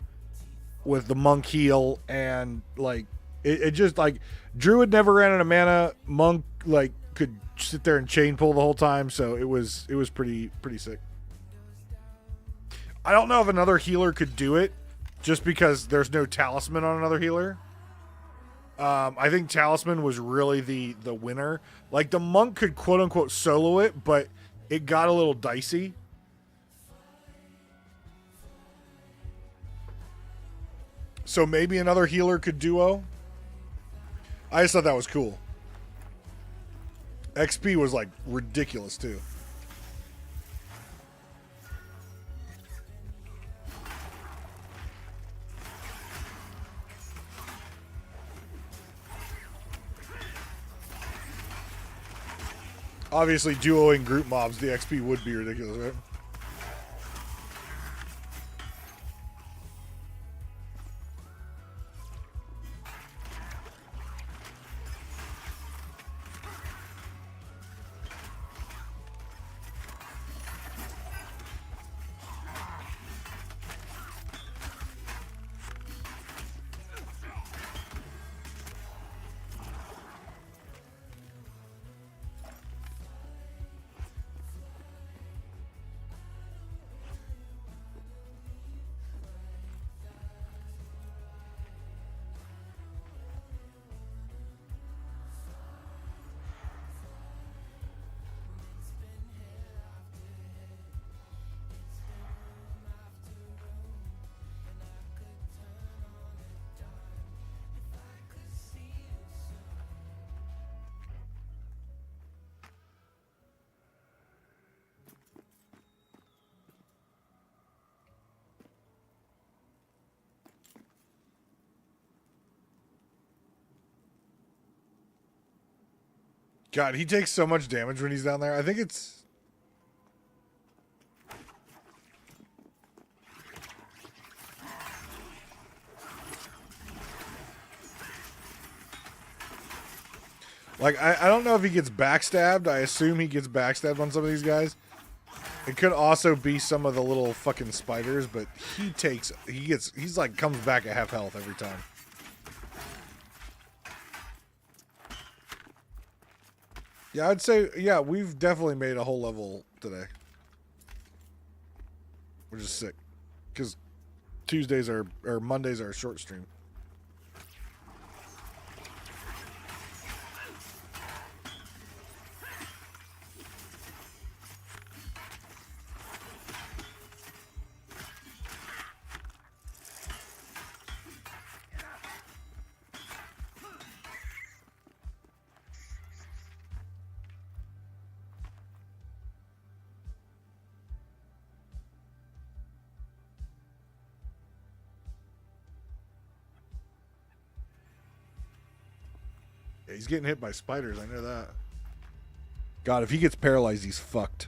with the monk heal, and like it just like druid never ran out of mana. Monk like could sit there and chain pull the whole time, so it was pretty sick. I don't know if another healer could do it, just because there's no talisman on another healer. I think talisman was really the winner. Like the monk could quote unquote solo it, but it got a little dicey. So maybe another healer could duo. I just thought that was cool. XP was like ridiculous too. Obviously, duoing group mobs, the XP would be ridiculous, right? God, he takes so much damage when he's down there. I think it's... Like, I don't know if he gets backstabbed. I assume he gets backstabbed on some of these guys. It could also be some of the little fucking spiders, but he's like, comes back at half health every time. Yeah, I'd say, yeah, we've definitely made a whole level today. Which is sick. Because Mondays are a short stream. He's getting hit by spiders, I know that. God, if he gets paralyzed, he's fucked.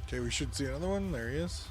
Okay, we should see another one. There he is.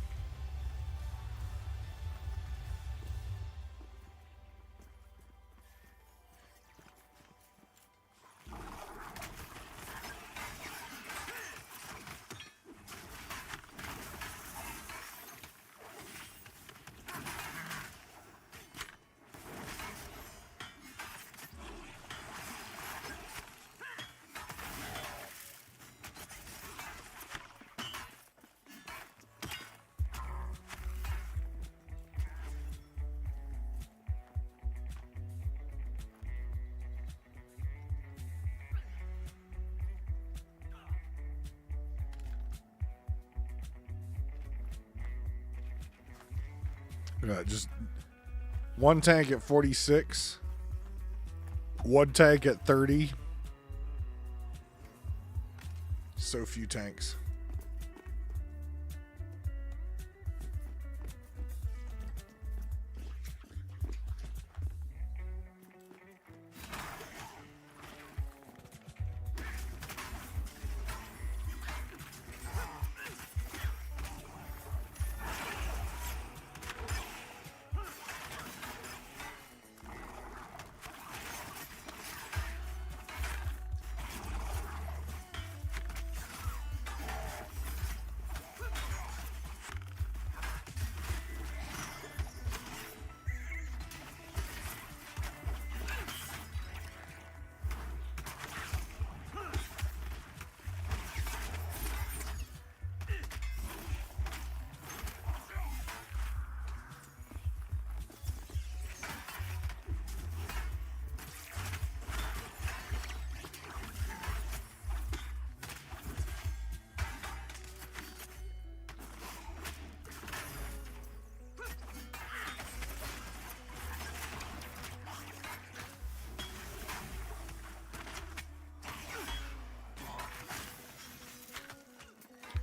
Just one tank at 46, one tank at 30. So few tanks.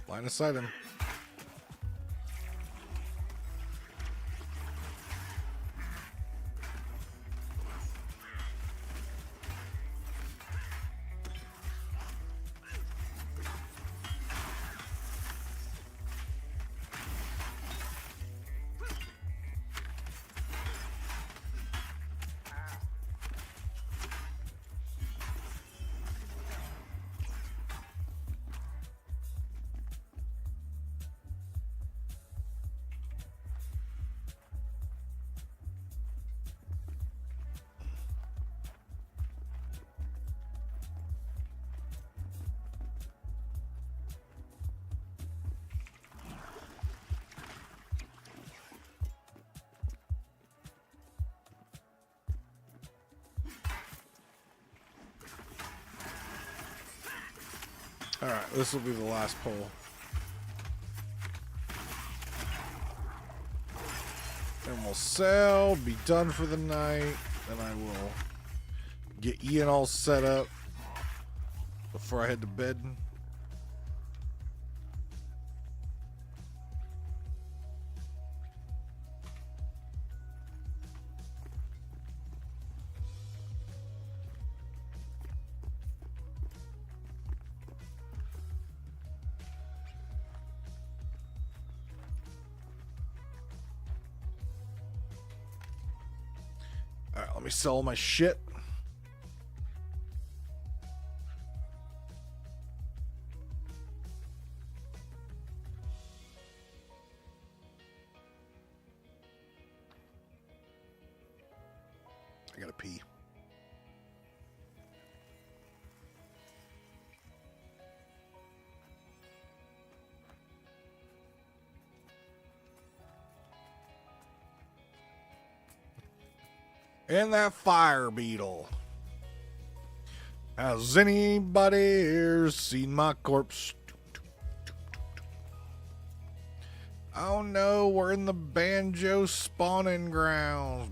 Line of sight him. Alright, this will be the last pull. Then we'll sell, be done for the night, then I will get Ian all set up before I head to bed. Alright, let me sell my shit. I gotta pee. And that fire beetle. Has anybody here seen my corpse? Oh no, we're in the banjo spawning grounds.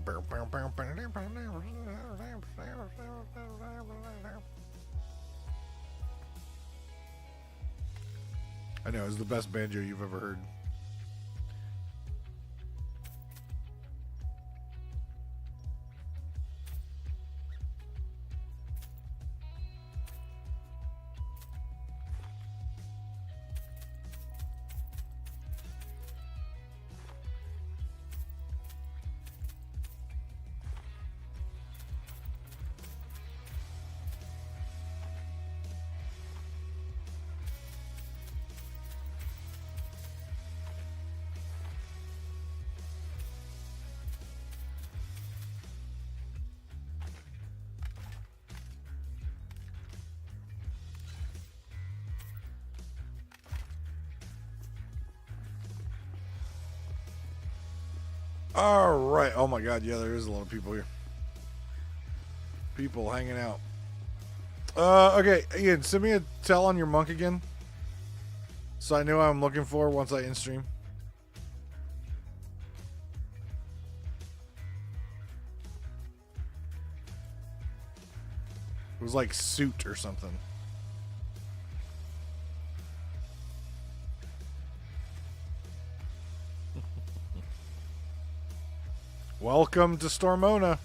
I know, it's the best banjo you've ever heard. All right. Oh my God. Yeah, there is a lot of people here. People hanging out. Okay, Ian, send me a tell on your monk again, so I know what I'm looking for once I in stream. It was like suit or something. Welcome to Stormona.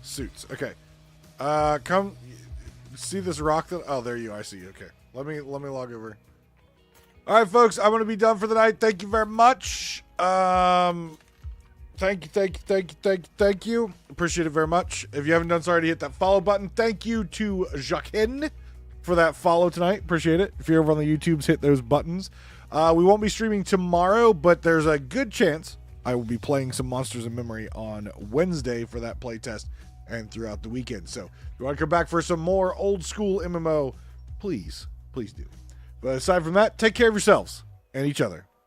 Suits. Okay. Come see this rock that. Oh, there you. I see. Okay. Let me log over. All right, folks. I'm gonna be done for the night. Thank you very much. Thank you. Appreciate it very much. If you haven't done so already, hit that follow button. Thank you to Jacqueline for that follow tonight. Appreciate it. If you're over on the YouTubes, hit those buttons. We won't be streaming tomorrow, but there's a good chance I will be playing some Monsters in Memory on Wednesday for that playtest and throughout the weekend. So if you want to come back for some more old school MMO, please do. But aside from that, take care of yourselves and each other.